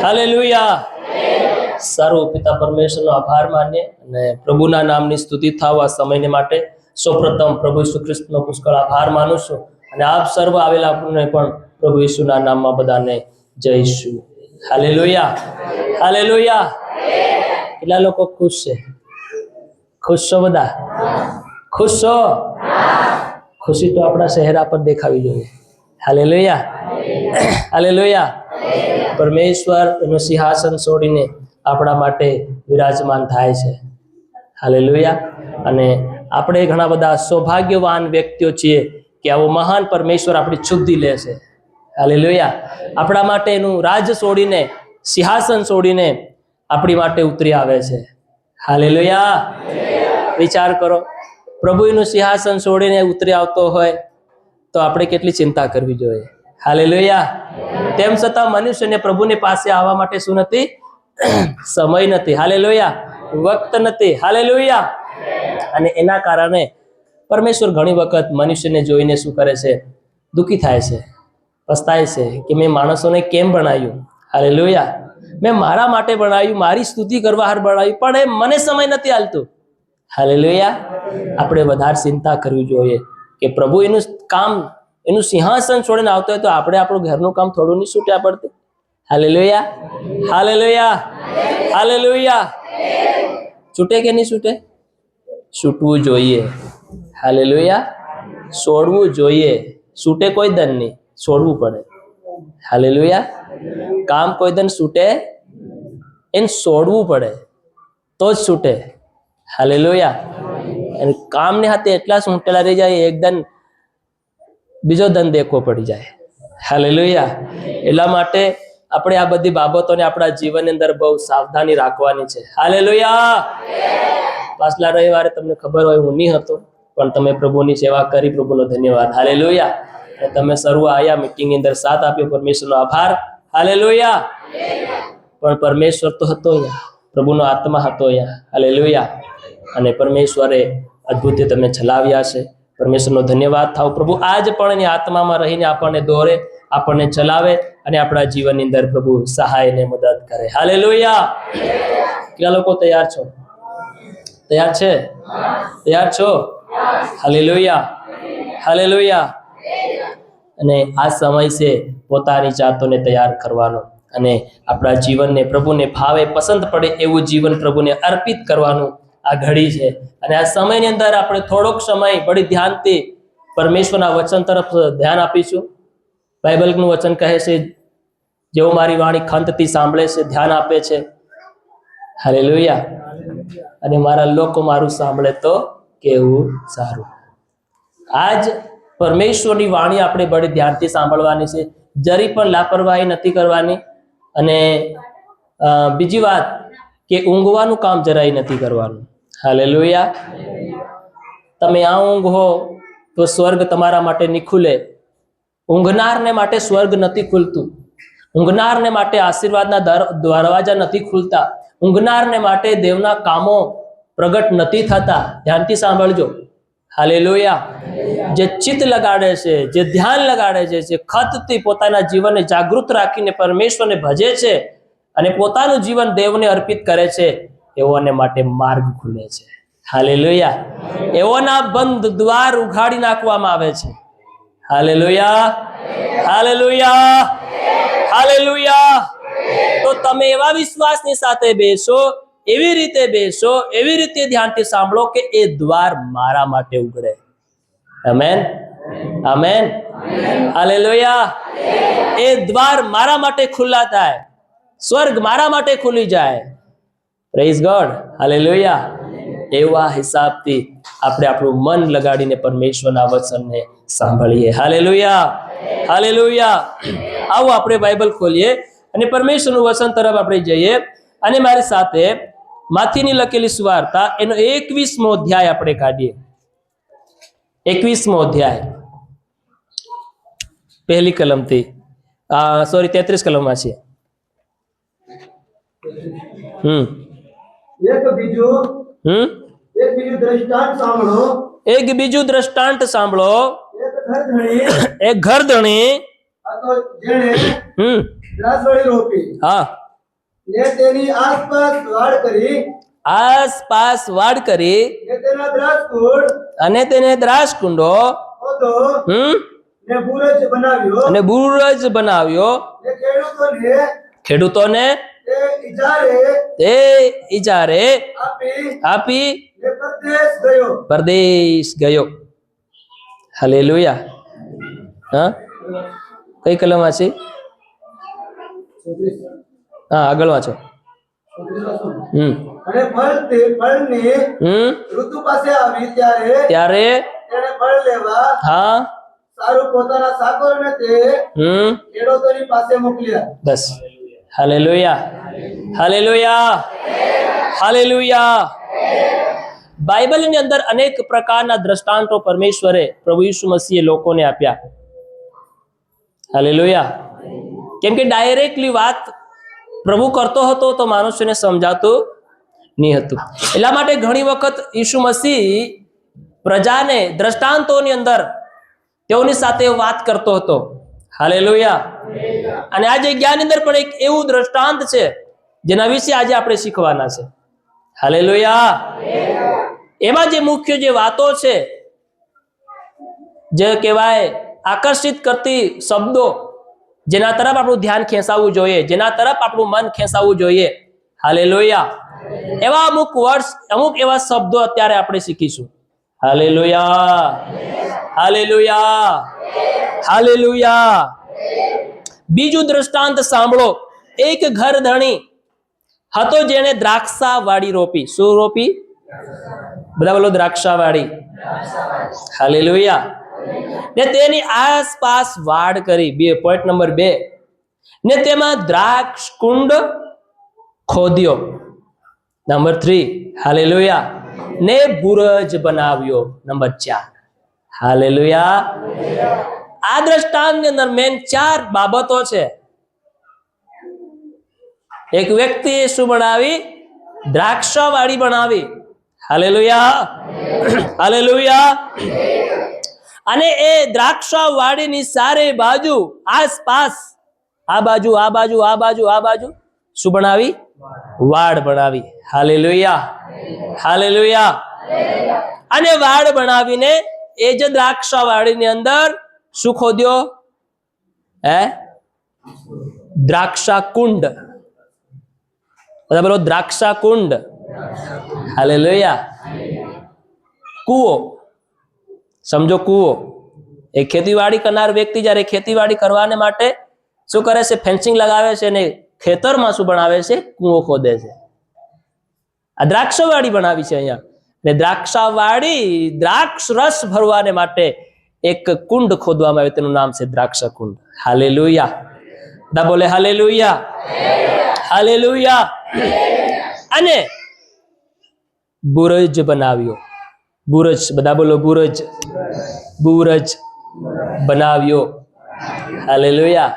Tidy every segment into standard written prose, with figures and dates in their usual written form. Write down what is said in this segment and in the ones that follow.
Hallelujah. સારું, પિતા પરમેશ્વરનો આભાર માનીએ અને પ્રભુના નામની સ્તુતિ થાવ આ સમયને માટે. સૌપ્રથમ પ્રભુ ઈસુ ખ્રિસ્તનો પુષ્કળ આભાર માનું છું અને આપ સર્વ આવેલા આપણને પણ પ્રભુ ઈસુના નામમાં બધાને જઈશું. Hallelujah, hallelujah. કેટલા લોકો ખુશ છે? ખુશ છો બધા? ખુશ છો? ખુશી તો આપણા ચહેરા પર દેખાવી જોઈએ. Hallelujah, hallelujah. પરમેશ્વર એનું સિંહાસન છોડીને આપણા માટે વિરાજમાન થાય છે. હાલેલુયા. અને આપણે ઘણા બધા સૌભાગ્યવાન વ્યક્તિઓ છીએ કે આવો મહાન પરમેશ્વર આપણી શુદ્ધિ લે છે. હાલેલુયા. આપણા માટે એનું રાજ છોડીને, સિંહાસન છોડીને આપણી માટે ઉતરી આવે છે. હાલેલુયા. વિચાર કરો, પ્રભુ એનું સિંહાસન છોડીને ઉતરી આવતો હોય તો આપણે કેટલી ચિંતા કરવી જોઈએ. હાલેલુયા. તેમ છતાં મનુષ્યને પ્રભુની પાસે આવવા માટે શું નથી? સમય નથી. હાલેલુયા. વખત નથી. હાલેલુયા. અને એના કારણે પરમેશ્વર ઘણી વખત મનુષ્યને જોઈને શું કરે છે? દુઃખી થાય છે, પસ્તાય છે કે મેં માણસોને કેમ બનાવ્યું. હાલેલુયા. મેં મારા માટે બનાવ્યું, મારી સ્તુતિ કરવા હાર બનાવ્યું, પણ એ મને સમય નથી આલતું. હાલેલુયા. આપણે વધારે ચિંતા કરવી જોઈએ કે પ્રભુ એનું કામ, એનું સિંહાસન છોડીને આવતો હોય તો આપણે આપણું ઘરનું કામ થોડું નહીં છૂટ્યા પડતું. Hallelujah, hallelujah, hallelujah. છૂટે કે નહીં છૂટે? છૂટવું જોઈએ. હાલેલુયા. છોડવું જોઈએ. છૂટે કોઈ દન નહીં, છોડવું પડે. હાલેલુયા. કામ કોઈ દન છૂટે, એને છોડવું પડે તો જ છૂટે. હાલેલુયા. અને કામને હાથે એટલા છૂટેલા રહી જાય, એકદમ બીજો દન દેખવો પડી જાય. હાલેલુયા. એટલા માટે આપણે આ બધી બાબતોને આપણા જીવનની અંદર બહુ સાવધાની રાખવાની છે. હાલેલુયા. પાછલા રવિવારે તમને ખબર હોય હું નહીં હતો, પણ તમે પ્રભુની સેવા કરી, પ્રભુનો ધન્યવાદ. હાલેલુયા. અને તમે સર્વ આયા મીટિંગની અંદર સાથ આપ્યો, પરમેશ્વરનો આભાર. હાલેલુયા. પણ પરમેશ્વર તો હતો અહીંયા, પ્રભુનો આત્મા હતો અહીંયા. હાલેલુયા. અને પરમેશ્વરે અદ્ભુત તમે ચલાવ્યા છે. પરમેશ્વરનો ધન્યવાદ થાવ. પ્રભુ આજ પણ એની આત્મામાં રહીને આપણને દોરે, આપણને ચલાવે અને આપણા જીવનની અંદર પ્રભુ સહાય ને મદદ કરે. હાલેલુયા. કેટલા લોકો તૈયાર છો? તૈયાર છે? તૈયાર છો? Hallelujah, hallelujah. અને આ સમય છે પોતાની જાતોને તૈયાર કરવાનો અને આપણા જીવનને પ્રભુને ભાવે, પસંદ પડે એવું જીવન પ્રભુને અર્પિત કરવાનું આ ઘડી છે. અને આ સમયની અંદર આપણે થોડોક સમય બડી ધ્યાનથી પરમેશ્વરના વચન તરફ ધ્યાન આપીશું. બાઇબલનું વચન કહે છે, જેઓ મારી વાણી ખંતથી સાંભળે છે, ધ્યાન આપે છે. હાલેલુયા. અને મારા લોકો મારું સાંભળે તો કેવું સારું. આજ પરમેશ્વરની વાણી આપણે બડી ધ્યાનથી સાંભળવાની છે, જરી પણ લાપરવાહી નથી કરવાની. અને બીજી વાત કે ઊંઘવાનું કામ જરાય નથી કરવાનું. હાલેલુયા. તમે આ ઊંઘો તો સ્વર્ગ તમારા માટે નહીં ખુલે. ઊંઘનારને માટે સ્વર્ગ નથી ખુલતું. ઊંઘનારને માટે આશીર્વાદના દરવાજા નથી ખુલતા. ઊંઘનારને માટે દેવના કામો પ્રગટ નથી થતા. ધ્યાનથી સાંભળજો. હાલેલુયા. જે ચિત્ત લગાડે છે, જે ધ્યાન લગાડે છે, જે ખતથી પોતાના જીવનને જાગૃત રાખીને પરમેશ્વરને ભજે છે અને પોતાનું જીવન દેવને અર્પિત કરે છે, એઓને માટે માર્ગ ખુલે છે. હાલેલુયા. એઓના બંધ દ્વાર ઉઘાડી નાખવામાં આવે છે. Hallelujah, hallelujah, hallelujah. તો તમે એવા વિશ્વાસની સાથે બેસો, એવી રીતે બેસો, એવી રીતે ધ્યાનથી સાંભળો કે એ દ્વાર મારા માટે ઉઘડે. Amen, amen, hallelujah. એ દ્વાર મારા માટે ખુલ્લા થાય, સ્વર્ગ મારા માટે ખુલી જાય. Praise God. હાલેલુયા. એવા હિસાબથી આપણે આપણું મન લગાડીને પરમેશ્વરના વચનને સાંભળીએ. Hallelujah, hallelujah. આવો આપણે બાઇબલ ખોલીએ અને પરમેશ્વરનું વચન તરફ આપણે જઈએ. અને મારી સાથે માથીની લખેલી સુવાર્તા એનો 21મો અધ્યાય આપણે કાઢીએ. 21મો અધ્યાય પહેલી કલમથી, 33 કલમમાં છે. એક બીજું દ્રષ્ટાંત સાંભળો. એક ઘરધણી હા ને તેની આસપાસ વાડ કરી આસપાસ વાડ કરી ને તેના દ્રાક્ષકુંડ અને તેને દ્રાક્ષકુંડો ખોદો ને બુરજ બનાવ્યો અને બુરજ બનાવ્યો ને ખેડૂતોને તે ઇજારે આપી ને પરદેશ ગયો. પરદેશ ગયો. હાલેલુયા. હા, કઈ કલમ વાંચી? હા, આગળ વાંચો. અને ફળની ઋતુ પાસે આવી ત્યારે તેણે ફળ લેવા હા સારું પોતાના સાકોરને તે ખેડૂતોની પાસે મોકલ્યા. બસ. Hallelujah, hallelujah, hallelujah. બાઇબલની અંદર અનેક પ્રકારના દ્રષ્ટાંતો પરમેશ્વરે પ્રભુ ઈસુ મસીહે લોકોને આપ્યા. હાલેલુયા. કેમ કે ડાયરેક્ટલી વાત પ્રભુ કરતો હતો તો માણસોને સમજાતું નહીં હતું. એટલા માટે ઘણી વખત ઈસુ મસીહ પ્રજાને દ્રષ્ટાંતોની અંદર તેઓની સાથે વાત કરતો હતો. હાલેલુયા. અને આ જગ્યાની અંદર પણ એક એવું દ્રષ્ટાંત છે જેના વિશે આજે આપણે શીખવાના છે. હાલેલુયા. એમાં જે મુખ્ય જે વાતો છે, જે કહેવાય આકર્ષિત કરતી શબ્દો, જેના તરફ આપણું ધ્યાન ખેંચાવવું જોઈએ, જેના તરફ આપણું મન ખેંચાવવું જોઈએ. હાલેલુયા. એવા અમુક વર્ડ્સ, અમુક એવા શબ્દો અત્યારે આપણે શીખીશું. Hallelujah, hallelujah, hallelujah. બીજું દ્રષ્ટાંત સાંભળો. એક ઘર ધણી હતો જેને દ્રાક્ષાવાડી રોપી. શું રોપી? બધા બોલો, દ્રાક્ષાવાડી. હાલેલુયા. ને તેની આસપાસ વાડ કરી. પોઈન્ટ નંબર 2, ને તેમાં દ્રાક્ષ કુંડ ખોદ્યો. Number 3, hallelujah. ને બુરજ બનાવ્યો. Number 4, hallelujah. આ દ્રષ્ટાંતની અંદર મેન 4 બાબતો છે. એક વ્યક્તિએ શું બનાવી? દ્રાક્ષાવાડી બનાવી. Hallelujah, hallelujah. અને એ દ્રાક્ષાવાડીની સારે બાજુ, આસપાસ, આ બાજુ, આ બાજુ, આ બાજુ, આ બાજુ શું બનાવી? વાડ બનાવી. Hallelujah, hallelujah. અને વાડ બનાવીને એ જે દ્રાક્ષાવાડીની અંદર શું ખોદ્યો? દ્રાક્ષા કુંડ. બધા બોલો, દ્રાક્ષા કુંડ. હાલેલુયા. કૂવો. સમજો, કૂવો. એ ખેતીવાડી કરનાર વ્યક્તિ જ્યારે ખેતીવાડી કરવાને માટે શું કરે છે? ફેન્સિંગ લગાવે છે અને ખેતરમાં શું બનાવે છે? કૂવો ખોદે છે. આ દ્રાક્ષાવાડી બનાવી છે અહીંયા. ને દ્રાક્ષાવાડી દ્રાક્ષ રસ ભરવાને માટે એક કુંડ ખોદવામાં આવે, તેનું નામ છે દ્રાક્ષા કુંડ. હાલેલુયા. બધા બોલે હાલેલુયા, હાલેલુયા. અને બુરજ બનાવ્યો. બુરજ. બધા બોલો, બુરજ. બુરજ બનાવ્યો. હાલેલુયા.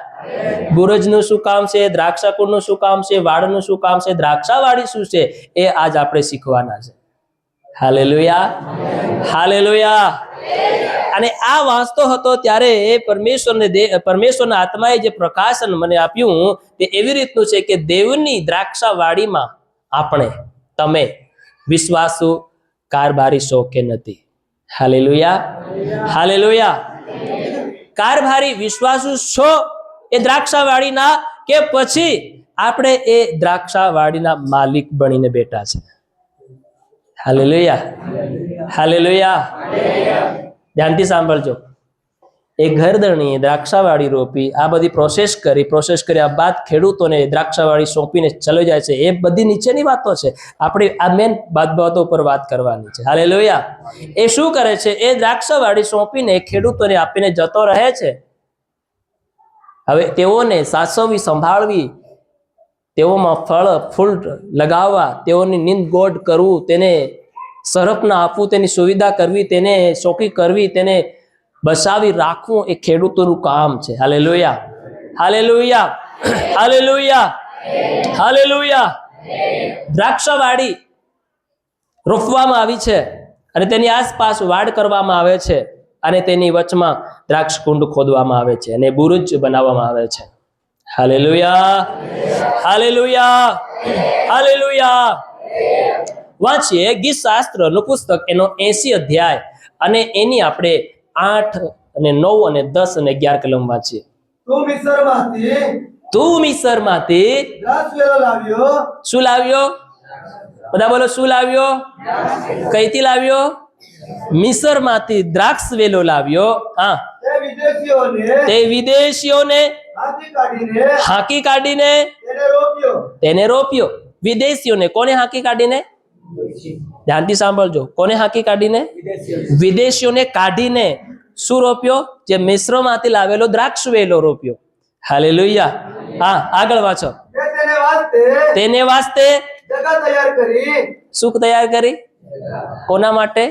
બુરજનું શું કામ છે? દ્રાક્ષા કુંડનું શું કામ છે? વાડનું શું કામ છે? દ્રાક્ષાવાડી શું છે? એ આજ આપણે શીખવાના છે. Hallelujah, hallelujah. અને આ વાંચતો હતો ત્યારે પરમેશ્વરના આત્માએ જે પ્રકાશન મને આપ્યું તે એવી રીતનું છે કે દેવની દ્રાક્ષાવાડીમાં આપણે, તમે વિશ્વાસુ કારભારી છો કે નથી? Hallelujah, hallelujah. કારભારી વિશ્વાસુ છો એ દ્રાક્ષાવાડીના, કે પછી આપણે એ દ્રાક્ષાવાડીના માલિક બનીને બેઠા છે? Hallelujah, hallelujah. ધ્યાનથી સાંભળજો. એ ઘરધણીએ દ્રાક્ષાવાડી રોપી, આ બધી પ્રોસેસ કર્યા બાદ ખેડૂતોને દ્રાક્ષાવાડી સોંપીને ચલો જાય છે. એ બધી નીચેની વાતો છે. આપણે આ મેન બાબતો ઉપર વાત કરવાની છે. હાલેલુયા. એ શું કરે છે? એ દ્રાક્ષાવાડી સોંપીને ખેડૂતોને આપીને જતો રહે છે. હવે તેઓને સાચવવી, સંભાળવી, તેઓમાં ફળ ફૂલ લગાવવા, તેઓની નીંદ ગોડ કરવું, તેને સરપના આપવું, તેની સુવિધા કરવી, તેને ચોકી કરવી, તેને બસાવી રાખવું, એ ખેડૂતોનું કામ છે. Hallelujah, hallelujah, hallelujah, hallelujah. દ્રાક્ષાવાડી રોપવામાં આવી છે અને તેની આસપાસ વાડ કરવામાં આવે છે અને તેની વચમાં દ્રાક્ષ કુંડ ખોદવામાં આવે છે અને બુરુજ બનાવવામાં આવે છે. Hallelujah, hallelujah, hallelujah. વાંચીએ ગીત શાસ્ત્રનું પુસ્તક એનો 80 અધ્યાય અને એની આપણે 8 અને 9 અને 10 અને 11 કલમ વાંચીએ. તું મિસ્રમાંથી તું મિસરમાંથી દ્રાક્ષવેલો લાવ્યો, શું લાવ્યો? બધા બોલો, શું લાવ્યો? કઈથી લાવ્યો? મિસરમાંથી દ્રાક્ષ વેલો લાવ્યો. હા, તે વિદેશીઓને તે વિદેશીઓને હાંકી કાઢીને હાંકી કાઢીને તેને રોપ્યો. તેને રોપ્યો. વિદેશીઓને કોને હાંકી કાઢીને? ધ્યાનથી સાંભળજો. કોને હાંકી કાઢીને? વિદેશીઓને કાઢીને શું રોપ્યો? જે મિસ્રમાંથી લાવેલો દ્રાક્ષ વેલો રોપ્યો. હાલેલુયા. હા, આગળ વાંચો. તે તેને વાસ્તે તેને વાસ્તે જગા તૈયાર કરી. શું તૈયાર કરી? કોના માટે?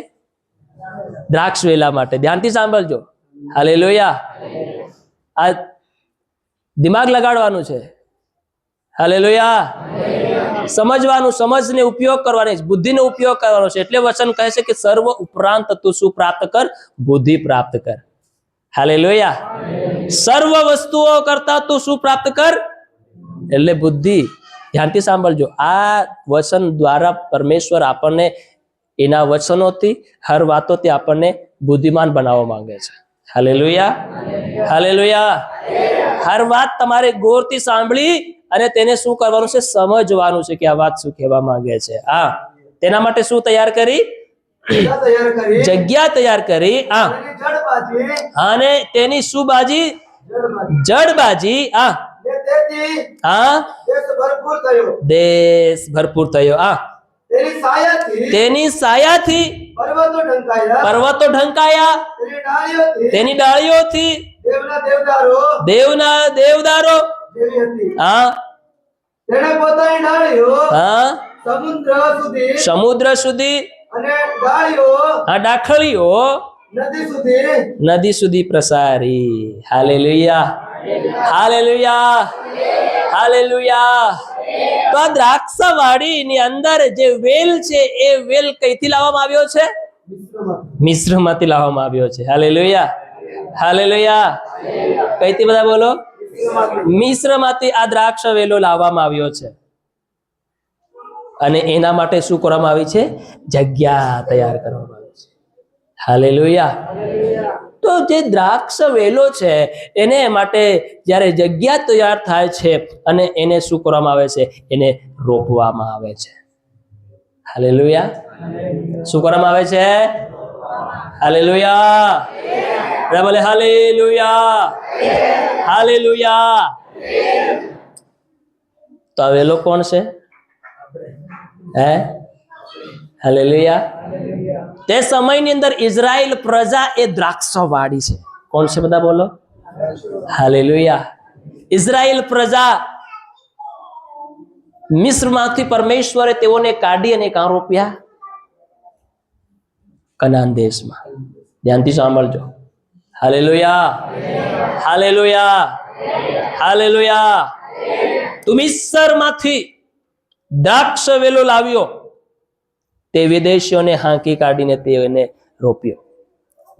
દ્રાક્ષ વેલા માટે. ધ્યાનથી સાંભળજો. હાલેલુયા. આ દિમાગ લગાડવાનું છે. હાલેલુયા. સમજવાનું, સમજને ઉપયોગ કરવાનો, બુદ્ધિનો ઉપયોગ કરવાનો છે. એટલે વચન કહે છે કે સર્વ ઉપરાંત તું શું પ્રાપ્ત કર? બુદ્ધિ પ્રાપ્ત કર. હાલેલુયા. સર્વ વસ્તુઓ કરતા તું શું પ્રાપ્ત કર? એટલે બુદ્ધિ. ધ્યાનથી સાંભળજો. આ વચન દ્વારા પરમેશ્વર આપણને એના વચનોથી, હર વાતોથી આપણને બુદ્ધિમાન બનાવવા માંગે છે. Hallelujah, hallelujah. હર વાત તમારે ગૌરથી સાંભળી અને તેને શું કરવાનું છે? સમજવાનું છે કે આ વાત શું કહેવા માંગે છે. હા, તેના માટે શું તૈયાર કરી? જગા તૈયાર કરી. જગ્યા તૈયાર કરી. હા, તેની જડબાજી. અને તેની શું બાજી? જડબાજી. જડબાજી. હા, ને તેથી હા, દેશ ભરપૂર થયો. દેશ ભરપૂર થયો. હા, તેની સાયાથી તેની સાયાથી પર્વતો ઢંકાયા. પર્વતો ઢંકાયા. તેની ડાળીઓથી તેની ડાળીઓથી દેવના દેવદારો દેવના દેવદારો. જેવી હતી. હા, તેણે પોતાની ડાળીઓ હા, સમુદ્ર સુધી સમુદ્ર સુધી અને ડાળીઓ આ ડાખળીઓ નદી સુધી નદી સુધી પ્રસારી. Hallelujah, hallelujah, hallelujah. તો આ દ્રાક્ષવાડીની અંદર જે વેલ છે એ વેલ કઈથી લાવવામાં આવ્યો છે? મિશ્રમાંથી લાવવામાં આવ્યો છે. Hallelujah, hallelujah. કઈથી? બધા બોલો. મિશ્રમાંથી આ દ્રાક્ષ વેલો લાવવામાં આવ્યો છે. અને એના માટે શું કરવામાં આવી છે? જગ્યા તૈયાર કરવામાં આવી છે. હાલેલુયા. તો જે દ્રાક્ષ વેલો છે એને માટે જ્યારે જગ્યા તૈયાર થાય છે અને એને શું કરવામાં આવે છે? એને રોપવામાં આવે છે. હાલેલુયા. શું કરવામાં આવે છે? હાલેલુયા. બોલે હાલેલુયા, હાલેલુયા. તો આ વેલો કોણ છે? હે? હાલેલુયા. તે સમયની અંદર ઇઝરાયલ પ્રજા એ દ્રાક્ષવાડી છે. કોણ છે? બધા બોલો. હાલેલુયા. ઇઝરાયલ પ્રજા મિસ્રમાંથી પરમેશ્વરે તેઓને કાઢી અને કાં રોપ્યા? કનાન દેશમાં. ધ્યાનથી સાંભળજો. Hallelujah, hallelujah, hallelujah. તું મિસ્રમાંથી દ્રાક્ષ વેલો લાવ્યો, તે વિદેશીઓને હાંકી કાઢીને તેને રોપ્યો.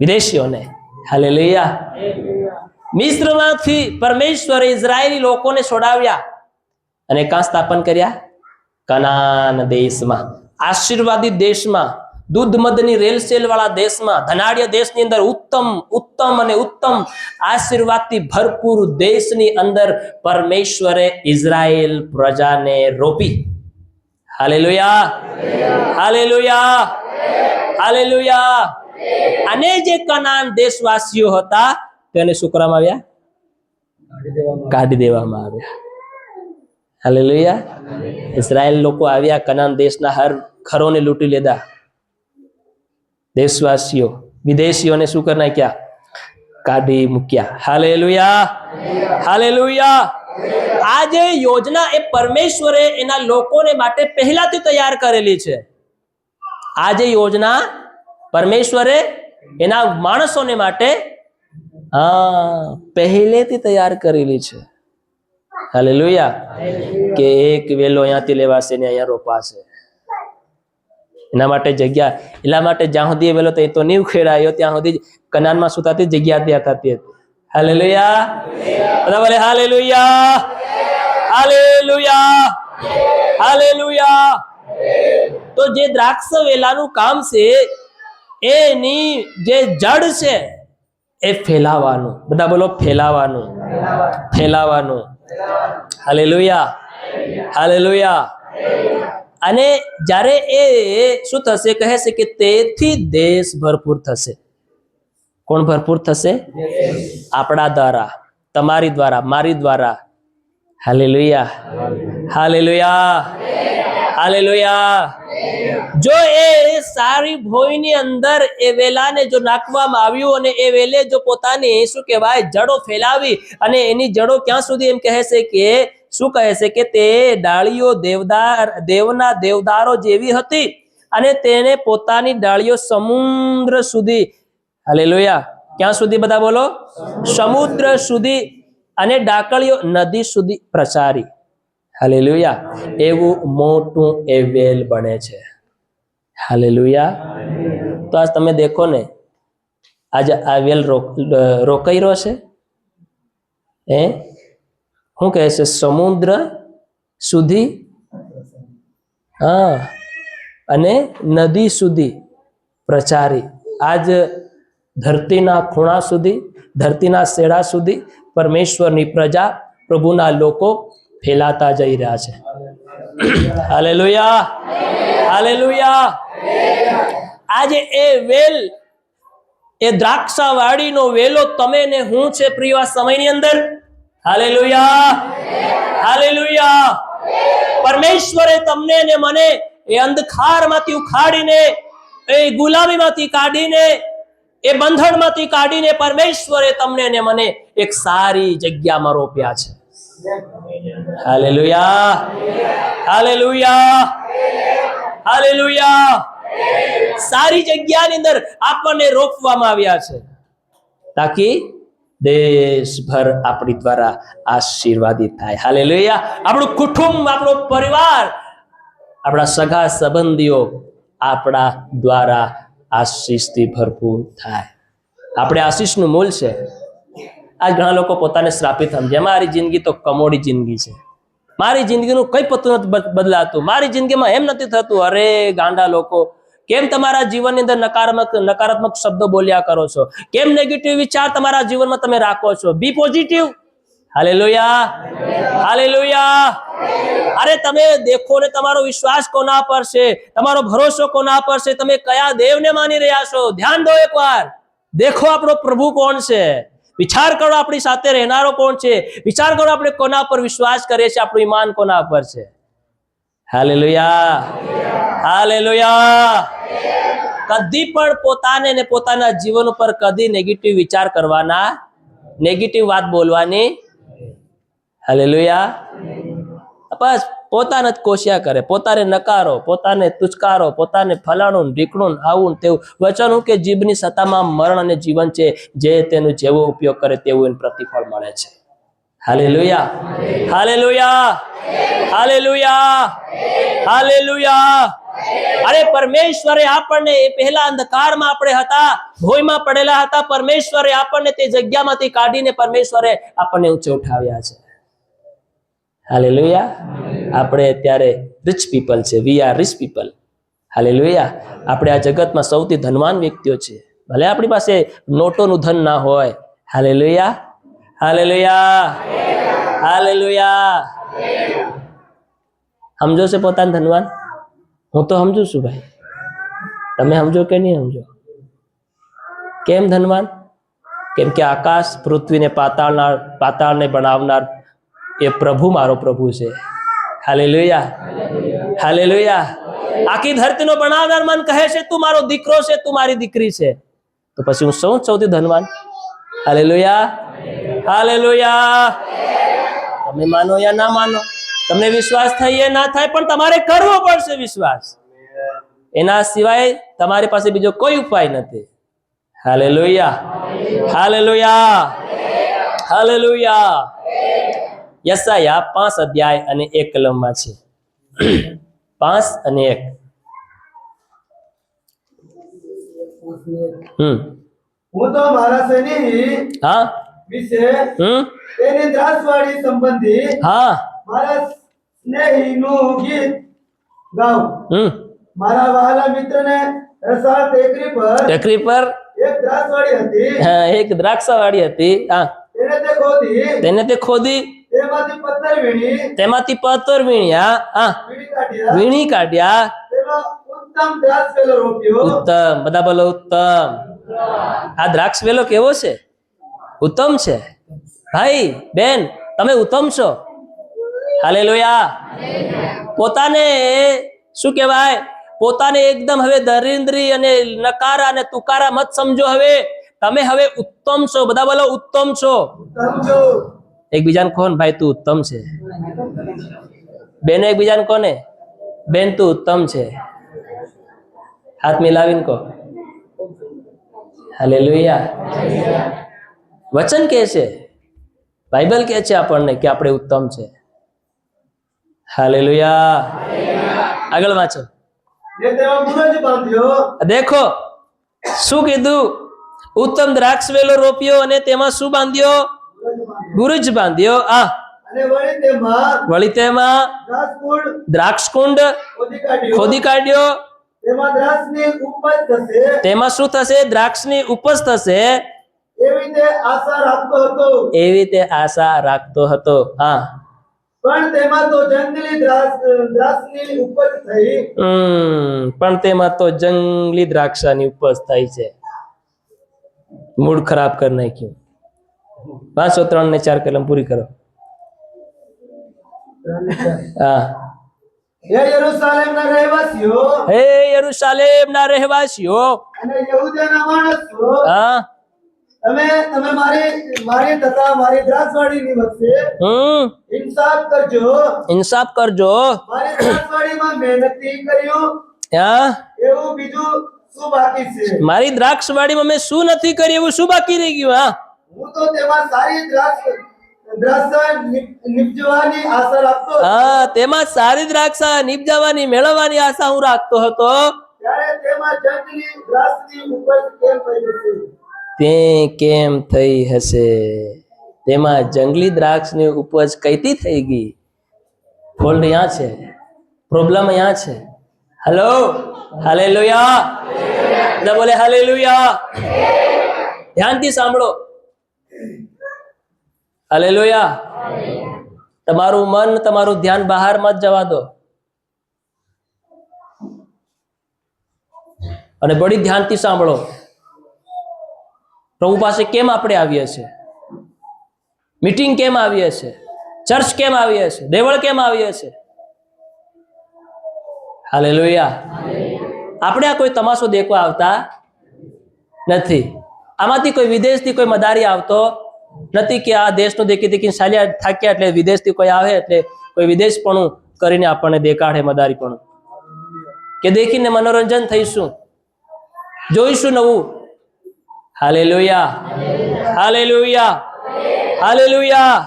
વિદેશીઓને. હાલેલુયા. મિસ્રમાંથી પરમેશ્વરે ઇઝરાયેલી લોકોને છોડાવ્યા અને કાં સ્થાપન કર્યા? કનાન દેશમાં, આશીર્વાદિત દેશમાં, દૂધ મધની રેલસેલ વાળા દેશમાં, ધનાઢ્ય દેશની અંદર, ઉત્તમ ઉત્તમ અને ઉત્તમ આશીર્વાદથી ભરપૂર દેશની અંદર પરમેશ્વરે ઇઝરાયેલ પ્રજાને રોપી. Hallelujah, hallelujah, hallelujah. અને જે કનાન દેશવાસીઓ હતા તેને શું કરવામાં આવ્યા? કાઢી દેવામાં આવ્યા. હાલેલુયા. ઇઝરાયેલ લોકો આવ્યા, કનાન દેશના હર ઘરોને લૂંટી લીધા. દેશવાસીઓ વિદેશીઓને શું કરી નાખ્યા? કાઢી મૂક્યા. Hallelujah, hallelujah. આ જે યોજના એ પરમેશ્વરે એના લોકોને માટે પહેલાથી તૈયાર કરેલી છે. આ જે યોજના પરમેશ્વરે એના માણસોને માટે પહેલેથી તૈયાર કરેલી છે. હાલેલુયા. કે એક વેલો અહીંયાથી લેવાશે ને અહીંયા રોપાશે. એના માટે જગ્યા, એટલા માટે જ્યાં સુધી વેલો તો નહીં ઉખેડાયો ત્યાં સુધી કનાનમાં શું થતી? જગ્યા ત્યાં થતી હતી. હાલેલુયા. બધા બોલે હાલેલુયા, હાલેલુયા, હાલેલુયા. તો જે દ્રાક્ષ વેલાનું કામ છે એની જે જડ છે એ ફેલાવાનું. બધા બોલો ફેલાવાનું, ફેલાવાનું. Hallelujah, hallelujah. અને જ્યારે એ શું થશે, કહે છે કે તેથી દેશ ભરપૂર થશે. કોણ ભરપૂર થશે? આપણા દ્વારા, તમારી દ્વારા, મારી દ્વારા. Hallelujah, hallelujah, hallelujah. જો એ સારી ભોયની અંદર એ વેલાને જો નાખવામાં આવ્યું અને એ વેલે જો પોતાની શું કહેવાય જડો ફેલાવી, અને એની જડો ક્યાં સુધી, એમ કહે છે કે શું કહે છે કે તે ડાળીઓ દેવના દેવદારો જેવી હતી, અને તેને પોતાની ડાળીઓ સમુદ્ર સુધી, હાલેલુયા, ક્યાં સુધી? બધા બોલો, સમુદ્ર સુધી, અને ડાકળીઓ નદી સુધી પ્રસારી. હાલેલુયા. એવું મોટું એ વેલ બને છે. હાલેલુયા. તો આજ તમે દેખો ને, આજે આ વેલ રોકાઈ રહ્યો છે. શું કહે છે? સમુદ્ર સુધી, હા, અને નદી સુધી પ્રચારી. આજ ધરતીના ખૂણા સુધી, ધરતીના શેડા સુધી પરમેશ્વરની પ્રજા, પ્રભુના લોકો ફેલાતા જઈ રહ્યા છે. Hallelujah, hallelujah. આજે એ વેલ, એ દ્રાક્ષાવાડીનો વેલો તમે ને હું છે પ્રિય સમયની અંદર. Hallelujah, hallelujah. પરમેશ્વરે તમને ને મને એ અંધકારમાંથી ઉખાડીને, એ ગુલામીમાંથી કાઢીને, એ બંધણમાંથી કાઢીને પરમેશ્વરે તમને ને મને એક સારી જગ્યામાં રોપ્યા છે. Hallelujah, hallelujah, hallelujah. સારી જગ્યાની અંદર આપણને રોપવામાં આવ્યા છે, તાકી દેશભર આપણી દ્વારા આશીર્વાદિત થાય. હાલેલુયા. આપણું કુટુંબ, આપણો પરિવાર, આપણા સગા સંબંધીઓ આપણા દ્વારા આશીષથી ભરપૂર થાય. આપણે આશીષનું મૂલ છે. આજ ઘણા લોકો પોતાને શ્રાપિત સમજે. મારી જિંદગી તો કમોડી જિંદગી છે, મારી જિંદગીનું કઈ પતું નથી બદલાતું, મારી જિંદગીમાં એમ નથી થતું. અરે ગાંડા લોકો, કેમ તમારા જીવનની અંદર નકારાત્મક શબ્દો બોલ્યા કરો છો? કેમ નેગેટિવ વિચાર તમારા જીવનમાં તમે રાખો છો? B positive. Hallelujah, hallelujah. અરે તમે દેખો ને, તમારો વિશ્વાસ કોના પર છે? તમારો ભરોસો કોના પર છે? તમે કયા દેવને માની રહ્યા છો? ધ્યાન દો એકવાર. દેખો આપણો પ્રભુ કોણ છે. વિચાર કરો આપણી સાથે રહેનારો કોણ છે. વિચાર કરો આપણે કોના પર વિશ્વાસ કરીએ છીએ, આપણું ઈમાન કોના પર છે. Hallelujah, hallelujah. કદી પણ પોતાને ને પોતાના જીવન ઉપર કદી નેગેટિવ વિચાર કરવાના, નેગેટિવ વાત બોલવાની. હાલેલુયા. બસ પોતાને જ કોશિયા કરે, પોતાને નકારો, પોતાને તુચકારો, પોતાને ફલાણું ઢીકણું, આવું તેવું. વચન કે જીભની સત્તામાં મરણ અને જીવન છે, જે તેનો જેવો ઉપયોગ કરે તેવું એને પ્રતિફળ મળે છે. Hallelujah, hallelujah, hallelujah, hallelujah. અરે પરમેશ્વરે આપણને, એ પહેલા અંધકારમાં આપણે હતા, ભોયમાં પડેલા હતા, પરમેશ્વરે આપણને તે જગ્યામાંથી કાઢીને પરમેશ્વરે આપણને ઊંચે ઉઠાવ્યા છે. હાલેલુયા. આપણે અત્યારે રિચ પીપલ છે. We are rich people. Hallelujah. આપણે આ જગતમાં સૌથી ધનવાન વ્યક્તિઓ છે. ભલે આપણી પાસે નોટોનું ધન ના હોય. Hallelujah, hallelujah, hallelujah. સમજો છે પોતાને ધનવાન? હું તો સમજુ છું ભાઈ. તમે સમજો કે નહીં સમજો? કેમ ધનવાન? કેમ કે આકાશ પૃથ્વીને પાતાળને બનાવનાર એ પ્રભુ મારો પ્રભુ છે. Hallelujah, hallelujah. આખી ધરતીનો બનાવનાર મન કહે છે તું મારો દીકરો છે, તું મારી દીકરી છે, તો પછી હું સૌથી ધનવાન. Hallelujah, hallelujah. તમે માનો યા ના માનો, તમને વિશ્વાસ થાય ના થાય, પણ તમારે કરવો પડશે વિશ્વાસ. એના સિવાય તમારી પાસે બીજો કોઈ ઉપાય નથી. Hallelujah, hallelujah, hallelujah. યશાયા 5 અધ્યાય અને 1 કલમમાં છે. 5 અને 1. હું તો મારા શેની હા, વિશે હમ તેની દ્રાસવાડી સંબંધી હા મારા સ્નેહીનું ગીત ગાઉં. મારા વહાલા મિત્રને રસાળ ટેકરી પર ટેકરી પર એક દ્રાસવાડી હતી. હા, એક દ્રાક્ષાવાડી હતી. હા, તેને તે ખોદી તેમાંથી પથ્થર વીણી વીણ્યા. હા, વીણી કાઢ્યા. તેમાં ઉત્તમ દ્રાક્ષ વેલો રોપ્યો. ઉત્તમ, બધા બોલો ઉત્તમ. આ દ્રાક્ષ વેલો કેવો છે? ઉત્તમ છે. ભાઈ બેન, તમે ઉત્તમ છો. હાલેલુયા. પોતાને શું કહેવાય, પોતાને એકદમ હવે દરિદ્રી અને નકારા અને તુકારા મત સમજો. હવે તમે હવે ઉત્તમ છો. બધા બોલો ઉત્તમ છો. એકબીજાને કોણ ભાઈ તું ઉત્તમ છે? બેન એકબીજાને કોને બેન તું ઉત્તમ છે? હાથ મિલાવીને કહો. હાલેલુયા. વચન કહે છે, બાઇબલ કહે છે આપણને કે આપણે ઉત્તમ છે. હાલેલુયા. આગળ વાંચો. દેખો શું કીધું? ઉત્તમ દ્રાક્ષ વેલો રોપ્યો અને તેમાં શું બાંધ્યો? બુરુજ બાંધ્યો. આ વળી તેમાં દ્રાક્ષકુંડ ખોદી કાઢ્યો. તેમાં શું થશે? દ્રાક્ષની ઉપજ થશે. એવી રીતે આશા રાખતો હતો. હા, પણ તેમાં તો જંગલી દ્રાક્ષની ઉપજ થઈ. પણ તેમાં તો જંગલી દ્રાક્ષાની ઉપજ થઈ છે. મૂડ ખરાબ કરી નાખ્યું. 503 ને 4 કલમ પૂરી કરો. હા. હે યરૂશાલેમના રહેવાસીઓ, હે યરૂશાલેમના રહેવાસીઓ અને યહૂદાના માણસો, હા, તમે મારી તથા મારી દ્રાક્ષવાડીની વચ્ચે ઇન્સાફ કરજો. ઇન્સાફ કરજો. મારી દ્રાક્ષવાડીમાં મહેનતી કર્યું હા, એવું બીજું શું બાકી છે? મારી દ્રાક્ષવાડીમાં મેં શું નથી કર્યું એવું શું બાકી રહી ગયું? હા, હું તો તેમાં સારી દ્રાક્ષ નીપજવાની આશા રાખતો હતો. હા, તેમાં સારી દ્રાક્ષા નીપજવાની મેળવવાની આશા હું રાખતો હતો. ત્યારે તેમાં જંગલી દ્રાક્ષની ઉપજ કેમ થઈ જશે? તે કેમ થઈ હશે? તેમાં જંગલી દ્રાક્ષની ઉપજ કઈથી થઈ ગઈ? ફોલ્ટ અહીંયા છે, પ્રોબ્લેમ અહીંયા છે. Hello, hallelujah. બધા બોલે હાલેલુયા. ધ્યાનથી સાંભળો. હાલેલુયા. તમારું મન, તમારું ધ્યાન બહાર મત જવા દો. અને બડી ધ્યાનથી સાંભળો. પ્રભુ પાસે કેમ આપણે આવીએ છીએ? મીટિંગ કેમ આવીએ છીએ? ચર્ચ કેમ આવીએ છીએ? દેવળ કેમ આવીએ છીએ? હાલેલુયા. આપણે આ કોઈ તમાશો દેખવા આવતા નથી. આમાંથી કોઈ વિદેશથી કોઈ મદારી આવતો નથી કે આ દેશનું દેખી દેખીને ચાલ્યા થાક્યા એટલે વિદેશથી કોઈ આવે એટલે કોઈ વિદેશપણું કરીને આપણને દેખાડે મદારીપણું, કે દેખીને મનોરંજન થઈશું, જોઈશું નવું. હાલેલુયા. હાલેલુયા. હાલેલુયા.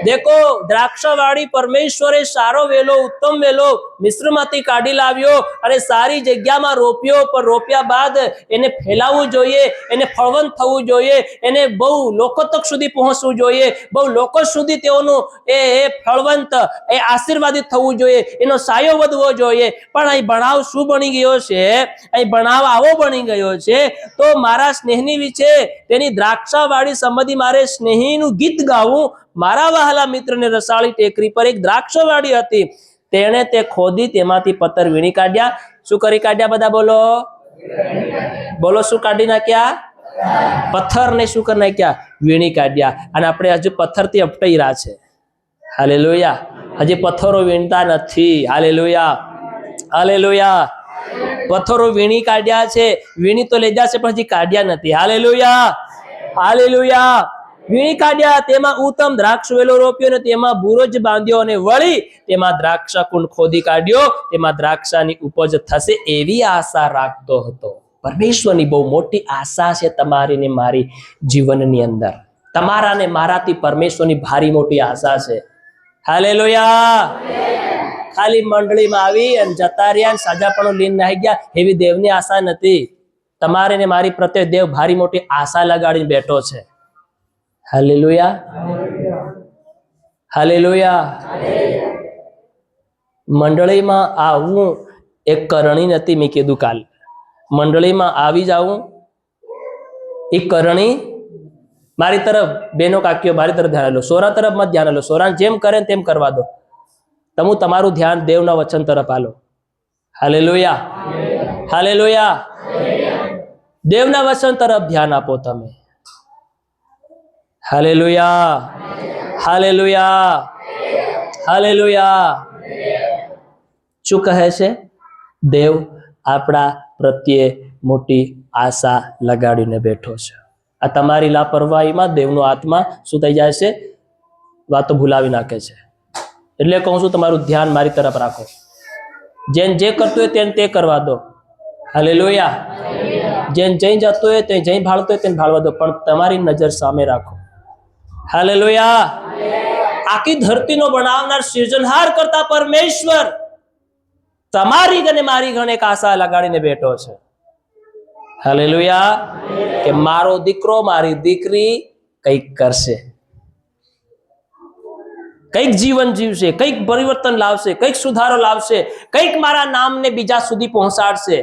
દેખો, દ્રાક્ષાવાળી પરમેશ્વરે સારો વેલો, ઉત્તમ વેલો મિશ્રમાંથી કાઢી લાવ્યો અને સારી જગ્યામાં રોપ્યો. પણ રોપ્યા બાદ એને ફેલાવવું જોઈએ, એને ફળવંત થવું જોઈએ, એને બહુ લોકો તક સુધી પહોંચવું જોઈએ, બહુ લોકો સુધી તેઓનું એ ફળવંત, એ આશીર્વાદિત થવું જોઈએ, એનો સાયો વધવો જોઈએ. પણ અહીં બનાવ શું બની ગયો છે? અહીં બનાવ આવો બની ગયો છે. તો મારા સ્નેહની વિશે, તેની દ્રાક્ષાવાળી સંબંધી મારે સ્નેહીનું ગીત ગાવું. મારા વહાલા મિત્રને રસાળી ટેકરી પર એક દ્રાક્ષવાડી હતી. તેણે તે ખોદી તેમાંથી પથ્થર વીણી કાઢ્યા. શું કરી કાઢ્યા? બધા બોલો બોલો. શું કાઢી નાખ્યા? પથ્થરને શું કરી નાખ્યા? વીણી કાઢ્યા. અને આપણે હજુ પથ્થરથી અપટાઈ રહ્યા છે. હાલેલુયા. હજી પથ્થરો વીણતા નથી. હાલેલુયા. હાલેલુયા. પથ્થરો વીણી કાઢ્યા છે. વીણી તો લઈ જશે પણ હજી કાઢ્યા નથી. હાલેલુયા. હાલેલુયા. વીણી કાઢ્યા. તેમાં ઉત્તમ દ્રાક્ષ વેલો રોપ્યો અને તેમાં બુરોજ બાંધ્યો અને વળી તેમાં દ્રાક્ષા કુંડ ખોદી કાઢ્યો. તેમાં દ્રાક્ષાની ઉપજ થશે એવી આશા રાખતો હતો. પરમેશ્વરની બહુ મોટી આશા છે તમારી ને મારી જીવનની અંદર. તમારા ને મારાથી પરમેશ્વરની ભારી મોટી આશા છે. હાલેલુયા. ખાલી મંડળીમાં આવી અને જતા રહ્યા, સાજાપણું લીન નાહી ગયા, એવી દેવની આશા નથી. તમારે ને મારી પ્રત્યે દેવ ભારી મોટી આશા લગાડીને બેઠો છે. Hallelujah, hallelujah. મંડળીમાં આવવું એક કરણી નથી. મેં કીધું કાલ મંડળીમાં આવી જાવું એ કરણી. મારી તરફ બેનો કાકીઓ મારી તરફ ધ્યાન લો, સોરા તરફ મત ધ્યાન લો. સોરા જેમ કરે તેમ કરવા દો. તમે તમારું ધ્યાન દેવના વચન તરફ આલો. Hallelujah, hallelujah. દેવના વચન તરફ ધ્યાન આપો તમે. Hallelujah, hallelujah, hallelujah. શું કહે છે? દેવ આપણા પ્રત્યે મોટી આશા લગાડીને બેઠો છે. આ તમારી લાપરવાહીમાં દેવનો આત્મા શું થઈ જાય છે? વાતો ભૂલાવી નાખે છે. એટલે કહું છું, તમારું ધ્યાન મારી તરફ રાખો. જેન જે કરતું હોય તેને તે કરવા દો. હાલેલુયા. જેન જઈ જતો હોય તે જઈ ભાળતો હોય તેને ભાળવા દો, પણ તમારી નજર સામે રાખો. હાલેલુયા. આખી ધરતીનો બનાવનાર સર્જનહાર કરતા પરમેશ્વર તમારી અને મારી ઘણે એક આશા લગાડીને બેઠો છે. હાલેલુયા. કે મારો દીકરો મારી દીકરી કંઈક કરશે, કંઈક જીવન જીવશે, કંઈક પરિવર્તન લાવશે, કંઈક સુધારો લાવશે, કંઈક મારા નામને બીજા સુધી પહોંચાડશે.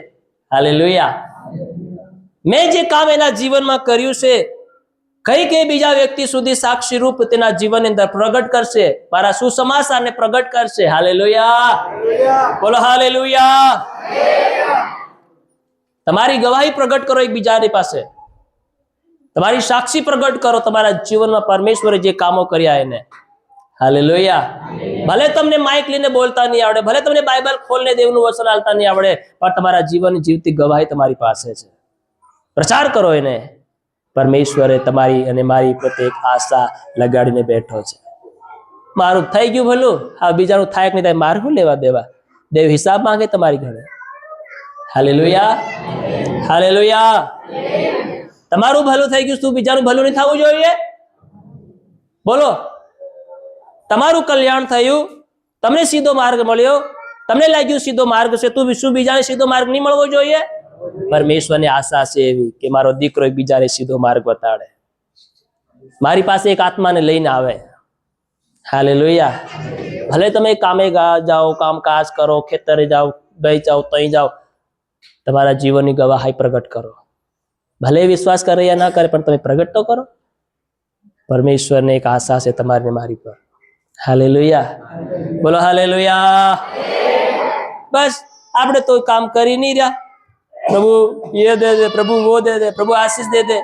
હાલેલુયા. મેં જે કામ એના જીવનમાં કર્યું છે, કંઈક એ બીજા વ્યક્તિ સુધી સાક્ષી રૂપ તેના જીવનની અંદર પ્રગટ કરશે, મારા સુસમાચારને પ્રગટ કરશે. હાલેલુયા, બોલો હાલેલુયા. તમારી ગવાહી પ્રગટ કરો એકબીજાની પાસે, તમારી સાક્ષી પ્રગટ કરો તમારા જીવનમાં પરમેશ્વરે જે કામો કર્યા એને. હાલેલુયા. ભલે તમને માઇક લઈને બોલતા નહીં આવડે, ભલે તમને બાઇબલ ખોલને દેવનું વચન આલતા નહીં આવડે, પણ તમારા જીવનની જીવતી ગવાહી તમારી પાસે છે. પ્રચાર કરો એને. પરમેશ્વરે તમારી અને મારી પ્રત્યે એક આશા લગાડીને બેઠો છે. મારું થઈ ગયું ભલું, આ બીજાનું થાય કે નહીં થાય, મારે શું લેવા દેવા? દેવ હિસાબ માંગે તમારી ઘરે. Hallelujah, hallelujah. તમારું ભલું થઈ ગયું, શું બીજાનું ભલું નહીં થવું જોઈએ? બોલો. તમારું કલ્યાણ થયું, તમને સીધો માર્ગ મળ્યો, તમને લાગ્યું સીધો માર્ગ છે, તું શું બીજાને સીધો માર્ગ નહીં મળવો જોઈએ? પરમેશ્વરની આશા છે એવી કે મારો દીકરો બીજાને સીધો માર્ગ બતાડે, મારી પાસે એક આત્માને લઈને આવે. હાલેલુયા. ભલે તમે કામે જાઓ, કામકાજ કરો, ખેતરે જાઓ, ગઈ જાઓ, તઈ જાઓ, તમારા જીવનની ગવાહી પ્રગટ કરો. ભલે વિશ્વાસ કરે યા ના કરે, પણ તમે પ્રગટ તો કરો. પરમેશ્વરને એક આશા છે તમારી ને મારી પર. હાલેલુયા, બોલો હાલેલુયા. બસ આપણે તો કામ કરી નહીં રહ્યા. प्रभु ये दे दे, प्रभु वो दे दे, प्रभु आशीष दे दे,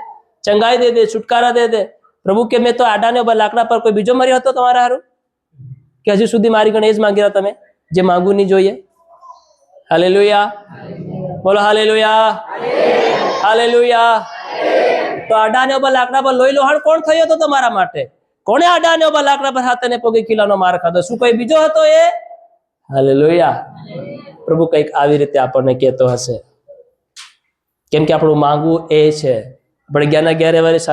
चंगाई दे दे, छुटकारा दे दे. प्रभु के मैं तो आडाने लाकड़ा पर कोई बीजो मर्यो હતો તમારા હારું કે હજી સુધી મારી ગણે જ માંગી રહ્યા તમે જે માંગવું નહીં જોઈએ? હાલેલુયા, બોલો હાલેલુયા, હાલેલુયા. તો આડાને લાકડા પર લોહી લોહાણ કોણ થયો હતો તમારા માટે? કોણે આડાને લાકડા પર હાથે ને પગે કિલ્લાનો માર ખાધો? શું કોઈ બીજો હતો એ? હાલેલુયા. પ્રભુ કંઈક આવી રીતે આપણને કહેતો હશે, કેમ કે આપણું માંગવું એ છે. આપણે જ્ઞાના 11 વર્ષ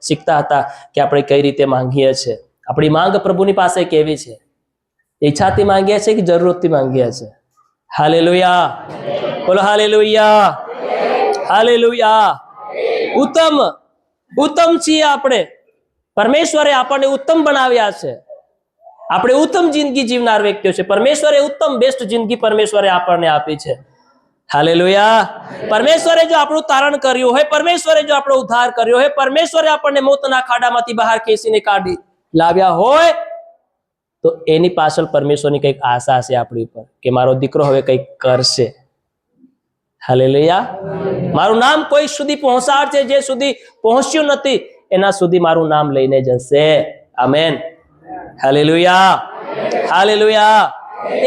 શીખતા હતા કે આપણે કઈ રીતે માંગીએ છીએ. આપણી માંગ પ્રભુની પાસે કેવી છે? ઈચ્છાથી માંગીએ છીએ કે જરૂરતથી માંગીએ છીએ? હાલેલુયા, બોલો હાલેલુયા, હાલેલુયા. ઉત્તમ ઉત્તમ છીએ આપણે. પરમેશ્વરે આપણને ઉત્તમ બનાવ્યા છે. આપણે ઉત્તમ જિંદગી જીવનાર વ્યક્તિઓ છે. પરમેશ્વરે ઉત્તમ બેસ્ટ જિંદગી પરમેશ્વરે આપણને આપી છે. હાલેલુયા. પરમેશ્વરે જો આપણું તારણ કર્યું હોય, પરમેશ્વરે જો આપણો ઉદ્ધાર કર્યો હોય, પરમેશ્વરે આપણને મોતના ખાડામાંથી બહાર ખેંચીને કાઢી લાવ્યા હોય, તો એની પાછળ પરમેશ્વરની કંઈક આશા છે આપણી ઉપર કે મારો દીકરો હવે કંઈક કરશે. હાલેલુયા. મારું નામ કોઈ સુધી પહોંચાડશે, જે સુધી પહોંચ્યું નથી એના સુધી મારું નામ લઈને જશે. આમેન. Hallelujah, hallelujah.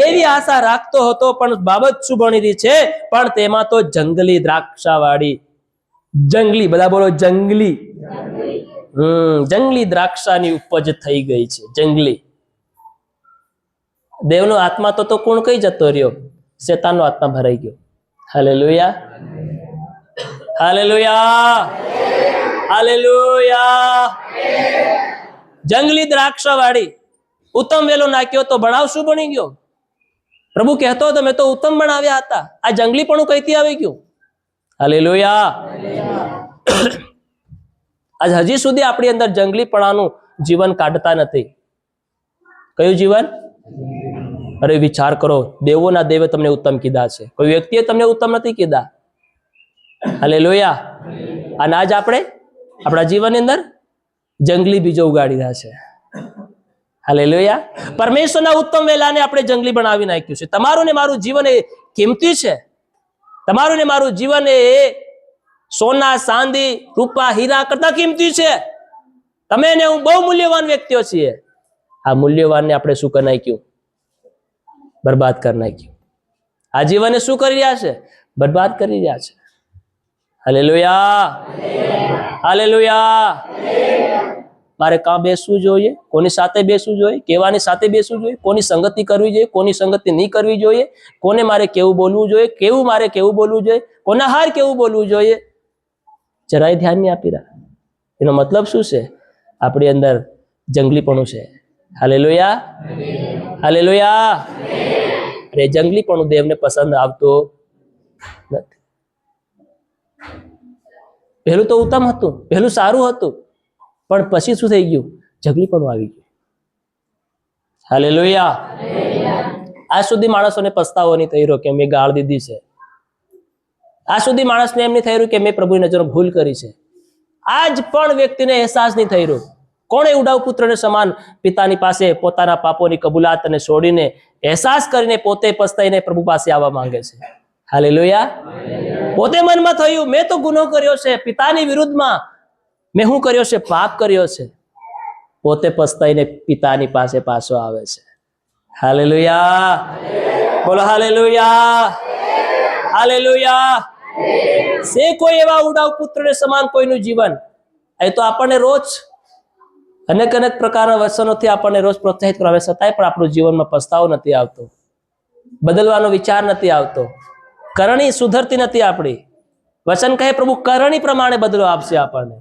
એવી આશા રાખતો હતો, પણ બાબત શું બની રહી છે? પણ તેમાં તો જંગલી દ્રાક્ષાવાળી, જંગલી, બધા બોલો જંગલી, જંગલી દ્રાક્ષાની ઉપજ થઈ ગઈ છે. જંગલી. દેવનો આત્મા તો કોણ કઈ જતો રહ્યો? શેતાનનો આત્મા ભરાઈ ગયો. Hallelujah, hallelujah, hallelujah. જંગલી દ્રાક્ષાવાળી ઉત્તમ વેલો નાખ્યો તો બનાવ શું બની ગયો? પ્રભુ કહેતો હતો મેં તો ઉત્તમ બનાવ્યા હતા, આ જંગલી પણ કઈથી આવી ગયું? હાલેલુયા. આજ હજી સુધી આપણી અંદર જંગલીપણાનું જીવન કાઢતા નથી. કયું જીવન? અરે વિચાર કરો, દેવોના દેવે તમને ઉત્તમ કીધા છે, કોઈ વ્યક્તિએ તમને ઉત્તમ નથી કીધા. હાલેલુયા. અને આજ આપણે આપણા જીવનની અંદર જંગલી બીજો ઉગાડી રહ્યા છે. હાલેલુયા. પરમેશ્વરના ઉત્તમ વેલાને આપણે જંગલી બનાવી નાખ્યું છે. તમારું ને મારું જીવન એ કિંમતી છે. તમારું ને મારું જીવન એ સોના, ચાંદી, રૂપા, હીરા કરતા કિંમતી છે. તમે ને હું બહુ મૂલ્યવાન વ્યક્તિઓ છીએ. આ મૂલ્યવાનને આપણે શું કરી નાખ્યું? બરબાદ કરી નાખ્યું. આ જીવનને શું કરી રહ્યા છે? બરબાદ કરી રહ્યા છે. હાલેલુયા. હાલેલુયા. મારે કાં બેસવું જોઈએ? કોની સાથે બેસવું જોઈએ? કેવાની સાથે બેસવું જોઈએ? કોની સંગતિ કરવી જોઈએ? કોની સંગતિ નહીં કરવી જોઈએ? કોને મારે કેવું બોલવું જોઈએ? કેવું મારે કેવું બોલવું જોઈએ? કોના હાર કેવું બોલવું જોઈએ? જરાય ધ્યાન નહીં આપી રહ્યા. એનો મતલબ શું છે? આપણી અંદર જંગલીપણું છે. હાલેલુયા. હાલેલુયા. અરે જંગલીપણું દેવને પસંદ આવતો નથી. પહેલું તો ઉત્તમ હતું, પહેલું સારું હતું, પણ પછી શું થઈ ગયું? જંગલીપણું આવી ગયું. હાલેલુયા. આજ સુધી માણસોને પસ્તાવો નહીં થઈ રહ્યો કે મેં ગાળ દીધી છે. આજ સુધી માણસને એમ નહીં થઈ રહ્યું કે મેં પ્રભુની નજરમાં ભૂલ કરી છે. આજ પણ વ્યક્તિને અહેસાસ નહીં થઈ રહ્યો. કોણે ઉડાવ પુત્રને સમાન પિતાની પાસે પોતાના પાપોની કબૂલાતને છોડીને અહેસાસ કરીને પોતે પસ્તાઈને પ્રભુ પાસે આવવા માંગે છે. હાલેલુયા. પોતે મનમાં થયું મેં તો ગુનો કર્યો છે પિતાની વિરુદ્ધમાં, મેં શું કર્યો છે? પાપ કર્યો છે. પોતે પસ્તાઈને પિતાની પાસે પાછો આવે છે. હાલેલુયા. બોલો હાલેલુયા. હાલેલુયા. સે કોઈ એવા ઉડાવ પુત્રને સમાન કોઈનું જીવન? એ તો આપણને રોજ અનેક અનેક પ્રકારના વચનોથી આપણને રોજ પ્રોત્સાહિત કરાવે, છતાંય પણ આપણું જીવનમાં પસ્તાવો નથી આવતો, બદલવાનો વિચાર નથી આવતો, કરણી સુધરતી નથી આપણી. વચન કહે પ્રભુ કરણી પ્રમાણે બદલો આપશે આપણને.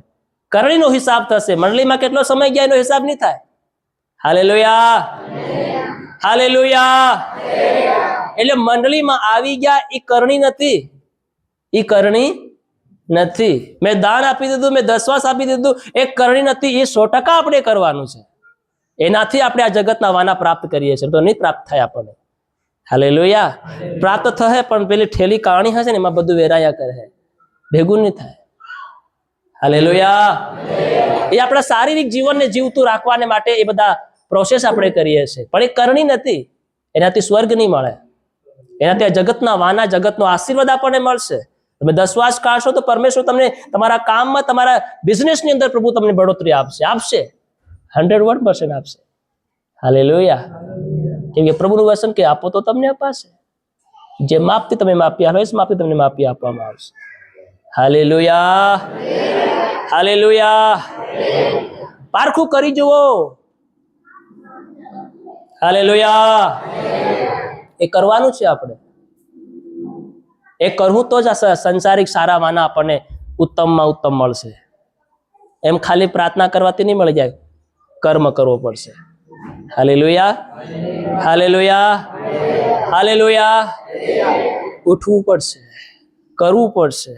કરણીનો હિસાબ થશે. મંડળીમાં કેટલો સમય ગયા એનો હિસાબ નહીં થાય. હાલેલુયા. હાલેલુયા. એટલે મંડળીમાં આવી ગયા એ કરણી નથી, એ કરણી નથી. મેં દાન આપી દીધું, મેં દસવાસ આપી દીધું, એ કરણી નથી. એ 100% આપણે કરવાનું છે. એનાથી આપણે આ જગતના વાના પ્રાપ્ત કરીએ છીએ, તો નહીં પ્રાપ્ત થાય આપણને. હાલેલુયા. પ્રાપ્ત થશે પણ પેલી ઠેલી કારણી હશે ને એમાં બધું વેરાયા કરે, ભેગું નહીં થાય. હાલેલુયા. એ આપણા શારીરિક જીવનને જીવતું રાખવાને માટે એ બધા પ્રોસેસ આપણે કરીએ છીએ, પણ એ કરણી નથી. એનાથી સ્વર્ગ નહીં મળે. એનાથી આ જગતના વાના, જગતનો આશીર્વાદ આપણને મળશે. તમે દસવાસ કાઢશો તો પરમેશ્વર તમને તમારા કામમાં, તમારા બિઝનેસની અંદર પ્રભુ તમને બઢોતરી આપશે, આપશે. 101% આપશે. હાલેલુયા. કેમ કે પ્રભુનું વચન કે આપો તો તમને અપાશે. જે માપથી તમે માપી આલો એ માપથી તમને માપી આપવામાં આવશે. હાલેલુયા. હાલેલુયા. પારખું કરી જુઓ. હાલેલુયા. એ કરવાનું છે આપણે. એ કરવું તો જ આ સંસારિક સારા વાના આપણને ઉત્તમમાં ઉત્તમ મળશે. એમ ખાલી પ્રાર્થના કરવાથી નહીં મળી જાય, કર્મ કરવો પડશે. હાલેલુયા. હાલેલુયા. હાલેલુયા. ઉઠવું પડશે, કરવું પડશે,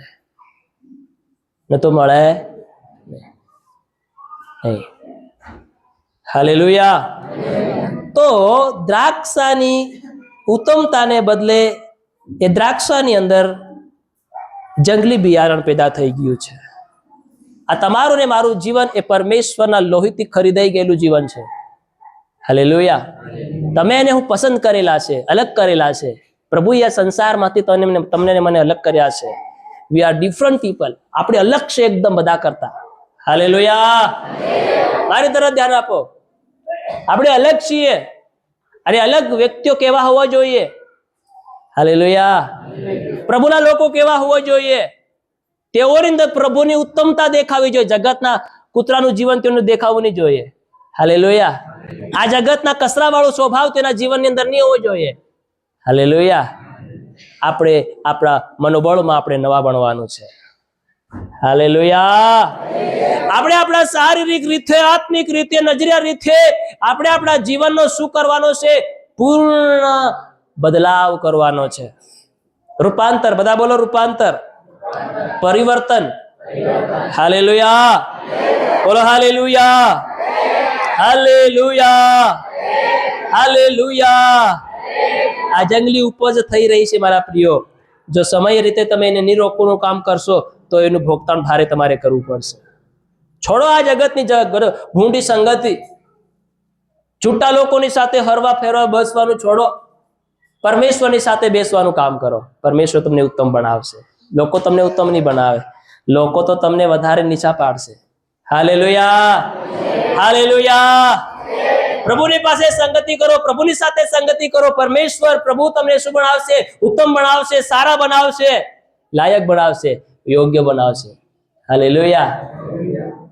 ન તો મળે નહીં. હાલેલુયા. તો દ્રાક્ષાની ઉત્તમતાને બદલે એ દ્રાક્ષાની અંદર જંગલી બિયારણ પેદા થઈ ગયું છે. આ તમારું ને મારું જીવન એ પરમેશ્વરના લોહીથી ખરીદાઈ ગયેલું જીવન છે. હાલેલુયા. તમે એને હું પસંદ કરેલા છે, અલગ કરેલા છે. પ્રભુએ આ સંસારમાંથી તમને ને મને અલગ કર્યા છે. We are different people. આપણે અલગ છે એકદમ બધા કરતા. હાલેલુયા. મારી તરફ ધ્યાન આપો. આપણે અલગ છીએ અને અલગ વ્યક્તિઓ કેવા હોવા જોઈએ? હાલેલુયા. પ્રભુના લોકો કેવા હોવા જોઈએ? તેઓની અંદર પ્રભુની ઉત્તમતા દેખાવી જોઈએ. જગતના કૂતરાનું જીવન તેનું દેખાવું નહીં જોઈએ. હાલેલુયા. આ જગતના કચરા વાળો સ્વભાવ તેના જીવનની અંદર નહીં હોવો જોઈએ. હાલેલુયા. આપણે આપણા મનોબળમાં આપણે નવા બનવાનું છે. હાલેલુયા. આપણે આપણા શારીરિક રીતે, આત્મિક રીતે, નજરિયા રીતે આપણે આપણા જીવનનો શું કરવાનો છે? પૂર્ણ બદલાવ કરવાનો છે. રૂપાંતર. બધા બોલો રૂપાંતર. પરિવર્તન. હાલેલુયા, બોલો હાલેલુયા, હાલેલુયા, હાલેલુયા. આ જંગલી ઉપજ થઈ રહી છે મારા પ્રિયો. જો સમય રીતે તમે એને નિરોકવાનું કામ કરશો તો એનું ભોગતાન ભારે તમારે કરવું પડશે. છોડો આ જગતની ભૂંડી સંગતિ, છૂટા લોકોની સાથે હરવા ફેરવા બેસવાનું છોડો. પરમેશ્વરની સાથે બેસવાનું કામ કરો. પરમેશ્વર તમને ઉત્તમ બનાવશે. લોકો તમને ઉત્તમ નહીં બનાવે, લોકો તો તમને વધારે નીચા પાડશે. Hallelujah, hallelujah. પ્રભુની પાસે સંગતિ કરો, પ્રભુની સાથે સંગતિ કરો. પરમેશ્વર પ્રભુ તમને શું બનાવશે? ઉત્તમ બનાવશે, સારા બનાવશે, લાયક બનાવશે, યોગ્ય બનાવશે. હાલેલુયા.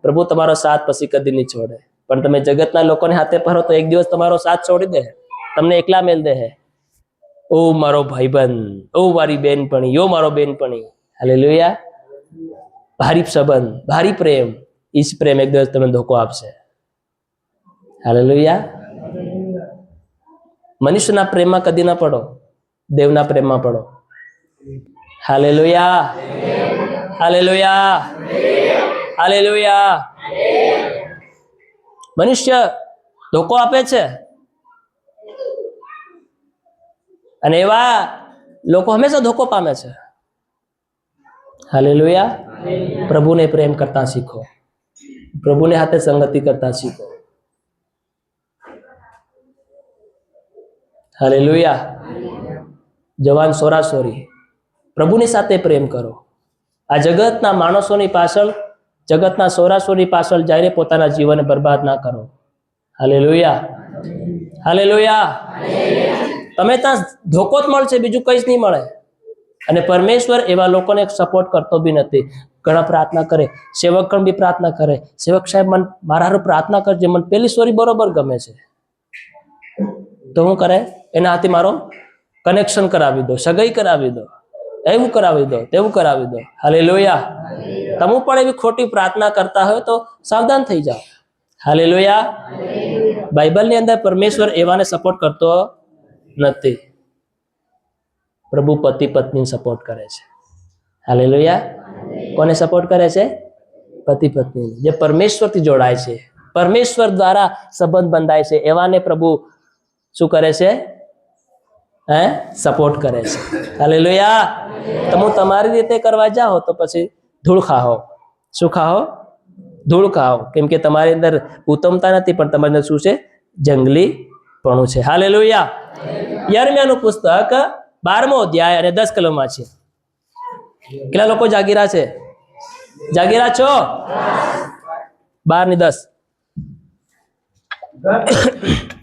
પ્રભુ તમારો સાથ પછી કદી નહીં છોડે. પણ તમે જગતના લોકોને હાથે પરો તો એક દિવસ તમારો સાથ છોડી દે, તમને એકલા મેલ દે. ઓ મારો ભાઈબંધ, ઓ મારી બેનપણી, યો મારો બેનપણી. હાલેલુયા. ભારી સંબંધ, ભારી પ્રેમ, ઈજ પ્રેમ એક દિવસ તમને ધોકો આપશે. હાલેલુયા. મનુષ્યના પ્રેમમાં કદી ના પડો, દેવના પ્રેમમાં પડો. Hallelujah, hallelujah, hallelujah. મનુષ્ય ધોકો આપે છે અને એવા લોકો હંમેશા ધોકો પામે છે. હાલેલુયા. પ્રભુને પ્રેમ કરતા શીખો, પ્રભુને હાથે સંગતિ કરતા શીખો. હાલેલુયા. જવાન સોરાસોરી, પ્રભુની સાથે પ્રેમ કરો. આ જગતના માણસોની પાછળ, જગતના સોરાસોરી પાછળ જઈને પોતાના જીવનને બરબાદ ના કરો. Hallelujah, hallelujah. તમે ત્યાં ધોકો જ મળશે, બીજું કંઈ જ નહીં મળે. અને પરમેશ્વર એવા લોકોને સપોર્ટ કરતો બી નથી. ઘણા પ્રાર્થના કરે, સેવક બી પ્રાર્થના કરે, સેવક સાહેબ મને મારા હારું પ્રાર્થના કરજે, મને પેલી સ્ટોરી બરોબર ગમે છે. તો હું કરે? એના હાથે મારો કનેક્શન કરાવી દો, સગાઈ કરાવી દો, એવું કરાવી દો, તેવું કરાવી દો. હાલેલુયા. તમે પણ એવી ખોટી પ્રાર્થના કરતા હોય તો સાવધાન થઈ જાઓ. હાલેલુયા. બાઇબલની અંદર પરમેશ્વર એવાને સપોર્ટ કરતો નથી. પ્રભુ પતિ પત્ની સપોર્ટ કરે છે. હાલેલુયા. કોને સપોર્ટ કરે છે? પતિ પત્ની, જે પરમેશ્વરથી જોડાય છે, પરમેશ્વર દ્વારા સંબંધ બંધાય છે, એવાને પ્રભુ શું કરે છે? સપોર્ટ કરે છે. હાલેલુયા. તમે તમારી રીતે કરવા જાઓ તો પછી ધૂળ ખાઓ. શું ખાઓ? ધૂળ ખાઓ. કેમ કે તમારી અંદર ઉત્તમતા નથી, પણ તમારી અંદર શું છે? જંગલીપણું છે. હાલેલુયા. યર્મિયાનું પુસ્તક 12મો અધ્યાય અને 10 કલમમાં છે. કેટલા લોકો જાગીરા છે? જાગીરા છો? 12 ને 10.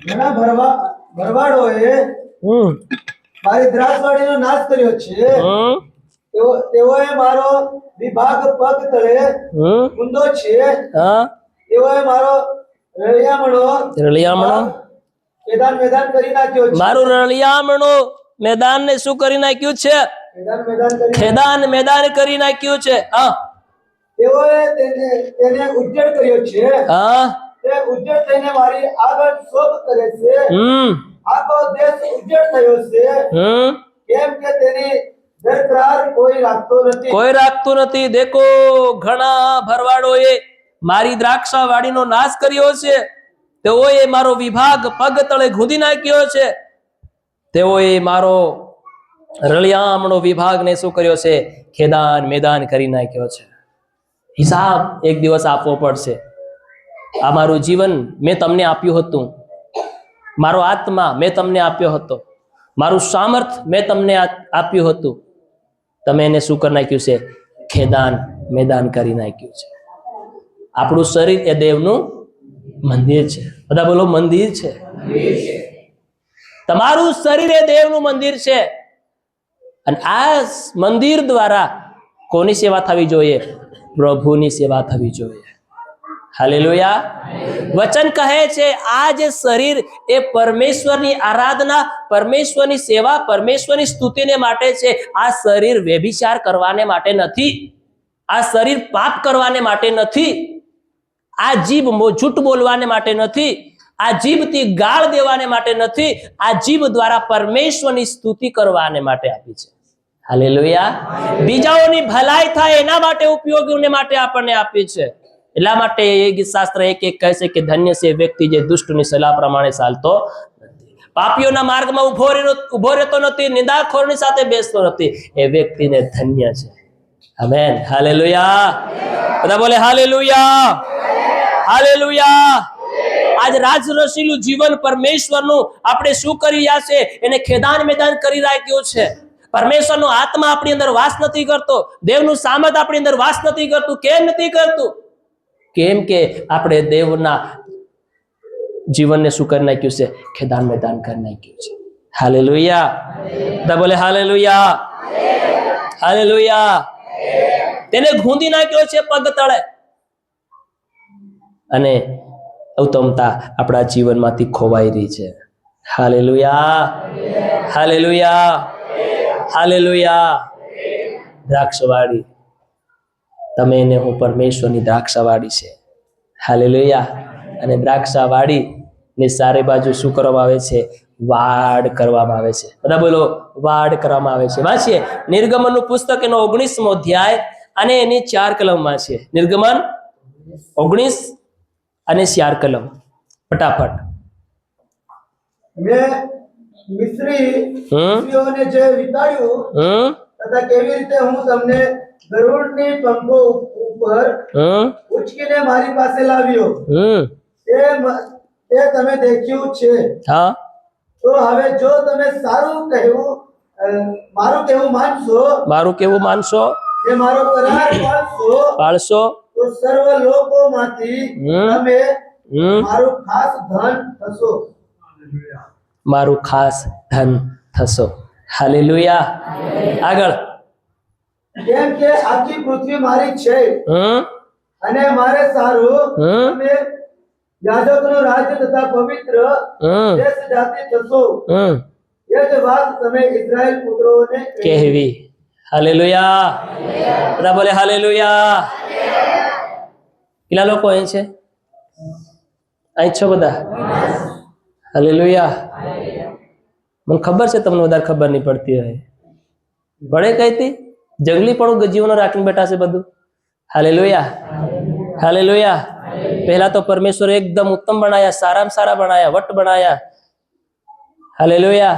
ઘણા ભરવાડોએ મારી દ્રાક્ષવાડીનો નાશ કર્યો છે. તેઓએ મારો વિભાગ પગ તળે ઊંધો છે. તેઓએ મારો રળિયામણો મેદાન કરી નાખ્યો છે. મારું રળિયામણો મેદાન ને શું કરી નાખ્યું છે? મેદાન કરી નાખ્યું છે. તેઓએ તેને ઉજ્જડ કર્યો છે. તે ઉજ્જડ થઈને મારી આગળ શોભ કરે છે. આખો દેશ ઉજ્જડ થયો છે. કેમ કે તેની દરકાર કોઈ રાખતું નથી. દેખો, ઘણા ભરવાડોએ મારી દ્રાક્ષાવાડીનો નાશ કર્યો છે. તેઓએ મારો વિભાગ પગ તળે ગૂંધી નાખ્યો છે. તેઓએ મારો રળિયામણો વિભાગને શું કર્યો છે? મેદાન કરી નાખ્યો છે. હિસાબ એક દિવસ આપવો પડશે. આ મારું જીવન મેં તમને આપ્યું હતું, મારો આત્મા મેં તમને આપ્યો હતો, મારું સામર્થ્ય મેં તમને આપ્યું હતું. તમે એને શું કરી નાખ્યું છે? મેદાન કરી નાખ્યું છે. આપણું શરીર એ દેવનું મંદિર છે. બધા બોલો, મંદિર છે. તમારું શરીર એ દેવનું મંદિર છે. અને આ મંદિર દ્વારા કોની સેવા થવી જોઈએ? પ્રભુની સેવા થવી જોઈએ. હાલેલુયા. વચન કહે છે આ જે શરીર એ પરમેશ્વરની આરાધના, પરમેશ્વરની સેવા, પરમેશ્વરની સ્તુતિને માટે છે. આ શરીર વ્યભિચાર કરવાને માટે નથી. આ શરીર પાપ કરવાને માટે નથી. આ જીભ જૂઠ બોલવાને માટે નથી. આ જીભથી ગાળ દેવાને માટે નથી. આ જીભ દ્વારા પરમેશ્વરની સ્તુતિ કરવાને માટે આપી છે. હાલેલુયા. બીજાઓની ભલાઈ થાય એના માટે ઉપયોગીઓને માટે આપણને આપ્યું છે. એટલા માટે એ ગીત શાસ્ત્ર એક કહે છે કે ધન્ય છે વ્યક્તિ જે દુષ્ટની સલાહ પ્રમાણે ચાલતો નથી, પાપીઓના માર્ગમાં ઉભો રહેતો નથી, નિંદાખોરની સાથે બેસતો નથી. એ વ્યક્તિને ધન્ય છે. આમેન. હાલેલુયા. બધા બોલે હાલેલુયા, હાલેલુયા. આજ રાજરસીલું જીવન પરમેશ્વરનું આપણે શું કરી રહ્યા છે એને ખેદાન મેદાન કરી રાખ્યું છે. પરમેશ્વરનો આત્મા આપણી અંદર વાસ નથી કરતો, દેવનું સામર્થ્ય આપણી અંદર વાસ નથી કરતું. કેમ નથી કરતું? કેમ કે આપણે દેવના જીવનને શું કરી નાખ્યું છે? ખેદાન મેદાન કરી નાખ્યું છે. હાલેલુયા. બધા બોલે હાલેલુયા, હાલેલુયા. તેને ગૂંધી નાખ્યો છે પગ તળે, અને ઉત્તમતા આપણા જીવનમાંથી ખોવાઈ રહી છે. Hallelujah, hallelujah, hallelujah. દ્રાક્ષવાળી તમે ને હું પરમેશ્વરની દ્રાક્ષવાળી છે. હાલેલુયા. અને દ્રાક્ષવાળી ની સારી બાજુ શું કરવામાં આવે છે? વાડ કરવામાં આવે છે. બધા બોલો વાડ કરવામાં આવે છે. વાંચીએ નિર્ગમનનું પુસ્તક એનો 19મો અધ્યાય અને એની 4 કલમમાં છે. નિર્ગમન 19 અને 4 કલમ ફટાફટ. મેં મિસ્રીઓને જે વિતાડ્યું તથા કેવી રીતે હું તમને ગરુડની પંખો ઉપર ઉચકીને મારી પાસે લાવ્યો તે તમે દેખ્યું છે. હા. તો હવે જો તમે મારું કહેવું માનશો જે મારો કરાર પાળશો તો સર્વ લોકોમાંથી તમે મારું ખાસ ધન થશો. મારું ખાસ ધન થશો. હાલેલુયા. આગળ. કેમ કે આખી પૃથ્વી મારી છે અને મારે સારું તમે યાજકનો રાજ્ય તથા પવિત્ર દેશ જાતિ થશો. એ જ વાત તમે ઇઝરાયલ પુત્રોને કહેવી. હાલેલુયા. બધા બોલે હાલેલુયા. કેટલા લોકો અહીં છે? અહીં છો બધા? હાલેલુયા. મને ખબર છે તમને વધારે ખબર નહીં પડતી હોય. ભણે કઈથી જંગલી પણ જીવનો રાખીને બેઠા છે બધું. Hallelujah, hallelujah. પહેલા તો પરમેશ્વર એકદમ ઉત્તમ બનાયા, સારામાં સારા બનાયા, વટ બનાયા. હાલેલુયા.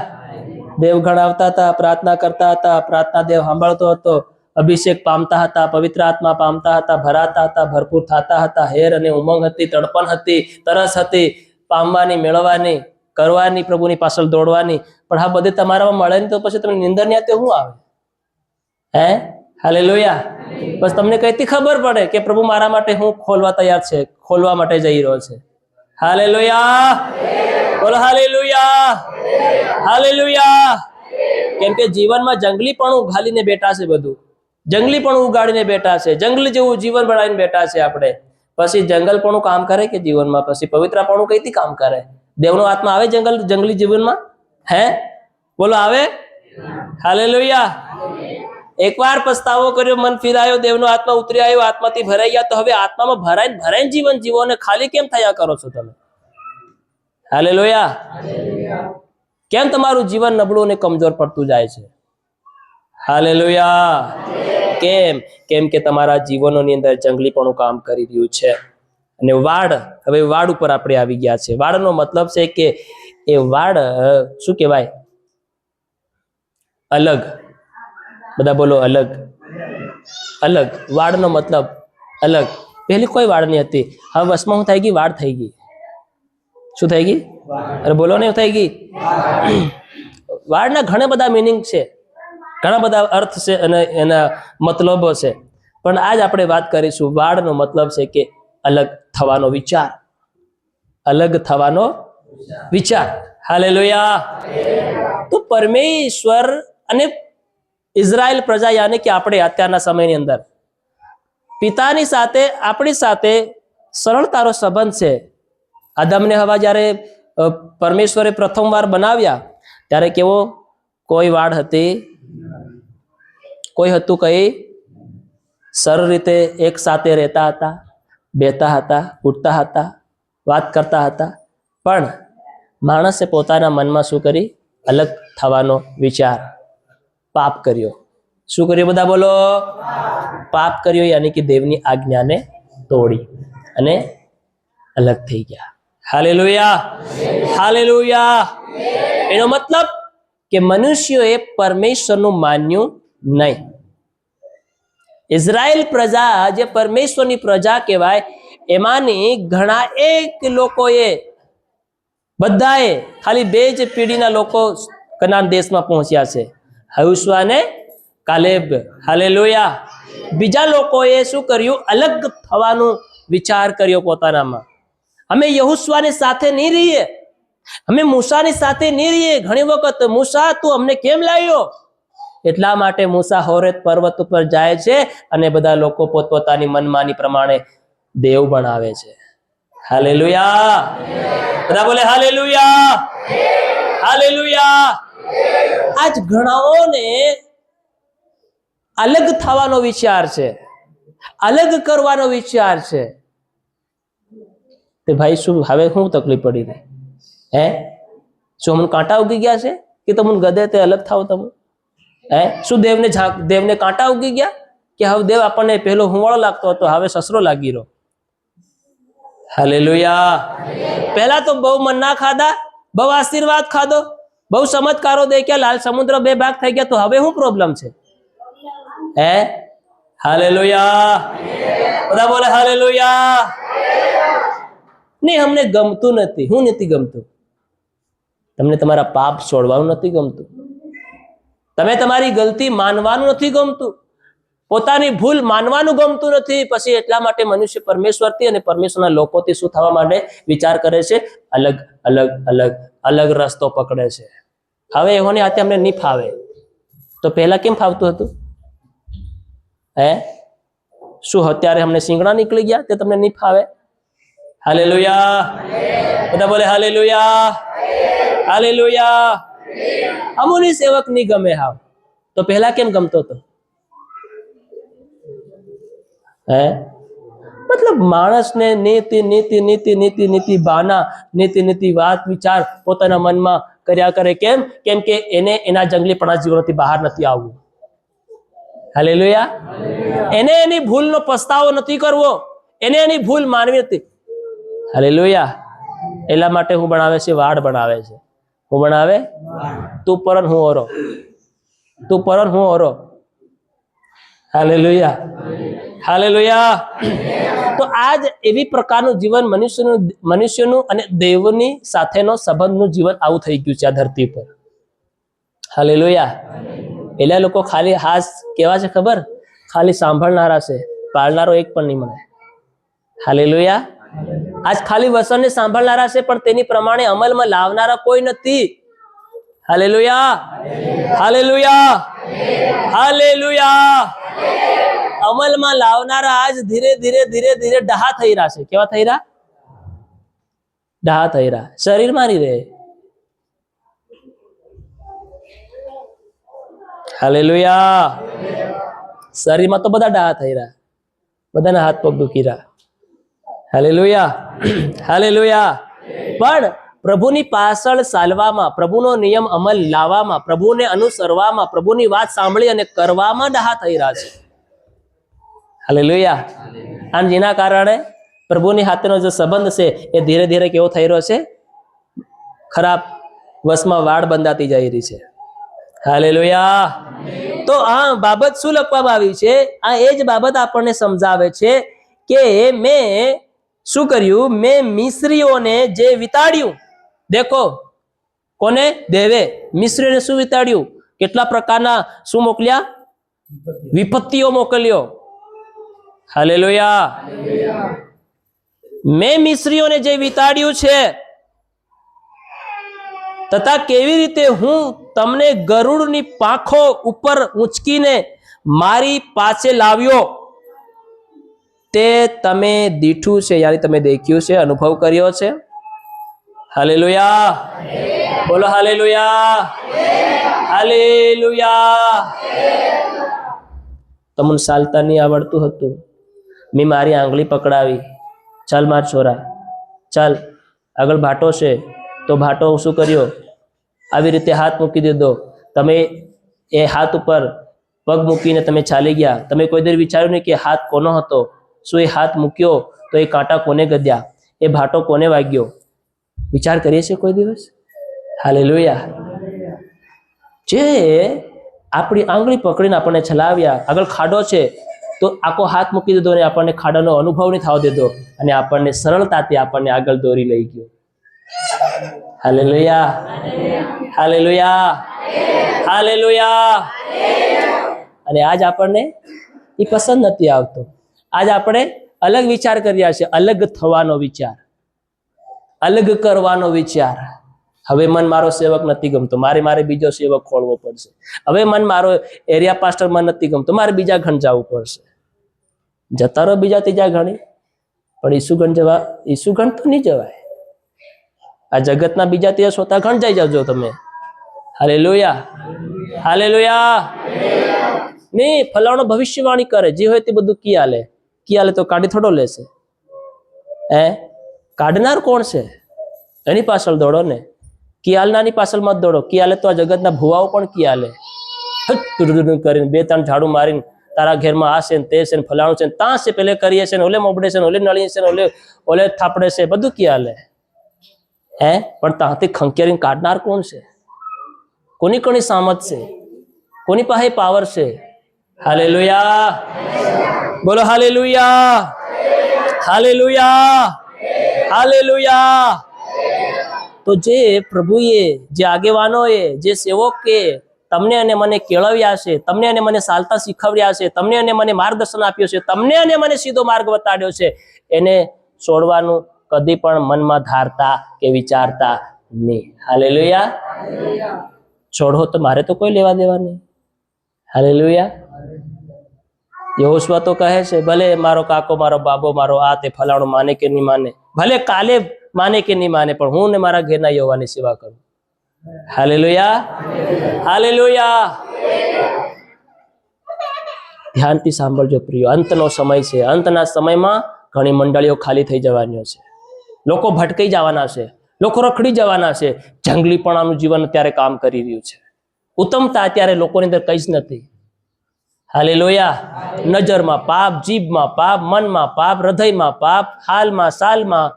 દેવગણ આવતા હતા, પ્રાર્થના કરતા હતા, પ્રાર્થના દેવ સાંભળતો હતો, અભિષેક પામતા હતા, પવિત્ર આત્મા પામતા હતા, ભરાતા હતા, ભરપૂર થતા હતા. હેર અને ઉમંગ હતી, તડપણ હતી, તરસ હતી, પામવાની, મેળવવાની, કરવાની, પ્રભુની પાછળ દોડવાની. પણ આ બધે તમારામાં મળે ને તો પછી તમને નિંદર ને શું આવે? હે? હાલેલુયા. બસ તમને કઈથી ખબર પડે કે પ્રભુ મારા માટે હું ખોલવા તૈયાર છે, ખોલવા માટે જઈ રહ્યો છે. હાલેલુયા. બોલો હાલેલુયા, હાલેલુયા. કેમ કે જીવનમાં જંગલીપણું ઉઘાલીને બેઠા છે, બધું જંગલીપણું ઉગાડીને બેઠા છે, જંગલ જેવું જીવન બનાવીને બેઠા છે આપણે. પછી જંગલપણું કામ કરે કે જીવનમાં? પછી પવિત્રપણું કઈથી કામ કરે? દેવનો આત્મા આવે જંગલી જીવનમાં? હે? બોલો આવે? હાલેલુયા. એકવાર પસ્તાવો કર્યો, મન ફિરાયો, દેવનો આત્મા ઉતરી આવ્યો, આત્માથી ભરાઈ ગયા. તો હવે આત્મામાં ભરાઈને જીવન જીવો અને ખાલી કેમ થયા કરો છો તમે? હાલેલુયા. કેમ તમારું જીવન નબળું અને કમજોર પડતું જાય છે? હાલેલુયા. કેમ કે તમારા જીવનોની અંદર જંગલીપણું કામ કરી રહ્યું છે. અને વાડ, હવે વાડ ઉપર આપણે આવી ગયા છે. વાડનો મતલબ છે કે એ વાડ શું કહેવાય? અલગ. બધા બોલો અલગ, અલગ. વાડનો મતલબ અલગ. પહેલી કોઈ વાડ નહીં હતી, હવે વસમાં હું થઈ ગઈ? વાડ થઈ ગઈ. શું થઈ ગઈ? અરે બોલો ને, થઈ ગઈ. વાડના ઘણા બધા મિનિંગ છે, ઘણા બધા અર્થ છે અને એના મતલબો છે. પણ આજ આપણે વાત કરીશું વાડનો મતલબ છે કે અલગ થવાનો વિચાર, અલગ થવાનો વિચાર. હાલેલુયા. તો પરમેશ્વર અને ઇઝરાયલ પ્રજા, યાની કે આપણે અત્યારના સમયની અંદર પિતાની સાથે આપણી સાથે સરળતાનો સંબંધ છે. આદમને હવા જ્યારે પરમેશ્વરે પ્રથમવાર બનાવ્યા ત્યારે કેવો? કોઈ વાડ હતી, કોઈ હતું કઈ? સરળ રીતે એક સાથે રહેતા હતા, બેતા હતા, ઉઠતા હતા, વાત કરતા હતા. પણ માણસે પોતાના મનમાં શું કરી? અલગ થવાનો વિચાર, પાપ કર્યો. શું કર્યું બધા બોલો? પાપ કર્યું, યાની કે દેવની આજ્ઞાને તોડી અને અલગ થઈ ગયા. Hallelujah, hallelujah. એનો મતલબ કે મનુષ્યોએ પરમેશ્વરનું માન્યું નહીં. ઇઝરાયલ પ્રજા જે પરમેશ્વરની પ્રજા કહેવાય, એમાંની ઘણા એક લોકોએ, બધાએ, ખાલી 2 જ પેઢીના લોકો કનાન દેશમાં પહોંચ્યા છે, હયુશવા ને કાલેબ. હાલેલુયા. બીજા લોકોએ શું કર્યું? અલગ થવાનું વિચાર કર્યો પોતાનામાં. અમે યહોશુઆની સાથે નહીં રહીએ, અમે મૂસાની સાથે નહીં રહીએ. ઘણી વખત મૂસા તું અમને કેમ લાવ્યો? એટલા માટે મૂસા હોરેત પર્વત ઉપર જાય છે અને બધા લોકો પોતપોતાની મનમાની પ્રમાણે દેવ બનાવે છે. હાલેલુયા. બધા બોલે હાલેલુયા, હાલેલુયા. આજ ઘણાઓને અલગ થવાનો વિચાર છે, અલગ કરવાનો વિચાર છે. તે ભાઈ શું હવે શું તકલીફ પડી રહી? હે, શું અમને કાંટા ઉગી ગયા છે કે તમને ગધે તે અલગ થાવ તમે? હે, શું દેવને કાંટા ઉગી ગયા કે હવે દેવ આપણને પહેલો હુંવાળો લાગતો હતો, હવે સસરો લાગી રહ્યો? હાલેલુયા. પહેલા તો બહુ મન્ના ખાધા, બહુ આશીર્વાદ ખાધો, બહુ ચમત્કારો દેખ્યા, લાલ સમુદ્ર 2 ભાગ થઈ ગયા, તો હવે શું પ્રોબ્લેમ છે? હે, હાલેલુયા. બધા બોલે હાલેલુયા. નહીં, અમને ગમતું નથી. હું નથી ગમતું? તમને તમારા પાપ છોડવાનું નથી ગમતું, તમે તમારી ગલતી માનવાનું નથી ગમતું, પોતાની ભૂલ માનવાનું ગમતું નથી. પછી એટલા માટે મનુષ્ય પરમેશ્વરથી અને પરમેશ્વરના લોકોથી શું થવા માટે વિચાર કરે છે? અલગ અલગ અલગ અલગ રસ્તો પકડે છે. હવે એહોને હાથે અમને નહીં ફાવે, તો પહેલા કેમ ફાવતું હતું? હે, શું અત્યારે અમને સિંગડા નીકળી ગયા તે તમને નહીં ફાવે? હાલેલુયા. બધા બોલે હાલેલુયા, હાલેલુયા. અમુની સેવક નહીં ગમે હાવ, તો પહેલા કેમ ગમતો હતો? હે, મતલબ માણસને નીતિ નીતિ નીતિ નીતિ નીતિ બાના, નીતિ નીતિ વાત વિચાર પોતાના મનમાં કર્યા કરે. કેમ? કેમ કે એને એના જંગલીપણા જીવનથી બહાર નથી આવવું. હાલેલુયા. એને એની ભૂલનો પસ્તાવો નથી કરવો, એને એની ભૂલ માનવી નથી. હાલેલુયા. એટલા માટે હું બનાવે છે? વાડ બનાવે છે. હું બનાવે? તું પરન હું ઓરો, તું પરન હું ઓરો. Hallelujah, hallelujah. તો આજ એવી પ્રકારનું જીવન મનુષ્યનું અને દેવની સાથેનો સંબંધનું જીવન આવું થઈ ગયું છે આ ધરતી પર. હાલેલુયા. એટલે લોકો ખાલી હાથ કેવા છે ખબર? ખાલી સાંભળનારા છે, પાળનારો એક પણ નહીં મળે. હાલેલુયા. આજ ખાલી વસનને સાંભળનારા છે, પણ તેની પ્રમાણે અમલમાં લાવનારા કોઈ નથી. Hallelujah, hallelujah, hallelujah. અમલમાં લાવનારા આજ ધીરે ધીરે ધીરે ધીરે ડહા થઈ રહ્યા છે. કેવા થઈ રહ્યા? ડહા થઈ રહ્યા. શરીર મારી રહે. હાલેલુયા. શરીરમાં તો બધા ડહા થઈ રહ્યા, બધાના હાથ પગ દુખી રહ્યા. Hallelujah, hallelujah. પણ પ્રભુની પાછળ ચાલવામાં, પ્રભુનો નિયમ અમલ લાવવામાં, પ્રભુને અનુસરવામાં, પ્રભુની વાત સાંભળી અને કરવામાં ડહા થઈ રહ્યા છે. હાલેલુયા. અને જેના કારણે પ્રભુની સાથેનો જે સંબંધ છે એ ધીરે ધીરે કેવો થઈ રહ્યો છે? ખરાબ વશમાં વાડ બંધાતી જઈ રહી છે. હાલેલુયા. તો આ બાબત શું લખવામાં આવી છે? આ એ જ બાબત આપણને સમજાવે છે કે મેં શું કર્યું? મેં મિસ્રીઓને જે વિતાડ્યું. દેખો, કોને? દેવે મિસ્રીઓને શું વિતાડ્યું? કેટલા પ્રકારના શું મોકલ્યા? વિપત્તિઓ મોકલ્યો. હાલેલુયા. મેં મિસ્રીઓને જે વિતાડ્યું છે, તથા કેવી રીતે હું તમને ગરુડની પાંખો ઉપર ઊંચકીને મારી પાસે લાવ્યો, તે તમે દીઠું છે, યાની તમે દેખ્યું છે, અનુભવ કર્યો છે. હાલેલુયા. બોલો હાલેલુયા, હાલેલુયા. તમને ચાલતા નહીં આવડતું હતું, મેં મારી આંગળી પકડાવી, ચાલ માર છોરા, ચાલ. આગળ ભાટો છે તો ભાટો શું કર્યો? આવી રીતે હાથ મૂકી દીધો. તમે એ હાથ ઉપર પગ મૂકીને તમે ચાલી ગયા, તમે કોઈ દર વિચાર્યું નહીં કે હાથ કોનો હતો, શું એ હાથ મૂક્યો તો એ કાંટા કોને ગદ્યા, એ ભાટો કોને વાગ્યો? વિચાર કરીએ છીએ કોઈ દિવસ? હાલેલુયા. જે આપણી આંગળી પકડીને આપણને ચલાવ્યા, આગળ ખાડો છે તો આખો હાથ મૂકી દીધો અને આપણને ખાડાનો અનુભવ નહીં થવા દીધો અને આપણને સરળતાથી આપણને આગળ દોરી લઈ ગયો. Hallelujah, hallelujah, hallelujah. અને આજ આપણને એ પસંદ નથી આવતો. આજ આપણે અલગ વિચાર કર્યા છે, અલગ થવાનો વિચાર, અલગ કરવાનો વિચાર. હવે મન મારો સેવક નથી ગમતો, મારે બીજો સેવક ખોલવો પડશે. હવે મન મારો એરિયા પાસ્ટર મન નથી ગમતો, મારે બીજા ઘણ જવું પડશે. જતા રહો બીજા ત્રીજા ઘણી, પણ ઈસુ ગણ તો નહીં જવાય. આ જગતના બીજા તે સોતા ઘણ જઈ જાજો તમે. Hallelujah, hallelujah. નહીં, ફલાણો ભવિષ્યવાણી કરે, જે હોય તે બધું કી આલે તો કાઢી થોડો લેશે. કાઢનાર કોણ છે? એની પાછળ દોડો ને. કિયાલનાની પાછળ મત દોડો. કિયાલે તો આ જગતના ભુવાઓ પણ કિયાલે કરીને 2-3 ઝાડુ મારીને તારા ઘેરમાં આ છે ને તે છે ને ફલાણું છે ને ત્યાં છે, પેલે કરીએ છે ને ઓલે મોબડે છે ને ઓલે નળીએ છે ને ઓલે થાપડે છે, બધું કિયાલે. પણ ત્યાંથી ખંખેરીને કાઢનાર કોણ છે? કોની કોની સામત છે? કોની પાસે પાવર છે? હાલેલુયા, બોલો હાલેલુયા, હાલેલુયા, હાલેલુયા. તો જે પ્રભુએ, જે આગેવાનોએ, જે સેવકે તમને અને મને કેળવ્યા છે, તમને અને મને ચાલતા શીખવ્યા છે, તમને અને મને માર્ગદર્શન આપ્યું છે, તમને અને મને સીધો માર્ગ બતાડ્યો છે, એને છોડવાનું કદી પણ મનમાં ધારતા કે વિચારતા નહીં. હાલેલુયા. છોડો તો મારે તો કોઈ લેવા દેવા નહીં. હાલેલુયા. યહોશુઆ તો કહે છે, ભલે મારો કાકો, મારો બાબો, મારો આ તે ફલાણો માને કે નહીં માને, ભલે કાલે માને કે નહીં માને, પણ હું ને મારા ઘેરના યહોવાની સેવા કરું. Hallelujah, hallelujah. ધ્યાનથી સાંભળજો પ્રિયો, અંતનો સમય છે. અંતના સમયમાં ઘણી મંડળીઓ ખાલી થઈ જવાની છે, લોકો ભટકાઈ જવાના છે, લોકો રખડી જવાના છે. જંગલીપણાનું જીવન અત્યારે કામ કરી રહ્યું છે. ઉત્તમતા અત્યારે લોકોની અંદર કઈ જ નથી. હાલેલુયા. નજરમાં પાપ, જીભમાં પાપ, મનમાં પાપ, હૃદયમાં પાપ, હાલમાં, સાલમાં,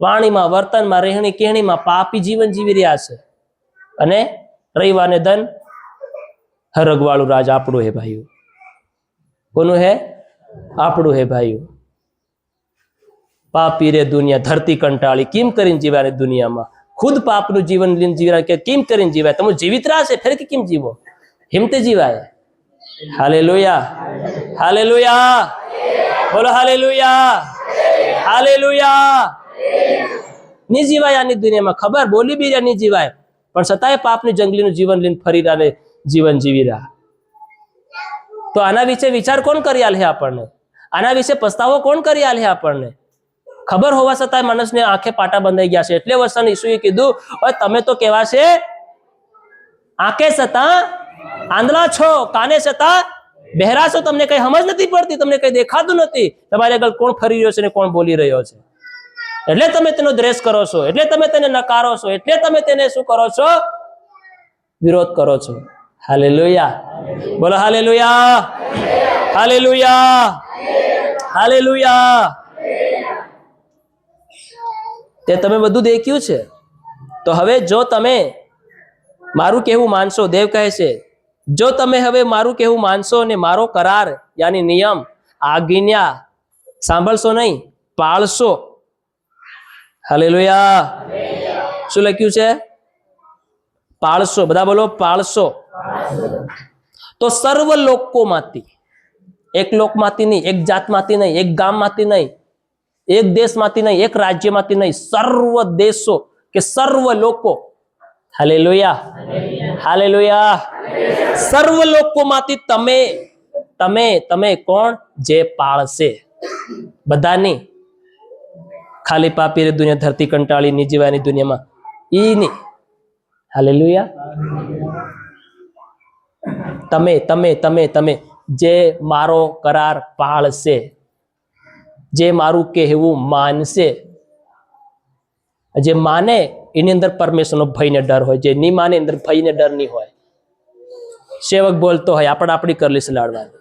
વાણીમાં, વર્તનમાં, રહેણી કહેણીમાં પાપી જીવન જીવી રહ્યા છે. અને રવિવારને ધન હરગવાળું રાજ આપણું હે ભાઈઓ. કોનું હે? આપણું હે ભાઈઓ. પાપી રે દુનિયા ધરતી કંટાળી, કેમ કરીને જીવાય દુનિયામાં? ખુદ પાપનું જીવન લઈને જીવાય કે કેમ કરીને જીવાય? તમે જીવિત રહેશે ફેર કે કેમ જીવો? હિમતે જીવાય. હાલેલુયા, હાલેલુયા, બોલો હાલેલુયા, હાલેલુયા. નહીં જીવાય આની દુનિયામાં, ખબર બોલી બી રહ્યા નહીં જીવાય, પણ છતાંય પાપની જંગલીનું જીવન લઈને ફરી રહ્યા, જીવન જીવી રહ્યા. તો આના વિશે વિચાર કોણ કરી આલે આપણને? આના વિશે પસ્તાવો કોણ કરી આલે આપણને? ખબર હોવા છતાંય માણસને આંખે પાટા બંધાઈ ગયા છે. એટલે વર્ષન ઈસુએ કીધું, તમે તો કેવા છે, આંખે છતાં આંધળા છો, કાને છતાં બહેરા છો, તમને કઈ સમજ નથી પડતી, તમને કઈ દેખાતું નથી, તમારી આગળ કોણ ફરી રહ્યો છે ને કોણ બોલી રહ્યો છે. એટલે તમે તેનો દ્વેષ કરો છો, એટલે તમે તેને નકારો છો, એટલે તમે તેને શું કરો છો? વિરોધ કરો છો. હાલેલુયા, બોલો હાલેલુયા, હાલેલુયા, હાલેલુયા. તે તમે બધું દેખ્યું છે. તો હવે જો તમે મારું કહેવું માનશો, દેવ કહે છે, જો તમે હવે મારું કહેવું માનશો અને મારો કરાર યાની નિયમ, આજ્ઞા સાંભળશો નહીં, પાળશો. હાલેલુયા. શું લખ્યું છે? પાળશો. બધા બોલો પાળશો. તો સર્વ લોકોમાંથી, એક લોકમાંથી નહીં, એક જાતમાંથી નહીં, એક ગામમાંથી નહીં, એક દેશમાંથી નહીં, એક રાજ્યમાંથી નહીં, સર્વ દેશો કે સર્વ લોકો. Hallelujah, hallelujah. સર્વ લોકોમાંથી તમે કોણ? જે પાળશે. બધાની, ખાલી પાપી રે દુનિયા ધરતી કંટાળી ની જીવાની દુનિયામાં ઈ નહીં. હાલેલુયા. તમે જે મારો કરાર પાળશે, જે મારું કહેવું માનશે. જે માને એની અંદર પરમેશ્વરનો ભય ને ડર હોય, જે નહીં માને અંદર ભય ને ડર નહીં હોય. સેવક બોલતો હોય આપણે આપણી કરલીસ લાડવાની.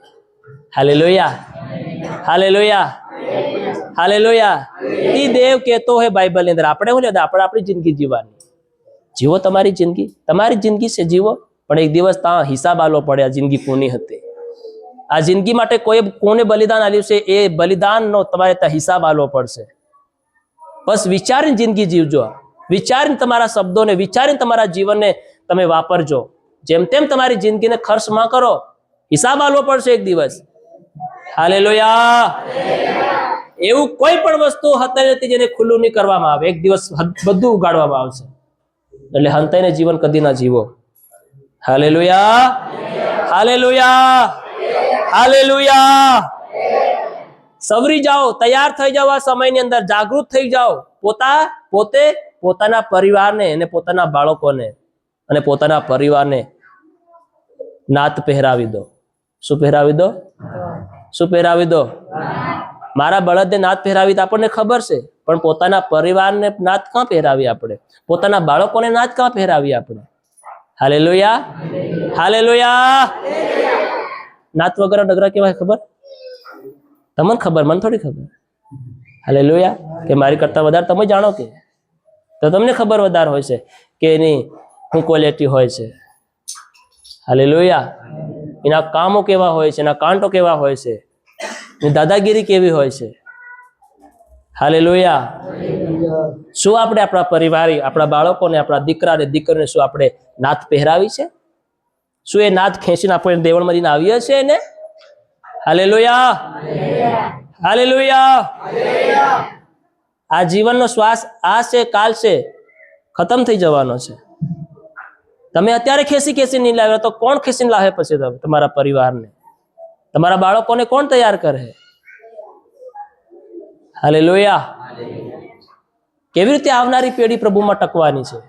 Hallelujah, hallelujah, hallelujah. ઈ દેવ કહેતો હોય બાઇબલ ની અંદર. આપણે શું લેતા? આપણે આપણી જિંદગી જીવવાની. જીવો તમારી જિંદગી છે, જીવો. પણ એક દિવસ ત્યાં હિસાબ આલવો પડે, આ જિંદગી કોની હતી. આ જિંદગી માટે કોઈ કોને બલિદાન આપ્યું છે, એ બલિદાનનો તમારે ત્યાં હિસાબ આલવો પડશે. બસ વિચારીને જિંદગી જીવજો, વિચારીને તમારા શબ્દોને, વિચારીને તમારા જીવનને તમે વાપરજો. જેમ તેમ તમારી જિંદગીને ખર્ચ ન કરો, હિસાબ આલવો પડશે એક દિવસ. હાલેલુયા. એવું કોઈ પણ વસ્તુ હતાઈ નથી જેને ખુલ્લું નહીં કરવામાં આવે. એક દિવસ બધું ઉગાડવામાં આવશે. એટલે હંતાઈને જીવન કદી ના જીવો. Hallelujah, hallelujah, hallelujah. સવરી જાઓ, તૈયાર થઈ જાઓ. આ સમયની અંદર જાગૃત થઈ જાઓ. પોતે પોતાના પરિવારને અને પોતાના બાળકોને અને પોતાના પરિવારને નાત પહેરાવી દો. શું પહેરાવી દો? શું પહેરાવી દો? મારા બળદને નાત પહેરાવી તો આપણને ખબર છે, પણ પોતાના પરિવારને નાત ક્યાં પહેરાવી આપણે? પોતાના બાળકોને નાત ક્યાં પહેરાવી આપણે? Hallelujah, hallelujah. નાત વગર ડગરા કેવાય ખબર? તમને ખબર, મને થોડી ખબર. હાલેલુયા. કે મારી કરતા વધારે તમે જાણો કે? તો તમને ખબર વધારે હોય છે કે એની શું ક્વોલિટી હોય છે. હાલેલુયા. એના કામો કેવા હોય છે, એના કાંટો કેવા હોય છે, એની દાદાગીરી કેવી હોય છે. હાલેલુયા. શું આપણે આપણા પરિવાર, આપણા બાળકોને, આપણા દીકરા અને દીકરીને શું આપણે નાત પહેરાવી છે? શું એ નાત ખેંચીને આપણે દેવળમાં જઈને આવીએ છીએ એને? Hallelujah, hallelujah. આ જીવનનો શ્વાસ આ છે, કાલ છે, ખતમ થઈ જવાનો છે. તમે અત્યારે ખેંચી નહીં લાવ્યા તો કોણ ખેંચીને લાવે પછી? તમારા પરિવારને, તમારા બાળકોને કોણ તૈયાર કરે? હાલેલુયા. કેવી રીતે આવનારી પેઢી પ્રભુમાં ટકવાની છે?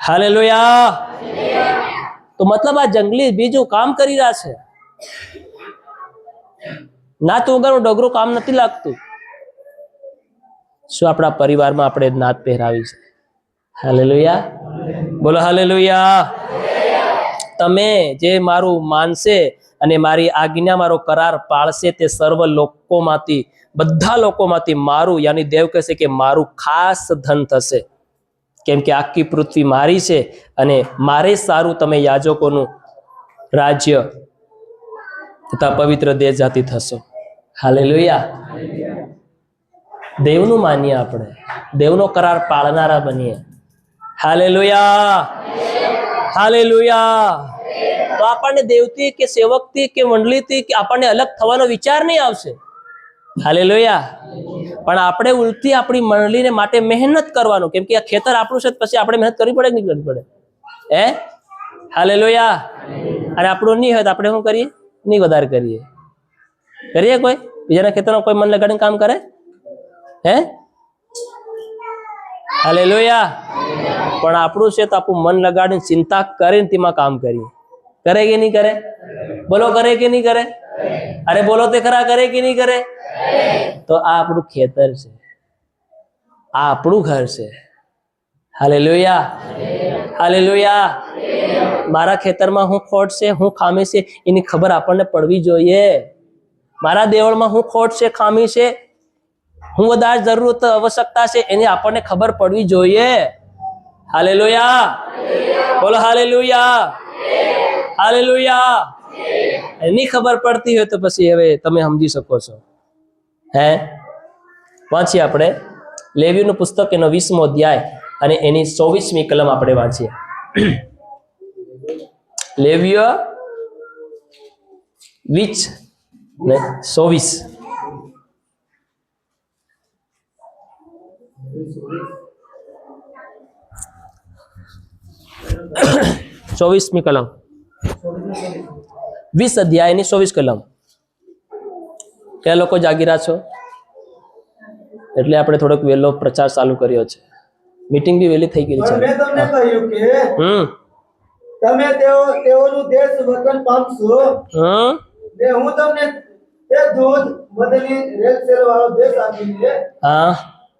હાલેલુયા. તો મતલબ આ જંગલી બીજું કામ કરી રહ્યા છે. નાત વગરનું ડગરું કામ નથી લાગતું. શું આપણા પરિવારમાં આપણે નાત પહેરાવી છે? હાલેલુયા. બોલો હાલેલુયા. તમે જે મારું માનશે અને મારી આજ્ઞા, મારો કરાર પાળશે, તે સર્વ લોકોમાંથી, બધા લોકોમાંથી મારું, યાની દેવ કહેશે કે મારું ખાસ ધન થશે. કેમ કે આખી પૃથ્વી મારી છે અને મારે સારું તમે યાજકોનું રાજ્ય તથા પવિત્ર દેશ જાતિ થશો. હાલેલુયા. દેવનું માનીએ આપણે, દેવનો કરાર પાળનારા બનીએ. Hallelujah, hallelujah. તો આપણને દેવથી કે સેવકથી કે મંડળીથી કે આપણને અલગ થવાનો વિચાર નહીં આવશે. હાલેલુયા. પણ આપણે ઉલટી આપણી મંડળીને માટે મહેનત કરવાનું. કેમ કે આ ખેતર આપણું છે, પછી આપણે મહેનત કરવી પડે કે નહીં કરવી પડે? હાલેલુયા. અને આપણું નહીં હોય તો આપણે શું કરીએ? નહીં વધારે કરીએ. કોઈ બીજાના ખેતરમાં કોઈ મન લગાડીને કામ કરે? હાલેલુયા. પણ આપણું છે તો આપણું મન લગાડીને ચિંતા કરીને તેમાં કામ કરીએ. કરે કે નહીં કરે? બોલો, કરે કે નહીં કરે? અરે બોલો તે ખરા, કરે કે નહીં કરે? તો આ આપણું ખેતર છે, આ આપણું ઘર છે. Hallelujah, hallelujah. મારા ખેતરમાં હું ખોટ છે, હું ખામી છે, એની ખબર આપણને પડવી જોઈએ. મારા દેવળમાં હું ખોટ છે, ખામી છે, હું વધારે જરૂરત આવશ્યકતા છે, એની આપણને ખબર પડવી જોઈએ. હાલેલુયા. બોલો હાલેલુયા, હાલેલુયા. એની ખબર પડતી હોય તો પછી હવે તમે સમજી શકો છો. વાંચીએ આપણે લેવીનું પુસ્તક, એનો 20મો અધ્યાય અને એની 24મી કલમ આપણે વાંચીએ. લેવીય 20 ને 24. 24મી કલમ, 20 અધ્યાયની 24 કલમ. ક્યાં લોકો જાગી રહ્યા છો? એટલે આપણે થોડોક વહેલો પ્રચાર ચાલુ કર્યો છે. મીટિંગ બી વહેલી થઈ ગઈ છે. મેં તમને કહ્યું કે તમે તેઓનું દેશ વતન પામશો, ને હું તમને તે દૂધ મધની રેલચેલ વાળો દેશ આપીને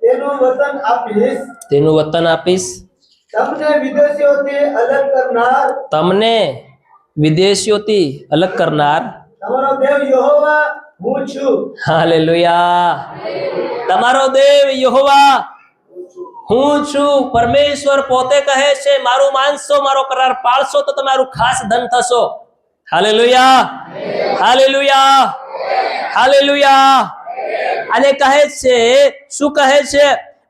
તેનું વતન આપીશ. તેનું વતન આપીશ. તમને વિદેશીઓથી અલગ કરનાર, તમને વિદેશીઓથી અલગ કરનાર તમારો દેવ યહોવા હું છું. હાલેલુયા. તમારો દેવ યહોવા હું છું. પરમેશ્વર પોતે કહે છે મારું માનશો, મારો કરાર પાળશો તો તમારું ખાસ ધન થશો. Hallelujah, hallelujah, hallelujah. અને કહે છે, શું કહે છે?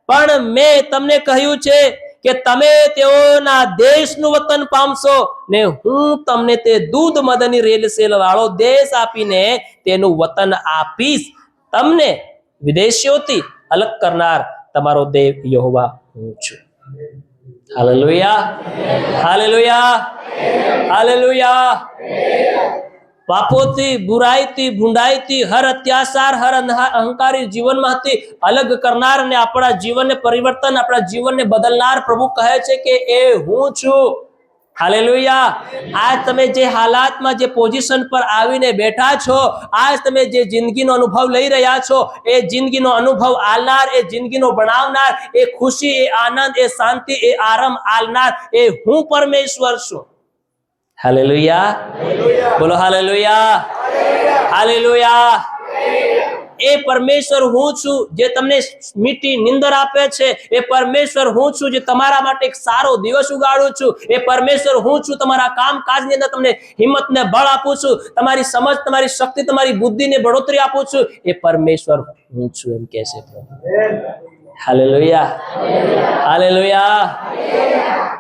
પણ મેં તમને કહ્યું છે કે તમે તેઓના દેશનું વતન પામશો ને હું તમને તે દૂધ મદની રેલસેલ વાળો દેશ આપીને તેનું વતન આપીશ. તમને વિદેશીઓથી અલગ કરનાર તમારો દેવ યહોવા હું છું. Hallelujah, hallelujah, hallelujah. પાપોથી, બુરાઈથી, ભૂંડાઈથી, હર અત્યાચાર, હર અહંકારી જીવનમાંથી અલગ કરનાર અને આપણા જીવનને પરિવર્તન, આપણા જીવનને બદલનાર પ્રભુ કહે છે કે એ હું છું. હાલેલુયા. આજ તમે જે હાલાતમાં, જે પોઝિશન પર આવીને બેઠા છો, આજ તમે જે જિંદગીનો અનુભવ લઈ રહ્યા છો, એ જિંદગીનો અનુભવ આલનાર, એ જિંદગીનો બનાવનાર, એ ખુશી, એ આનંદ, એ શાંતિ, એ આરામ આલનાર એ હું પરમેશ્વર છું. હાલેલુયા. બોલો હાલેલુયા, હાલેલુયા. એ પરમેશ્વર હું છું જે તમને મીઠી નિંદર આપે છે. એ પરમેશ્વર હું છું જે તમારા માટે એક સારો દિવસ ઉગાડું છું. એ પરમેશ્વર હું છું તમારા કામકાજની અંદર તમને હિંમત ને બળ આપું છું. તમારી સમજ, તમારી શક્તિ, તમારી બુદ્ધિને બઢોતરી આપું છું. એ પરમેશ્વર હું છું એમ કહે છે પ્રભુ. Hallelujah, hallelujah.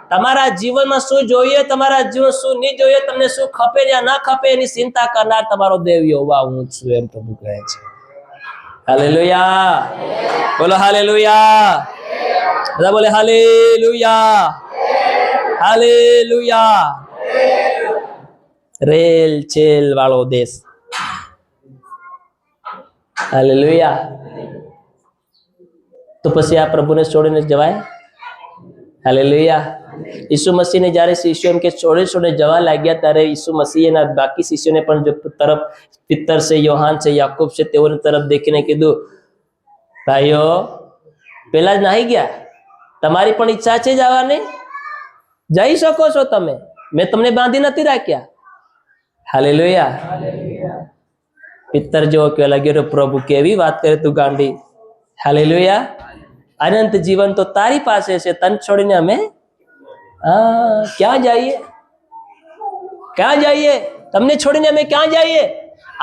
તમારા જીવનમાં શું જોઈએ, તમારા જીવન શું નહીં જોઈએ, તમને શું ખપે યા ના ખપે એની ચિંતા કરનાર તમારો દેવ યહોવા હું છું એમ પ્રભુ કહે છે. હાલેલુયા. બોલો હાલેલુયા. બધા બોલે હાલેલુયા, હાલેલુયા. રેલ ચેલ વાળો દેશ. હાલેલુયા. તો પછી આ પ્રભુને છોડીને જવાય? હાલેલુયા. ઈસુ મસીહને જ્યારે શિષ્યો એમ કે છોડે જવા લાગ્યા ત્યારે ઈસુ મસીહ એના બાકી શિષ્યોને પણ તરફ, પિત્તર છે, યોહાન છે, યાકૂબ છે, તેઓની તરફ દેખીને કીધું, ભાઈઓ પેલા જ નાહી ગયા, તમારી પણ ઈચ્છા છે જવાની? જઈ શકો છો તમે, મેં તમને બાંધી નથી રાખ્યા. હાલેલુયા. પિત્તર જેવો કહેવા લાગ્યો, પ્રભુ કેવી વાત કરે તું ગાંડી. હાલેલુયા. અનંત જીવન તો તારી પાસે છે, તન છોડીને અમે ક્યાં જઈએ? ક્યાં જઈએ? તમને છોડીને અમે ક્યાં જઈએ?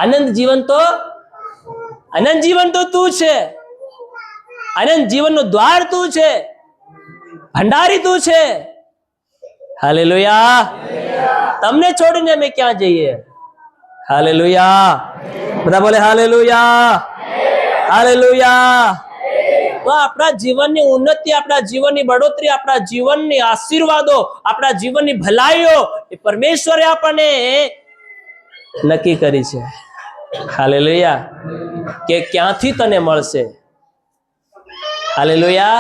અનંત જીવન તો તું છે. અનંત જીવનનો દ્વાર તું છે, ભંડારી તું છે. હાલેલુયા. તમને છોડીને અમે ક્યાં જઈએ? હાલેલુયા. બધા બોલે હાલેલુયા, હાલેલુયા. તો આપણા જીવનની ઉન્નતિ, આપણા જીવનની બઢોતરી, આપણા જીવનની આશીર્વાદો, આપણા જીવનની ભલાઈઓ એ પરમેશ્વરે આપણને નક્કી કરી છે. હાલેલુયા. કે ક્યાંથી તને મળશે. Hallelujah,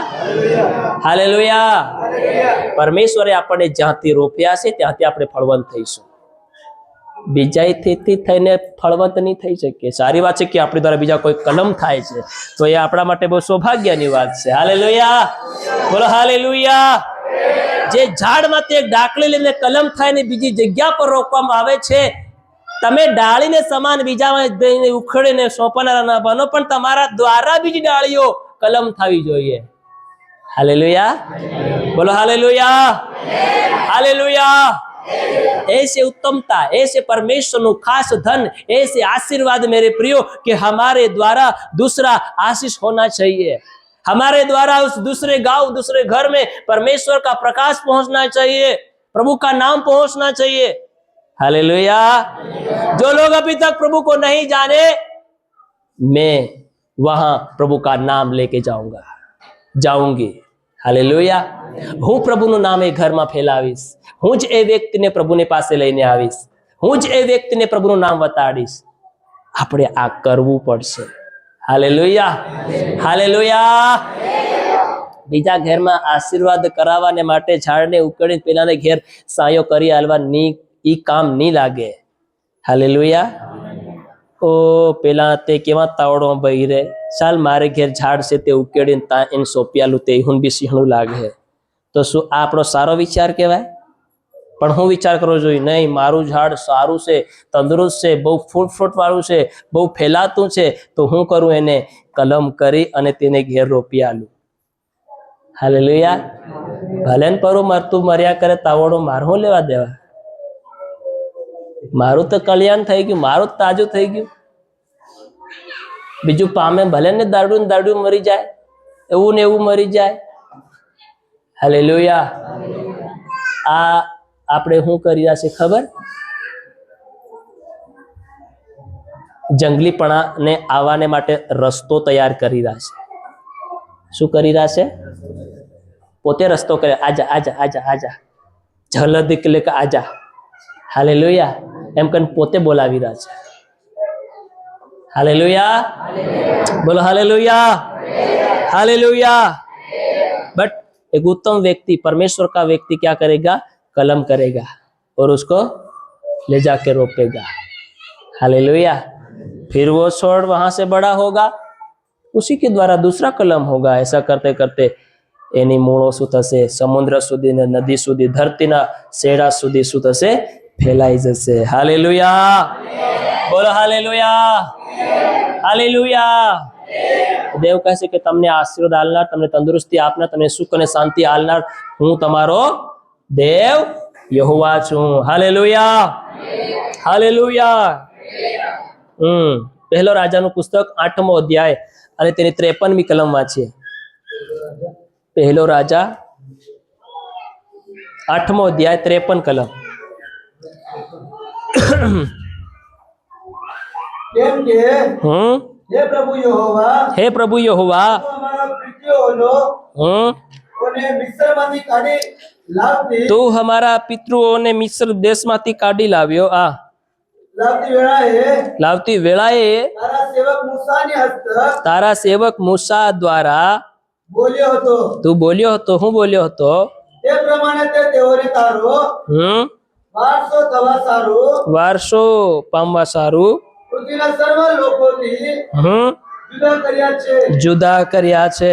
hallelujah. પરમેશ્વરે આપણને જ્યાંથી રોપ્યા છે ત્યાંથી આપણે ફળવંત થઈશું. બીજાથી થઈને ફળવંત નહીં થઈ શકે. સારી વાત છે કે આપણી દ્વારા બીજા કોઈ કલમ થાય છે તો એ આપણા માટે બહુ સૌભાગ્યની વાત છે. હાલેલુયા. બોલો હાલેલુયા. જે ઝાડમાંથી એક ડાકલી લઈને કલમ થાય ને બીજી જગ્યા પર રોપવામાં આવે છે, તમે ડાળીને સમાન બીજામાં ઉખેડીને સોંપનારા ના બનો, પણ તમારા દ્વારા બીજી ડાળીઓ કલમ થવી જોઈએ. હાલેલુયા. બોલો હાલેલુયા, હાલેલુયા. ऐसे उत्तमता, ऐसे परमेश्वर નું खास धन, ऐसे आशीर्वाद मेरे प्रियो कि हमारे द्वारा दूसरा आशीष होना चाहिए. हमारे द्वारा उस दूसरे गांव, दूसरे घर में परमेश्वर का प्रकाश पहुंचना चाहिए, प्रभु का नाम पहुंचना चाहिए. हालेलुया. जो लोग अभी तक प्रभु को नहीं जाने, मैं वहां प्रभु का नाम लेके जाऊंगी. हालेलुया. હું પ્રભુનું નામ એ ઘરમાં ફેલાવીશ. હું જ એ વ્યક્તિને પ્રભુની પાસે લઈને આવીશ. હું જ એ વ્યક્તિને પ્રભુનું નામ બતાડીશ. આપણે આ કરવું પડશે. Hallelujah, hallelujah. બીજા ઘરમાં આશીર્વાદ કરાવવાને માટે ઝાડને ઉકળીને પેલાને ઘેર સાયો કરી આલવાની ઈ કામ નહીં લાગે. હાલેલુયા. ઓ પેલા તે કેવા તાવડો બહી રે, ચાલ મારે ઘેર ઝાડ છે તે ઉકેડીને તા એને સોંપ્યાલું તે હું બી સિંહણું લાગે. તો શું આ આપણો સારો વિચાર કહેવાય? પણ હું વિચાર કરવો જોઈએ, નહીં મારું ઝાડ સારું છે, તંદુરસ્ત છે, બહુ ફ્રૂટ વાળું છે, બહુ ફેલાતું છે, તો હું કરું, એને કલમ કરી અને તેને ઘેર રોપી આલું. હાલેલુયા. ભલે ને પરું મરતું મર્યા કરે, તાવડો માર હું લેવા દેવા? મારું તો કલ્યાણ થઈ ગયું, મારું જ તાજું થઈ ગયું. બીજું પામે ભલે ને દાડું મરી જાય, એવું ને એવું મરી જાય. હાલેલુયા. આ આપણે શું કરી રહ્યા છે ખબર? જંગલીપણાને આવવાને માટે રસ્તો તૈયાર કરી રહ્યા છે. શું કરી રહ્યા છે? પોતે રસ્તો કરે. આજા આજા આજા આજા, જલદ એટલે કે આજા. હાલેલુયા. એમ કરીને પોતે બોલાવી રહ્યા છે. हालेलुया, बोलो हालेलुया, हालेलुया. बट एक उत्तम व्यक्ति, परमेश्वर का व्यक्ति क्या करेगा? कलम करेगा और उसको ले जाके रोपेगा. हालेलुया. फिर वो छोड़ वहां से बड़ा होगा, उसी के द्वारा दूसरा कलम होगा. ऐसा करते करते एनी मूळो શું થશે? સમુદ્ર સુધી ને નદી સુધી, ધરતીના શેડા સુધી શું થશે? ફેલાઈ જશે. હાલેલુયા, બોલો હાલેલુયા, હાલેલુયા. દેવ કહે છે કે તમને આશીર્વાદ આલનાર, તમને તંદુરસ્તી આપનાર, તમને સુખ અને શાંતિ આલનાર હું તમારો દેવ યહોવા છું. Hallelujah, hallelujah. પહેલો રાજાનું પુસ્તક 8મો અધ્યાય અને તેની 53મી કલમ વાંચીએ. પહેલો રાજા 8મો અધ્યાય 53 કલમ. કેમ કે હે પ્રભુ યહોવા, હે પ્રભુ યહોવા, તું અમારા પિતૃઓનો અને મિસ્રમાંથી કાઢી લાવતી, તું અમારા પિતૃઓને મિસ્ર દેશમાંથી કાઢી લાવ્યો. લાવતી વેળાએ તારા સેવક મૂસા દ્વારા બોલ્યો હતો. તું બોલ્યો હતો. હું બોલ્યો હતો? તે પ્રમાણે તે તેઓને તારો વારસો થવા સારું, વારસો પામવા સારું પૃથ્વીના સર્વ લોકોથી જુદા કર્યા છે. જુદા કર્યા છે.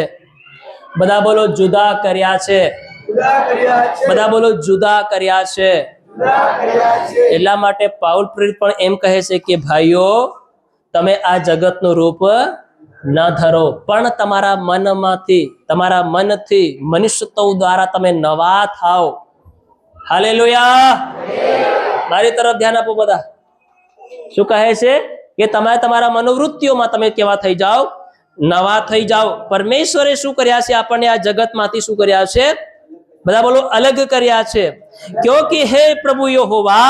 બધા બોલો જુદા કર્યા છે. જુદા કર્યા છે. બધા બોલો જુદા કર્યા છે. જુદા કર્યા છે. એટલા માટે પાઉલ પ્રેરિત પણ એમ કહે છે કે ભાઈઓ, તમે આ જગતનું રૂપ ન ધરો, પણ તમારા મનમાંથી, તમારા મનથી મનુષ્યત્વ દ્વારા તમે નવા થાઓ. હાલેલુયા. મારી તરફ ધ્યાન આપો બધા. શું કહે છે? કે તમે તમારા મનોવૃત્તિઓમાં તમે કેવા થઈ જાઓ? નવા થઈ જાઓ. પરમેશ્વરે શું કર્યા છે? આપણને આ જગતમાંથી શું કર્યા છે? બધા बोलो अलग કર્યા છે. क्योंकि हे प्रभु यहोवा,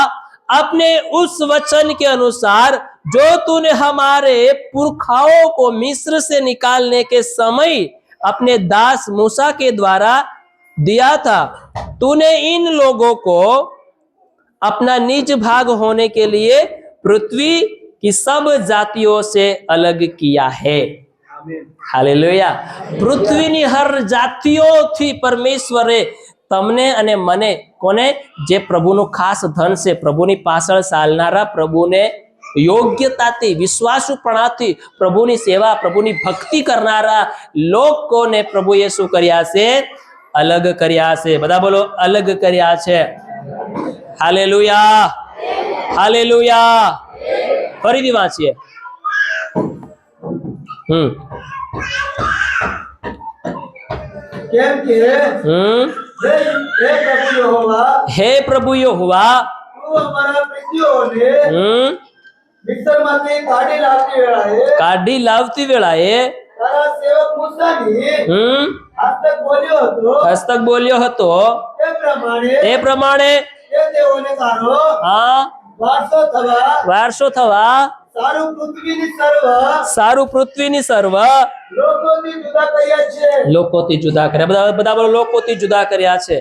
अपने उस वचन के अनुसार जो तूने हमारे पुरखाओं को मिस्र से निकालने के समय अपने दास मूसा के द्वारा दिया था, तूने इन लोगों को अपना निज भाग होने के लिए पृथ्वी की सब जातियों से अलग किया है. हालेलुया. पृथ्वीनी हर जातियोंथी परमेश्वरे તમને અને મને, કોને? જે પ્રભુનું ખાસ ધન છે, પ્રભુની પાછળ ચાલનારા, પ્રભુને યોગ્યતાથી, વિશ્વાસુપણાથી પ્રભુની સેવા, પ્રભુની ભક્તિ કરનારા લોકોને પ્રભુએ શું કર્યા છે? અલગ કર્યા છે. બધા બોલો અલગ કર્યા છે. Hallelujah, hallelujah. ફરીથી વાંચીએ. કેમ કે હે પ્રભુ યહોવા, તું અમારા પિતૃઓને મિસ્રમાંથી કાઢી લાવતી વેળાએ તારા સેવક મૂસાની હસ્તક બોલ્યો હતો. તે પ્રમાણે તેઓને તારો વારસો થવા સારું પૃથ્વીની સર્વ લોકોથી જુદા કર્યા. બધા બોલો લોકોથી જુદા કર્યા છે.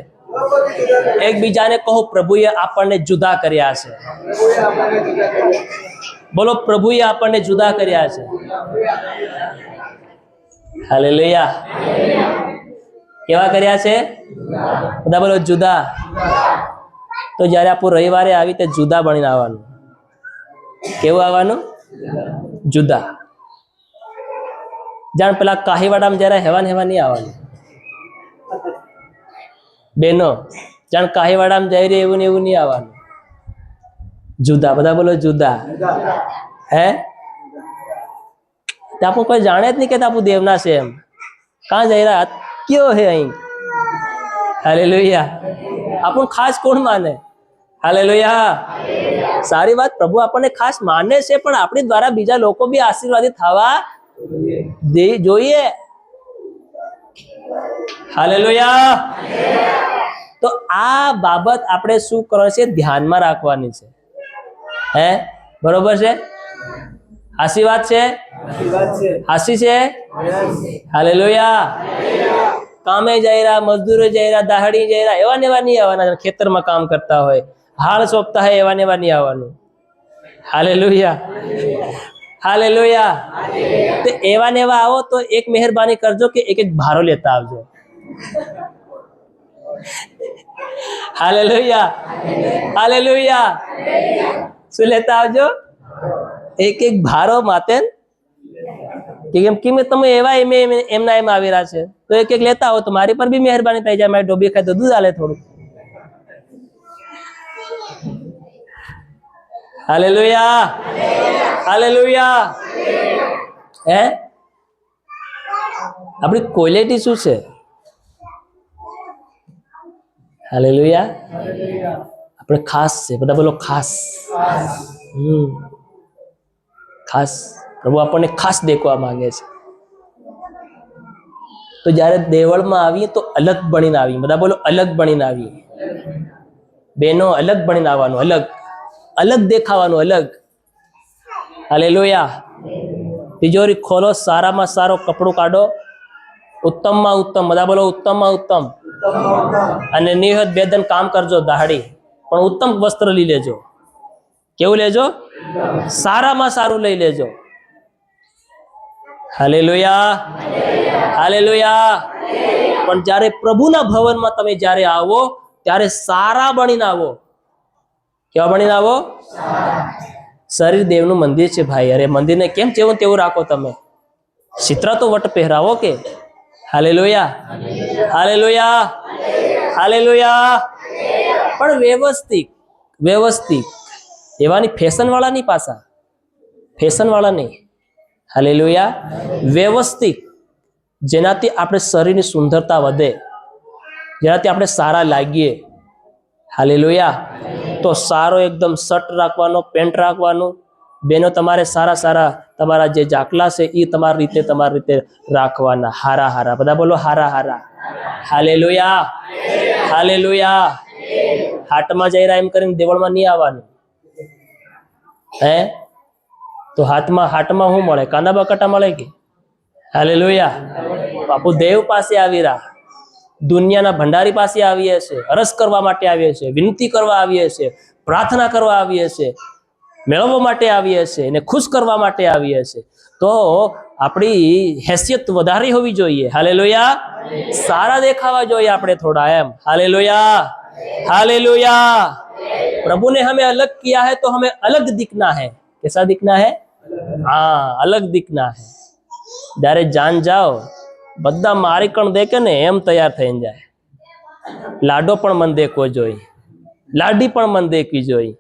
એકબીજાને કહો, પ્રભુએ આપણને જુદા કર્યા છે. બોલો પ્રભુએ આપણને જુદા કર્યા છે. હાલેલુયા. કેવા કર્યા છે? બધા બોલો જુદા. તો જયારે આપણું રવિવારે આવી તે જુદા બનીને આવવાનું. કેવું આવવાનું? જુદા. જાણ પેલા કાહીવાડામાં જયારે હેવાન નહીં આવવાનું. બેનો જાણ કાહીવાડામાં જઈ રહી એવું ને એવું નહીં આવવાનું. જુદા, બધા બોલો જુદા. હે આપણું કોઈ જાણે જ નહીં કે આપણું દેવના છે એમ. કાં જઈ રહ્યા કયો હે અહીં? હાલેલુયા. આપણું ખાસ કોણ માને? હાલેલુયા. સારી વાત, પ્રભુ આપણને ખાસ માને છે, પણ આપણી દ્વારા બીજા લોકો બી આશીર્વાદિત થવા જોઈએ. હાલેલુયા. તો આ બાબત આપણે શું કરવાની છે? ધ્યાનમાં રાખવાની છે. હે બરોબર છે? હાસી વાત છે? હાસી છે? હાલેલુયા. કામે જઈ રહ્યા, મજદૂરો જઈ રહ્યા, દાહડી જઈ રહ્યા, એવા ને એવા નહીં આવવાના. ખેતરમાં કામ કરતા હોય, હાળ સોંપતા હોય, એવા ને એવા નહીં આવવાનું. હાલેલુયા. હાલેલુયા. તો એવા ને એવા આવો તો એક મહેરબાની કરજો કે એક એક ભારો લેતા આવજો. હાલેલુયા. હાલેલુયા. શું લેતા આવજો? એક એક ભારો માતે. કેમ તમે એવા એમના એમ આવી રહ્યા છે તો એક એક લેતા આવો તો મારી પર બી મહેરબાની થઈ જાય. મારી ડોબી ખાય તો દૂધ આલે થોડું. હાલેલુયા. હાલેલુયા. હે આપણી ક્વોલિટી શું છે? હાલેલુયા. આપણે ખાસ છે. બધા બોલો ખાસ. ખાસ. પ્રભુ આપણને ખાસ દેખવા માંગે છે. તો જ્યારે દેવળમાં આવીએ તો અલગ બનીને આવીએ. બધા બોલો અલગ બનીને આવીએ. બેનો અલગ બનીને આવવાનું, અલગ અલગ દેખાવાનું, અલગ. હાલેલુયા. તિજોરી ખોલો, સારામાં સારો કપડું કાઢો, ઉત્તમમાં ઉત્તમ. બધા બોલો ઉત્તમમાં ઉત્તમ. અને નિહત બેદન કામ કરજો દાહડી, પણ ઉત્તમ વસ્ત્ર લઈ લેજો. કેવું લેજો? સારામાં સારું લઈ લેજો. હાલેલુયા. હાલેલુયા. પણ જ્યારે પ્રભુના ભવનમાં તમે જ્યારે આવો ત્યારે સારા બનીને આવો. કેવા બનીને આવો? શરીર દેવનું મંદિર છે ભાઈ. અરે મંદિરને કેમ જેવું તેવું રાખો તમે? ચિત્ર તો વટ પહેરાવો કે. હાલેલુયા. હાલેલુયા. હાલેલુયા. પણ વ્યવસ્થિત, વ્યવસ્થિત. એવાની ફેશન વાળા નહીં, પાછા ફેશન વાળા નહીં. હાલેલુયા. વ્યવસ્થિત, જેનાથી આપણે શરીરની સુંદરતા વધે, જેનાથી આપણે સારા લાગીએ. હાલેલુયા. તો સારો એકદમ શર્ટ રાખવાનો, પેન્ટ રાખવાનું. બેનો તમારે સારા સારા તમારા જે જાકલા છે એ તમારી રીતે રાખવાના. હારા હારા. બધા બોલો હારા હારા. હાલેલુયા. હાલેલુયા. હાટમાં જઈ રહ્યા એમ કરીને દેવળમાં નહીં આવવાનું. હે તો હાટમાં શું મળે? કાંદા બટાટા મળે કે? હાલેલુયા. બાપુ દેવ પાસે આવી રહ્યા, દુનિયાના ભંડારી પાસે આવીએ છીએ, અરસ કરવા માટે આવીએ છીએ, વિનંતી કરવા આવીએ છીએ, પ્રાર્થના કરવા આવીએ છીએ, મેળવવા માટે આવીએ છીએ, એને ખુશ કરવા માટે આવીએ છીએ. તો આપણી હેસિયત વધારે હોવી જોઈએ. હાલેલુયા. સારા દેખાવા જોઈએ આપણે થોડા એમ. હાલેલુયા. हालेलुया. प्रभु ने हमें अलग किया है तो हमें अलग दिखना है. कैसा दिखना है? हाँ, अलग दिखना है. જ્યારે જાન જાઓ બધા મારીકણ દેખે ને એમ તૈયાર થઈને જાય. લાડો પણ મન દેખવો જોઈએ, લાડી પણ મન દેખવી જોઈએ.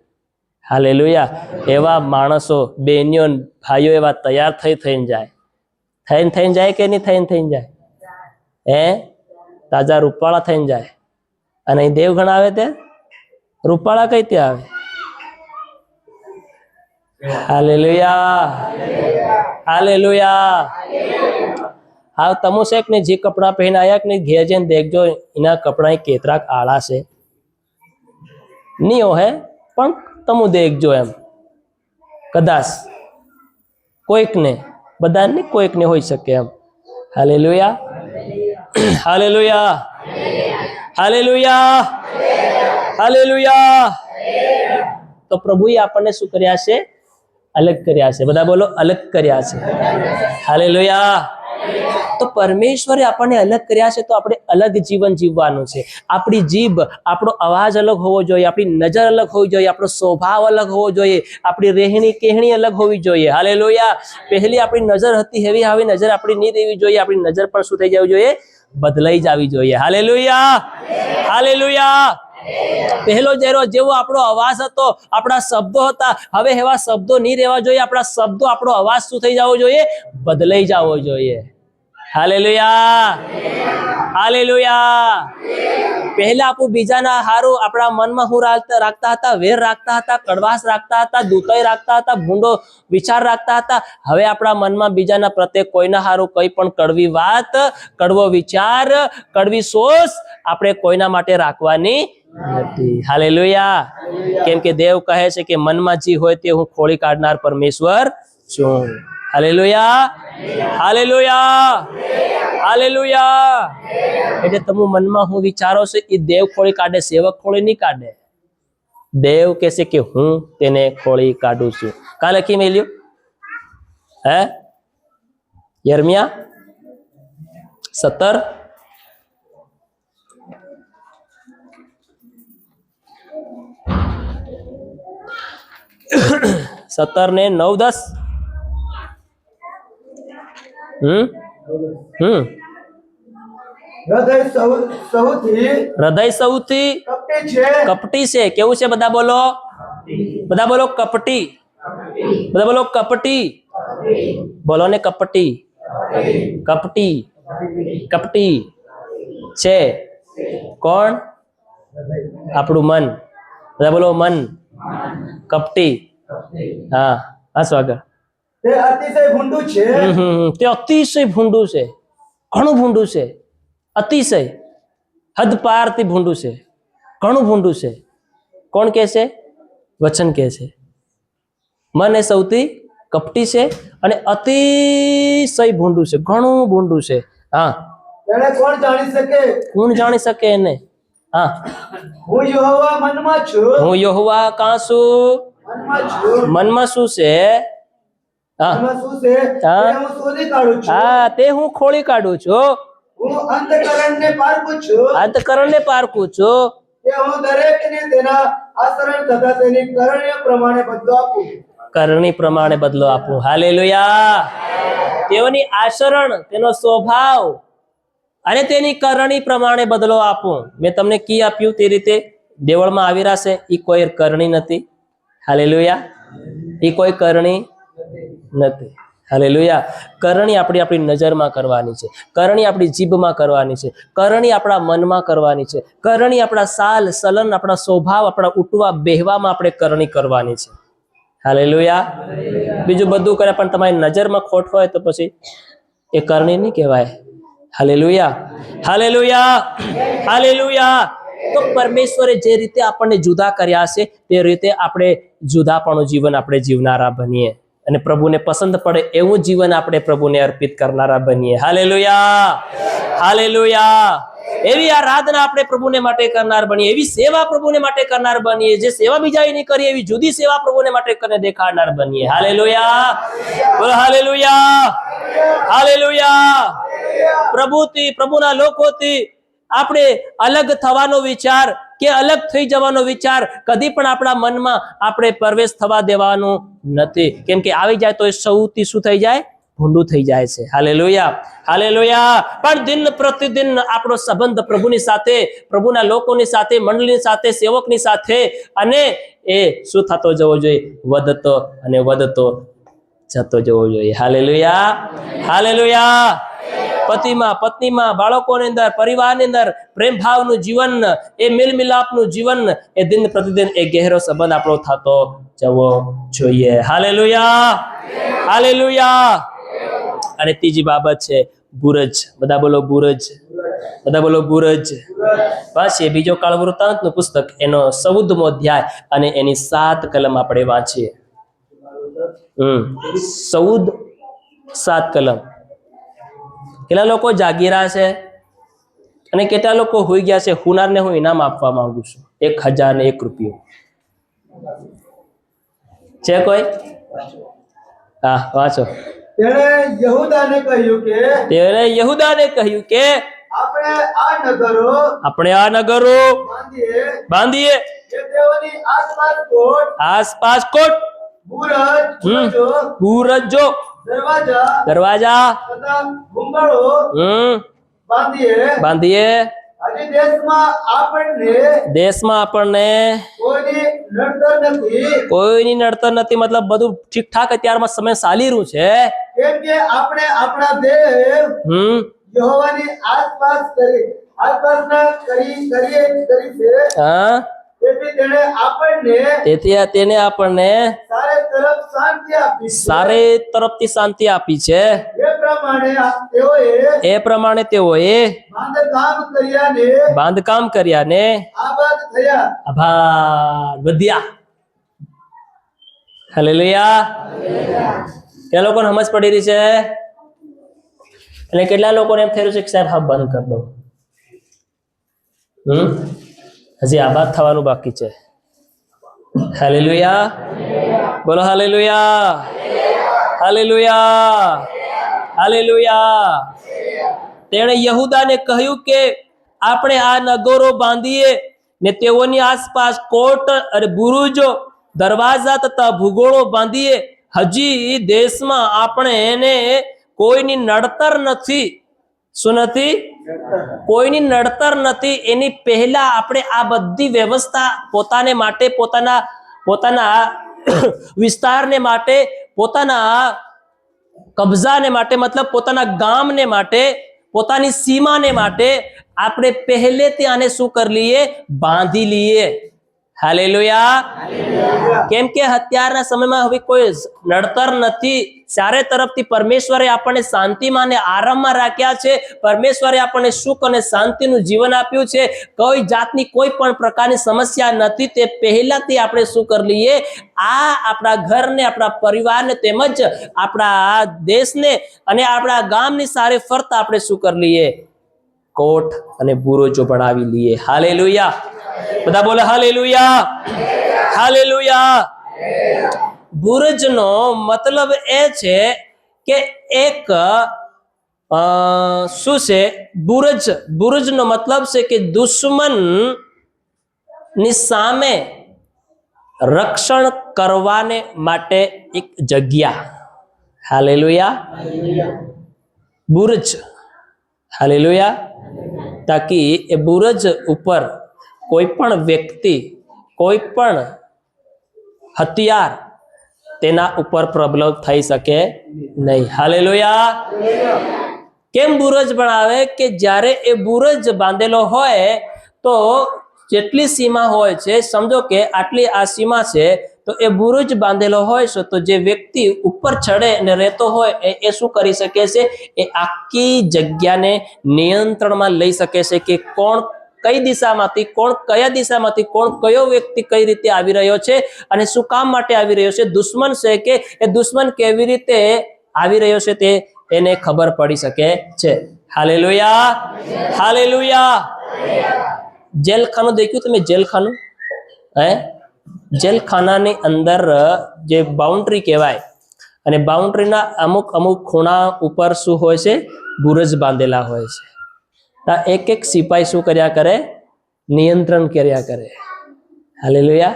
હાલેલુયા. એવા માણસો, બહેનીઓ, ભાઈઓ એવા તૈયાર થઈને જાય. થઈને જાય કે નહીં થઈને જાય? હે તાજા રૂપાળા થઈને જાય. અને અહીં દેવગણ આવે તે રૂપાળા કઈ ત્યાં આવે? હાલેલુયા. હાલેલુયા. હા, તમુ શેખ ને જે કપડા પહેરીને આવ્યા કે નહીં, ઘેર જઈને દેખજો એના કપડા કેટલાક આળા છે. નહીં હે પણ તમુ દેખજો એમ. કદાચ કોઈકને, બધા નહીં, કોઈકને હોઈ શકે એમ. હાલેલુયા. હાલેલુયા. હાલેલુયા. હાલેલુયા. તો પ્રભુએ આપણને શું કર્યા છે? અલગ કર્યા છે. બધા બોલો અલગ કર્યા છે. હાલેલુયા. તો પરમેશ્વરે આપણને અલગ કર્યા છે તો આપણે અલગ જીવન જીવવાનું છે. આપણી જીભ, આપણો અવાજ અલગ હોવો જોઈએ, આપણી નજર અલગ હોવી જોઈએ, આપણો સ્વભાવ અલગ હોવો જોઈએ, આપણી રહેણી કહેણી અલગ હોવી જોઈએ. હાલેલુયા. પહેલી આપણી નજર હતી એવી આવી નજર આપણી નહીં રહેવી જોઈએ. આપણી નજર પણ શું થઈ જવી જોઈએ? બદલાઈ જવી જોઈએ. હાલેલુયા. હાલેલુયા. પહેલો ચહેરો જેવો આપણો અવાજ હતો, આપણા શબ્દો હતા, હવે એવા શબ્દો નહીં રહેવા જોઈએ. આપણા શબ્દો, આપણો અવાજ શું થઈ જવો જોઈએ? બદલાઈ જવો જોઈએ. Hallelujah, hallelujah. પહેલા આપણું બીજાના હારું આપણા મનમાં હું રાખતા હતા? વેર રાખતા હતા, કડવાશ રાખતા હતા, દુકાઈ રાખતા હતા, ભૂંડો વિચાર રાખતા હતા. હવે આપણા મનમાં બીજાના પ્રત્યે કોઈના હારું કઈ પણ કડવી વાત, કડવો વિચાર, કડવી સોચ આપણે કોઈના માટે રાખવાની નથી. હાલેલુયા. કેમ કે દેવ કહે છે કે મનમાં જે હોય તે હું ખોળી કાઢનાર પરમેશ્વર છું. Hallelujah, hallelujah, hallelujah. એટલે તમે મનમાં હું વિચારો છો એ દેવ ખોળી કાઢે, સેવક ખોળી નહીં કાઢે. દેવ કહેશે કે હું તેને ખોળી કાઢું છું. કાં લખી મેલ્યું? હે યર્મિયા 17 17 ને 9 10. હૃદય સૌથી કપટી છે. કેવું છે? બધા બોલો, બધા બોલો કપટી, બધા બોલો કપટી, બોલો ને કપટી, કપટી, કપટી છે કોણ? આપણું મન. બધા બોલો મન કપટી. હા, હા સ્વાગત. તે અતિશય ભૂંડું છે. તે અતિશય ભૂંડું છે, ઘણું ભૂંડું છે, અતિશય હદ પારથી ભૂંડું છે, ઘણું ભૂંડું છે. કોણ કહે છે? વચન કહે છે મન એ સૌથી કપટી છે અને અતિશય ભૂંડું છે, ઘણું ભૂંડું છે. હા, તેને કોણ જાણી શકે? કોણ જાણી શકે એને? હા, હું યહોવા મનમાં છું. હું યહોવા કાં છું? મનમાં છું. મનમાં શું છે? હા, મનમાં શું છે તે હું શોધી કાઢું છું. હા, તે હું ખોળી કાઢું છું. હું અંતઃકરણને પારખું છું. અંતઃકરણને પારખું છું. તે હું દરેકને તેના આચરણ તથા તેની કરણીય પ્રમાણે બદલો આપું. કરણી પ્રમાણે બદલો આપું. હાલેલુયા. તેઓની આચરણ, તેનો સ્વભાવ અને તેની કરણી પ્રમાણે બદલો આપું. મેં તમને કી આપ્યું તે રીતે દેવળમાં આવી રહેશે. એ કોઈ કરણી નથી. હાલેલુયા. એ કોઈ કરણી નથી. હાલેલુયા. કરણી આપણી નજરમાં કરવાની છે, કરણી આપણી જીભમાં કરવાની છે, કરણી આપણા મનમાં કરવાની છે, કરણી આપણા સાલ સલન, આપણા સ્વભાવ, આપણા ઉઠવા બેહવામાં આપણે કરણી કરવાની છે. હાલેલુયા. બીજું બધું કરે પણ તમારી નજરમાં ખોટ હોય તો પછી એ કરણી નહીં કહેવાય. Hallelujah, hallelujah, hallelujah. તો પરમેશ્વરે જે રીતે આપણને જુદા કર્યા છે તે રીતે આપણે જુદાપણું જીવન આપણે જીવનારા બનીએ અને પ્રભુને પસંદ પડે એવું જીવન આપણે પ્રભુને અર્પિત કરનારા બનીએ. Hallelujah, hallelujah. એવી આરાધના આપણે પ્રભુને માટે કરનાર બનીએ, એવી સેવા પ્રભુને માટે કરનાર બનીએ, જે સેવા બીજાએ નહીં કરી એવી જુદી સેવા પ્રભુને માટે કરીને દેખાડનાર બનીએ. હાલેલુયા, બોલો હાલેલુયા, હાલેલુયા. પ્રભુથી, પ્રભુના લોકોથી આપણે અલગ થવાનો વિચાર કે અલગ થઈ જવાનો વિચાર કદી પણ આપણા મનમાં આપણે પ્રવેશ થવા દેવાનું નથી. કેમ કે આવી જાય તો એ સૌથી શું થઈ જાય? ભૂંડું થઈ જાય છે. Hallelujah, hallelujah. પણ દિન પ્રતિદિન આપણો સંબંધ પ્રભુની સાથે, પ્રભુના લોકોની સાથે, મંડળીની સાથે, સેવકની સાથે અને એ શું થતો જવો જોઈએ? વધતો અને વધતો જતો જવો જોઈએ. Hallelujah, hallelujah. પતિમાં, પત્નીમાં, બાળકોની અંદર, પરિવારની અંદર પ્રેમ ભાવનું જીવન, એ મિલ મિલાપનું જીવન, એ દિન પ્રતિદિન એ ગહેરો સંબંધ આપણો થતો જવો જોઈએ. Hallelujah, hallelujah. અને ત્રીજી બાબત છે બુરજ. બધા બોલો બુરજ, બધા બોલો બુરજ. વાંચીએ બીજો કાળ વૃત્તાંતનું પુસ્તક, એનો 14મો અધ્યાય અને એની 7 કલમ આપણે વાંચીએ. 7 કલમ. કેટલા લોકો જાગી રહ્યા છે અને કેટલા લોકો હોઈ ગયા છે? હુનારને હું ઇનામ આપવા માંગુ છું 1001 રૂપિયો. છે કોઈ? હા, વાંચો. તેણે યહૂદાને કહ્યું કે આપણે આ નગરો બાંધીએ કે તેઓની આસપાસ કોટ, બુરજો, દરવાજા તથા ઘુંગળો બાંધીએ. હજી દેશમાં આપણને કોઈની નડતર નથી મતલબ બધું ઠીકઠાક અત્યારમાં સમય ચાલી રહ્યું છે કેમ કે આપણે આપણા દેહ યહોવાની આસપાસના કરી છે હા તેથી તેને આપણને સારે તરફથી શાંતિ આપી છે એ પ્રમાણે તેઓએ બાંધકામ કર્યા ને આભાર વધ્યા હાલેલુયા કેટલા લોકોને સમજ પડી રહી છે અને કેટલા લોકોને એમ થઈ રહ્યું છે કે સાહેબ હા બંધ કરી દો હજી આબાદ થવાનું બાકી છે હાલેલુયા બોલો હાલેલુયા હાલેલુયા હાલેલુયા તેણે યહૂદાને કહ્યું કે આપણે આ નગરો બાંધીએ ને તેઓની આસપાસ કોટ અને બુરુજો દરવાજા તથા ભૂગોળો બાંધીએ હજી દેશમાં આપણે એને કોઈની નડતર નથી શું નથી કોઈની નડતર નથી એની પહેલા આપણે આ બધી વ્યવસ્થા પોતાને માટે પોતાના વિસ્તારને માટે પોતાના કબજાને માટે મતલબ પોતાના ગામને માટે પોતાની સીમાને માટે આપણે પહેલેથી આને શું કરી લઈએ બાંધી લઈએ હાલેલુયા કેમ કે અત્યારના સમયમાં હવે કોઈ નડતર નથી ચારે તરફથી પરમેશ્વરે આપણને શાંતિમાં અને આરામમાં રાખ્યા છે પરમેશ્વરે આપણને સુખ અને શાંતિનું જીવન આપ્યું છે કોઈ જાતની કોઈ પણ પ્રકારની સમસ્યા નથી તે પહેલાથી આપણે શું કરી લઈએ આ આપણા ઘરને આપણા પરિવારને તેમજ આપણા દેશને અને આપણા ગામની સારે ફરતા આપણે શું કરી લઈએ કોટ અને બુરુજો બનાવી લઈએ હાલેલુયા બધા બોલે હાલેલુયા હાલેલુયા બુરુજનો મતલબ એ છે કે એક શું છે બુરુજનો મતલબ છે કે દુશ્મન ની સામે રક્ષણ કરવાને માટે એક જગ્યા હાલેલુયા બુરુજ હાલેલુયા તાકી એ બુરુજ ઉપર કોઈ પણ વ્યક્તિ કોઈ પણ હથિયાર તેના ઉપર પ્રબળ થઈ શકે નહીં હાલેલુયા કેમ બુરુજ બનાવે કે જ્યારે એ બુરુજ બાંધેલો હોય તો જેટલી સીમા હોય છે સમજો કે આટલી આ સીમા છે તો એ બુરુજ બાંધેલો હોય છે તો જે વ્યક્તિ ઉપર ચડે અને રહેતો હોય એ શું કરી શકે છે એ આખી જગ્યાને નિયંત્રણમાં લઈ શકે છે કે કોણ કઈ દિશામાંથી કોણ કયા દિશામાંથી કોણ કયો વ્યક્તિ કઈ રીતે આવી રહ્યો છે અને શું કામ માટે આવી રહ્યો છે દુશ્મન છે કે એ દુશ્મન કેવી રીતે આવી રહ્યો છે તે એને ખબર પડી શકે છે હાલેલુયા હાલેલુયા જેલખાનું દેખ્યું તમે જેલખાનું જેલખાનાની અંદર જે બાઉન્ડ્રી કહેવાય અને બાઉન્ડ્રીના અમુક ખૂણા ઉપર શું હોય છે બુરુજ બાંધેલા હોય છે એક એક સિપાઈ શું કર્યા કરે નિયંત્રણ કર્યા કરે હાલેલુયા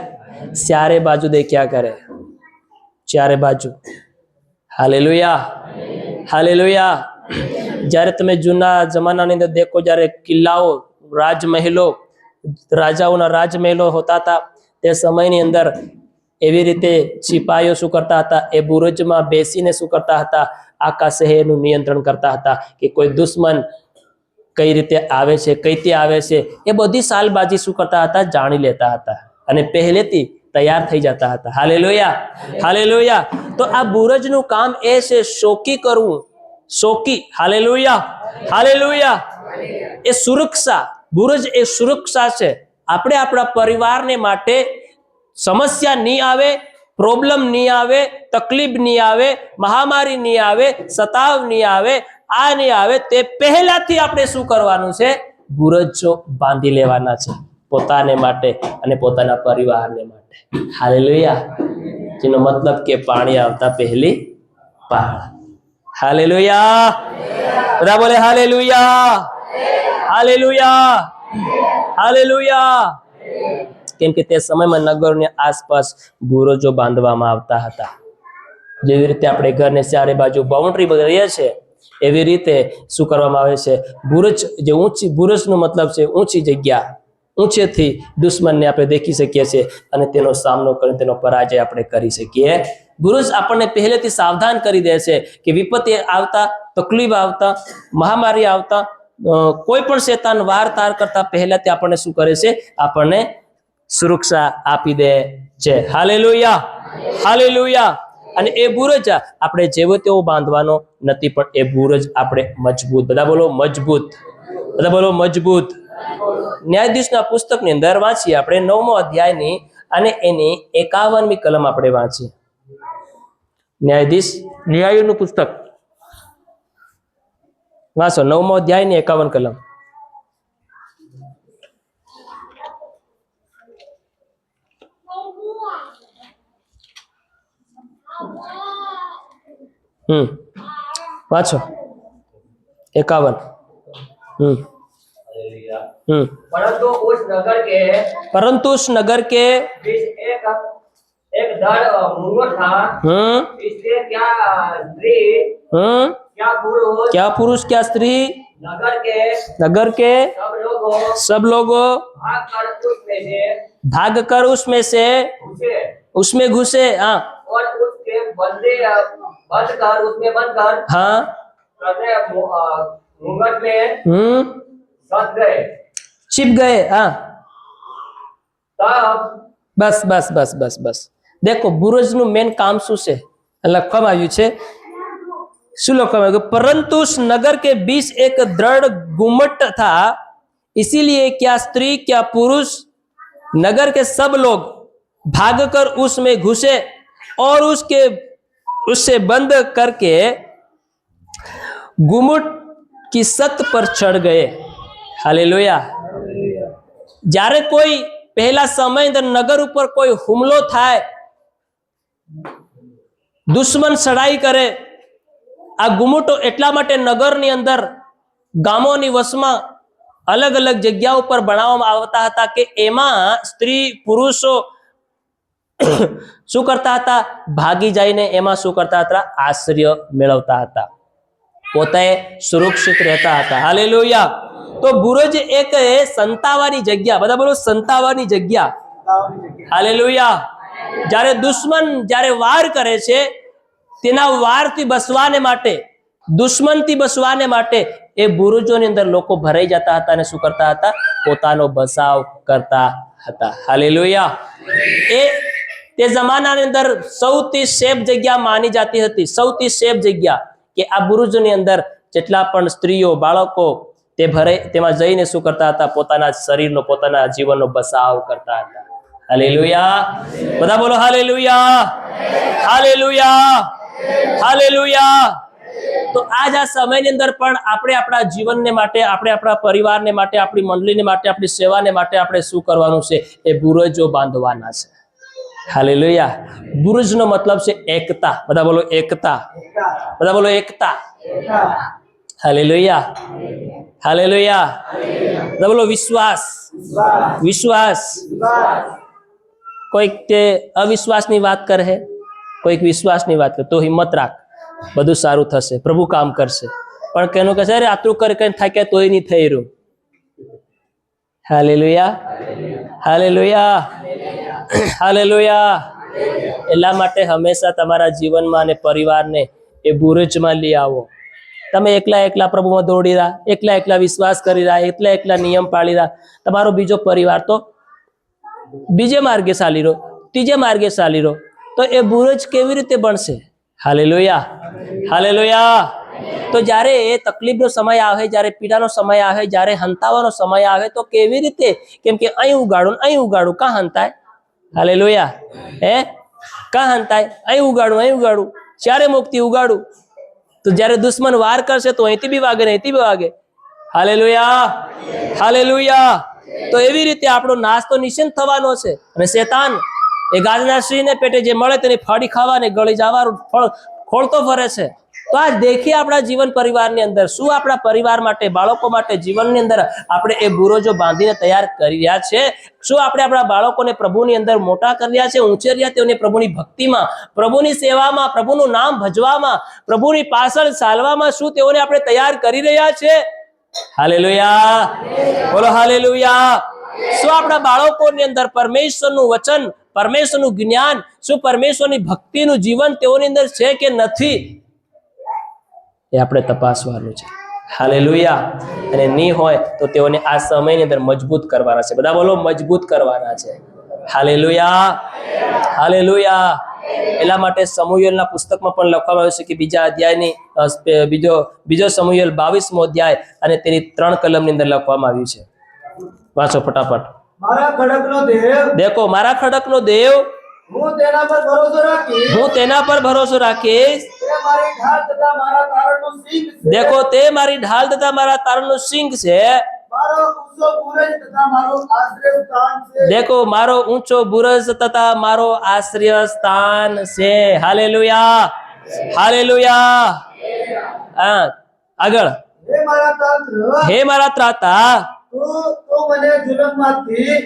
ચારે બાજુ દેખ્યા કરે ચારે બાજુ હાલેલુયા હાલેલુયા જ્યારે તમે જૂના જમાનાની અંદર દેખો જ્યારે કિલ્લાઓ રાજમહેલો રાજાઓના રાજમહેલો હોતા હતા તે સમયની અંદર એવી રીતે સિપાહીઓ શું કરતા હતા એ બુરુજમાં બેસીને શું કરતા હતા આખા શહેરનું નિયંત્રણ કરતા હતા કે કોઈ દુશ્મન કઈ રીતે આવે છે કઈથી આવે છે એ બધી સાલબાજી શું કરતા હતા જાણી લેતા હતા અને પહેલેથી તૈયાર થઈ જતા હતા હાલેલુયા હાલેલુયા તો આ બુરુજનું કામ એ છે શોકી કરવું શોકી હાલેલુયા હાલેલુયા એ સુરક્ષા બુરુજ એ સુરક્ષા છે આપણે આપણા પરિવારને માટે સમસ્યા નહીં આવે પ્રોબ્લેમ નહીં આવે તકલીફ નહીં આવે મહામારી નહીં આવે સતાવ નહીં આવે આ નહીં આવે તે પહેલાથી આપણે શું કરવાનું છે બુરુજો બાંધી લેવાના છે પોતાને માટે અને પોતાના પરિવારને માટે હાલેલુયા જેનો મતલબ કે પાણી આવતા પહેલી પહાડ હાલેલુયા બધા બોલે હાલેલુયા હાલેલુયા હાલેલુયા કેમ કે તે સમયમાં નગરની આસપાસ બુરુજો બાંધવામાં આવતા હતા જેવી રીતે આપણે ઘરને ચારે બાજુ બાઉન્ડ્રી કરીએ છીએ એવી રીતે શું કરવામાં આવે છે? બુરજ, જે ઊંચી, બુરજનો મતલબ છે ઊંચી જગ્યા, ઊંચેથી દુશ્મનને આપણે દેખી શકીએ છીએ અને તેનો સામનો કરી તેનો પરાજય આપણે કરી શકીએ. બુરજ આપણને પહેલેથી સાવધાન કરી દે છે કે વિપત્તિ આવતા, તકલીફ આવતા, મહામારી આવતા, કોઈ પણ શેતાન વાર તાર કરતા પહેલાથી આપણને શું કરે છે? આપણને સુરક્ષા આપી દે છે. Hallelujah, hallelujah. અને એ બુરજ આપણે જેવો તેવો બાંધવાનો નથી, પણ એ બુરજ આપણે મજબૂત, બધા બોલો મજબૂત, બધા બોલો મજબૂત. ન્યાયાધીશના પુસ્તકની અંદર વાંચીએ આપણે 9મો અધ્યાયની અને એની 51મી કલમ આપણે વાંચીએ. ન્યાયાધીશનું પુસ્તક વાંચો, 9મો અધ્યાયની 51 કલમ. वाचो 51। परंतु उस नगर के एक धड़ मुंगो था। इसलिए क्या पुरुष क्या स्त्री नगर के सब लोगों भाग कर उसमें से उसमें घुसे। हाँ, और उसके बंद कर हाँ घूंघट में फंस गए, छिप गए। हाँ, तब बस बस बस बस बस देखो बुरजનું મેન કામ શું છે લખવામાં આવ્યું છે. શું લખવામાં આવ્યું? परंतु उस नगर के बीच एक दृढ़ गुम्मट था, इसीलिए क्या स्त्री क्या पुरुष नगर के सब लोग भागकर उसमें घुसे और उससे बंद करके गुम्मट की छत पर चढ़ गए। हालेलुया। જ્યારે કોઈ પહેલા સમય અંદર નગર ઉપર કોઈ હુમલો થાય, દુશ્મન ચડાઈ કરે, આ ગુમ્મટો એટલા માટે નગરની અંદર ગામોની વસમાં અલગ અલગ જગ્યા ઉપર બનાવવામાં આવતા હતા કે એમાં સ્ત્રી પુરુષો શું કરતા હતા? ભાગી જઈને એમાં શું કરતા હતા? આશ્રય મેળવતા હતા, પોતે સુરક્ષિત રહેતા હતા. હાલેલુયા. તો બુરજ એક સંતાવાની જગ્યા, બધા બોલો સંતાવાની જગ્યા. હાલેલુયા. જ્યારે દુશ્મન જ્યારે વાર કરે છે તેના વારથી બસવાને માટે, દુશ્મનથી બસવાને માટે એ બુરુજોની અંદર લોકો ભરાઈ જતા હતા અને શું કરતા હતા? પોતાનો બચાવ કરતા હતા. હાલેલુયા. તે જમાનાની અંદર સૌથી સેફ જગ્યા માની જતી હતી, સૌથી સેફ જગ્યા કે આ બુરુજની અંદર જેટલા પણ સ્ત્રીઓ બાળકો તે ભરે તેમાં જઈને શું કરતા હતા? પોતાના શરીરનો, પોતાના જીવનનો બચાવ કરતા હતા. હાલેલુયા. બધા બોલો હાલેલુયા, હાલેલુયા, હાલેલુયા. તો આજ આ સમયની અંદર પણ આપણે આપણા જીવનને માટે, આપણે આપણા પરિવારને માટે, આપણી મંડળીને માટે, આપણી સેવાને માટે આપણે શું કરવાનું છે? એ બુરજો બાંધવાના છે. હાલેલુયા. બુરજનો મતલબ છે એકતા. બધા બોલો એકતા, બધા બોલો એકતા. Hallelujah, hallelujah. બધા બોલો વિશ્વાસ, વિશ્વાસ. કોઈક તે અવિશ્વાસની વાત કરે, કોઈક વિશ્વાસની વાત કરે, તો હિંમત રાખ, બધું સારું થશે, પ્રભુ કામ કરશે. પણ કેનું કહે છે અરે આટલું કરી કઈ થાક્યા તોય નહીં થઈ રહ્યું. Hallelujah, hallelujah, hallelujah. એટલા માટે હંમેશા તમારા જીવનમાં અને પરિવારને એ બુરજમાં લઈ આવો. તમે એકલા એકલા પ્રભુમાં દોડી રહ્યા, એકલા એકલા વિશ્વાસ કરી રહ્યા, એકલા એકલા નિયમ પાળી રહ્યા, તમારો બીજો પરિવાર તો બીજે માર્ગે ચાલી રહ્યો, ત્રીજે માર્ગે ચાલી રહ્યો, તો એ બુરજ કેવી રીતે બનશે? Hallelujah, hallelujah. તો જ્યારે એ તકલીફનો સમય આવે, જ્યારે પીડાનો સમય આવે, જ્યારે હંતાવાનો સમય આવે, તો કેવી રીતે? કેમ કે અહીં ઉગાડું, અહીં ઉગાડું, કાં હંતાય? હાલેલુયા. કાં હંતાય? અહીં ઉગાડું, અહીં ઉગાડું, ચારે મુક્તિ ઉગાડું. તો જ્યારે દુશ્મન વાર કરશે તો અહીંથી બી વાગે, અહીંથી બી વાગે. Hallelujah, hallelujah. તો એવી રીતે આપણો નાશ તો નિશ્ચિત થવાનો છે. અને શેતાન એ ગાજના સિંહને પેટે જે મળે તેની ફાડી ખાવાને ગળી જવાનું ફળ ખોળતો ફરે છે. તો આ દેખીએ આપણા જીવન પરિવારની અંદર શું આપણા પરિવાર માટે, બાળકો માટે જીવનની અંદર આપણે એ બુરોજો બાંધીને તૈયાર કરી રહ્યા છે? શું આપણે આપણા બાળકોને પ્રભુની અંદર મોટા કરી રહ્યા છે, ઉછેર્યા તેઓને પ્રભુની ભક્તિમાં, પ્રભુની સેવામાં, પ્રભુનું નામ ભજવામાં, પ્રભુની પાછળ ચાલવામાં શું તેઓને આપણે તૈયાર કરી રહ્યા છે? હાલેલુયા, બોલો હાલેલુયા. શું આપણા બાળકોની અંદર પરમેશ્વરનું વચન, પરમેશ્વરનું જ્ઞાન, શું પરમેશ્વરની ભક્તિનું જીવન તેઓની અંદર છે કે નથી? એ આપણે તપાસવાનું છે. હાલેલુયા. અને નહીં હોય તો તેઓને આ સમયની અંદર મજબૂત કરવાના છે. બધા બોલો મજબૂત કરવાના છે. Hallelujah, hallelujah. એટલા માટે સમુએલના પુસ્તકમાં પણ લખવામાં આવ્યું છે કે બીજા અધ્યાયની બીજો સમુએલ 22મો અધ્યાય અને તેની 3 કલમની અંદર લખવામાં આવ્યું છે. વાંચો ફટાફટ. મારા ખડકનો દેવ, દેખો મારા ખડકનો દેવ, હું તેના પર ભરોસો રાખીશ. હું તેના પર ભરોસો રાખીશ. તે મારી ઢાલ તથા મારા તારણનું સિંગ છે. દેખો તે મારી ઢાલ તથા મારા તારણનું સિંગ છે. મારો ઊંચો બુરજ તથા મારું આશ્રય સ્થાન છે. દેખો મારો ઊંચો બુરજ તથા મારો આશ્રય સ્થાન છે. Hallelujah, hallelujah. હા, આગળ. હે મારા તાત્ર, હે મારા ત્રાતા, તું મને જુલમમાંથી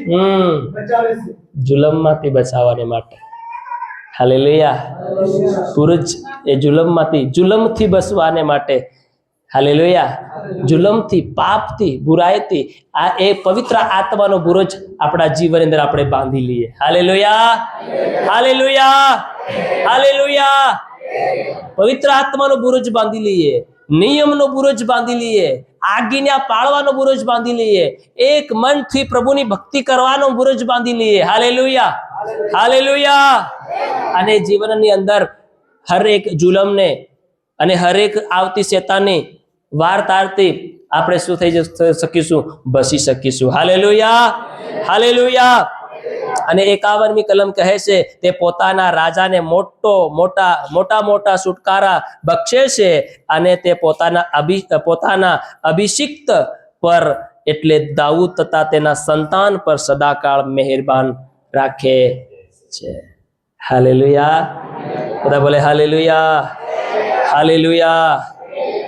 બચાવે છે. જુલમમાંથી બચાવવાને માટે. હાલેલુયા. બુરજ એ જુલમથી બચવાને માટે. હાલેલુયા. જુલમથી, પાપથી, બુરાઈથી આ એ પવિત્ર આત્માનો બુરજ આપણા જીવન અંદર આપણે બાંધી લઈએ. Hallelujah, hallelujah, hallelujah. પવિત્ર આત્માનો બુરજ બાંધી લઈએ, નિયમનો બુરજ બાંધી લઈએ, આજ્ઞા પાળવાનો બુરજ બાંધી લઈએ, એક મનથી પ્રભુની ભક્તિ કરવાનો બુરજ બાંધી લઈએ. Hallelujah, hallelujah. અને જીવનની અંદર હરેક જુલમને અને હરેક આવતી શેતાનની વાર તારતી આપણે શું થઈ શકીશું? બચી શકીશું. Hallelujah, hallelujah. અને 51મી કલમ કહે છે તે પોતાના રાજાને મોટા છુટકારા બક્ષે છે અને તે પોતાના અભિષિક્ત પર એટલે દાઉદ તથા તેના સંતાન પર સદાકાળ મહેરબાન રાખે છે. હાલેલુયા. બધા બોલે હાલેલુયા, હાલેલુયા.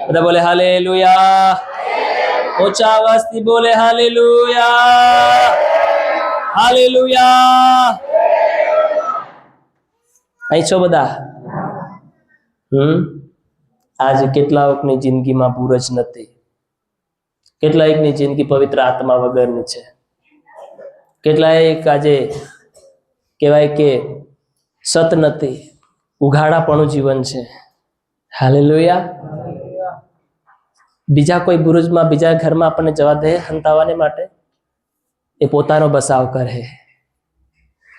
બધા બોલે હાલેલુયા. ઊંચા અવાજથી બોલે હાલેલુયા, હાલેલુયા. અહીં છો બધા? આજે કેટલાકની જિંદગીમાં બુરજ નથી, કેટલાકની જિંદગી પવિત્ર આત્મા વગરની છે, કેટલાક આજે કહેવાય કે સત નથી, ઉઘાડાપણું જીવન છે. હાલેલુયા. બીજા કોઈ બુરુજમાં, બીજા ઘરમાં આપણને જવા દે હંતાવાને માટે? એ પોતાનો બસાવ કરે.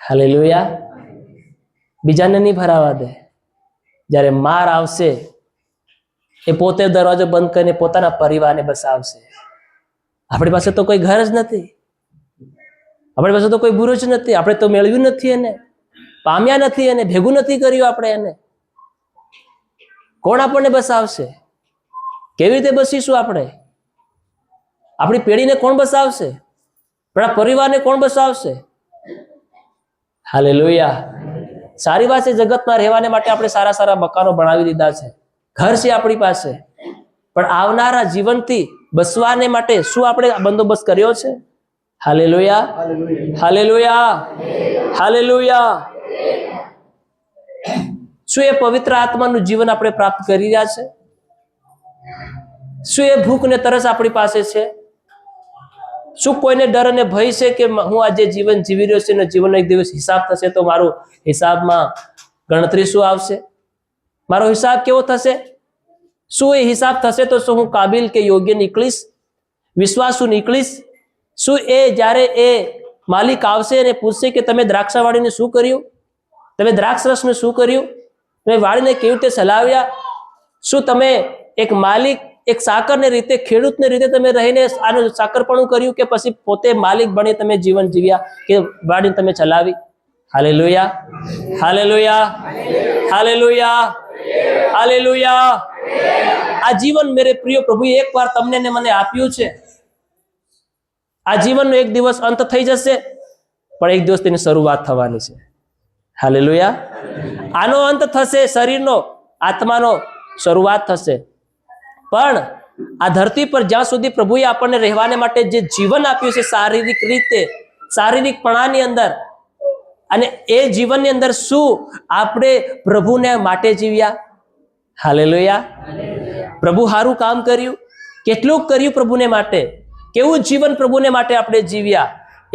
હાલેલુયા. બીજાને નહીં ભરાવા દે. જ્યારે માર આવશે એ પોતે દરવાજો બંધ કરીને પોતાના પરિવારને બસાવશે. આપણી પાસે તો કોઈ ઘર જ નથી, આપણી પાસે તો કોઈ બુરુજ નથી, આપણે તો મેળવ્યું નથી, એને પામ્યા નથી, એને ભેગું નથી કર્યું આપણે એને. કોણ આપણને બસાવશે? કેવી રીતે બસીશું આપણે? આપણી પેઢીને કોણ બસાવશે? આપણા પરિવારને કોણ બસાવશે? હાલેલુયા. સારી વાત છે, જગતમાં રહેવાને માટે આપણે સારા સારા મકાનો બનાવી દીધા છે, ઘર છે આપણી પાસે, પણ આવનારા જીવનથી બસવાને માટે શું આપણે બંદોબસ્ત કર્યો છે? Hallelujah, hallelujah, hallelujah. શું એ પવિત્ર આત્માનું જીવન આપણે પ્રાપ્ત કરી રહ્યા છે? શું એ ભૂખ ને તરસ આપણી પાસે છે? શું કોઈને ડર અને ભય છે કે હું આજે જીવન જીવી રહ્યો છું ને જીવનનો એક દિવસ હિસાબ થશે તો મારું હિસાબમાં ગણતરી શું આવશે? મારો હિસાબ કેવો થશે? શું એ હિસાબ થશે તો શું હું કાબિલ કે યોગ્ય નીકળીશ, વિશ્વાસુ નીકળીશ? શું એ જ્યારે એ માલિક આવશે અને પૂછશે કે તમે દ્રાક્ષાવાળીને શું કર્યું, તમે દ્રાક્ષ રસને શું કર્યું, તમે વાળીને કેવી રીતે ચલાવ્યા? શું તમે એક માલિક, એક સાકરને રીતે, ખેડૂતને રીતે તમે રહીને આનું સાકરપણું કર્યું કે પછી પોતે માલિક બની તમે જીવન જીવ્યા કે વાડીને તમે ચલાવી? Hallelujah, hallelujah, hallelujah, hallelujah. આ જીવન મેરે પ્રિય પ્રભુએ એકવાર તમને ને મને આપ્યું છે. આ જીવનનો એક દિવસ અંત થઈ જશે, પણ એક દિવસ તેની શરૂઆત થવાની છે. હાલેલુયા. આનો અંત થશે, શરીરનો, આત્માનો શરૂઆત થશે. પણ આ ધરતી પર જ્યાં સુધી પ્રભુએ આપણને રહેવાને માટે જે જીવન આપ્યું છે શારીરિક રીતે, શારીરિકપણાની અંદર, અને એ જીવનની અંદર શું આપણે પ્રભુને માટે જીવ્યા? હાલેલુયા. પ્રભુ સારું કામ કર્યું, કેટલું કર્યું પ્રભુને માટે, કેવું જીવન પ્રભુને માટે આપણે જીવ્યા?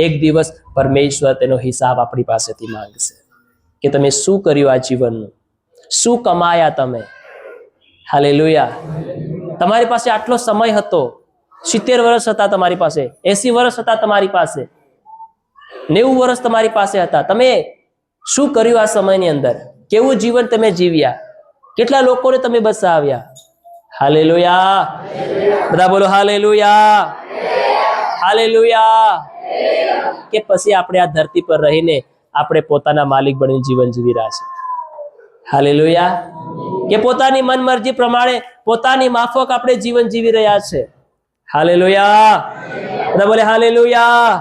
એક દિવસ પરમેશ્વર તેનો હિસાબ આપણી પાસેથી માંગશે કે તમે શું કર્યું આ જીવનનું, શું કમાયા તમે. હાલેલુયા. તમારી પાસે આટલો સમય હતો, 70 વર્ષ હતા તમારી પાસે, 80 વર્ષ હતા તમારી પાસે, 90 વર્ષ તમારી પાસે હતા. તમે શું કર્યું આ સમયની અંદર? કેવું જીવન તમે જીવ્યા? કેટલા લોકોને તમે બચાવ્યા? હાલેલુયા. બધા બોલો હાલેલુયા, હાલેલુયા. કે પછી આપણે આ ધરતી પર રહીને આપણે પોતાના માલિક બનીને જીવન જીવી રહ્યા છે? હાલેલુયા. કે પોતાની મન મરજી પ્રમાણે પોતાની માફક આપણે જીવન જીવી રહ્યા છે? હાલેલુયા. બધા બોલે હાલેલુયા,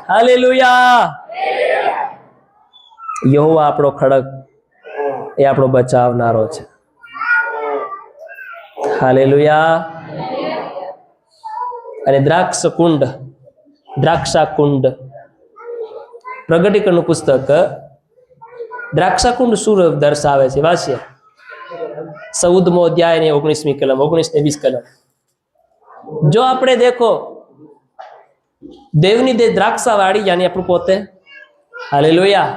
હાલેલુયા. યહોવા આપણો ખડક, એ આપણો બચાવનારો છે. હાલેલુયા. અને દ્રાક્ષાકુંડ પ્રગટીકરણનું પુસ્તક દ્રાક્ષાકુંડ શું દર્શાવે છે? વાંચીએ 14મો અધ્યાય ને 19મી કલમ, 19 ને 20 કલમ. જો આપણે દેખો, દેવની દે દ્રાક્ષા વાળી યાની આપણું પોતે. હાલેલુયા.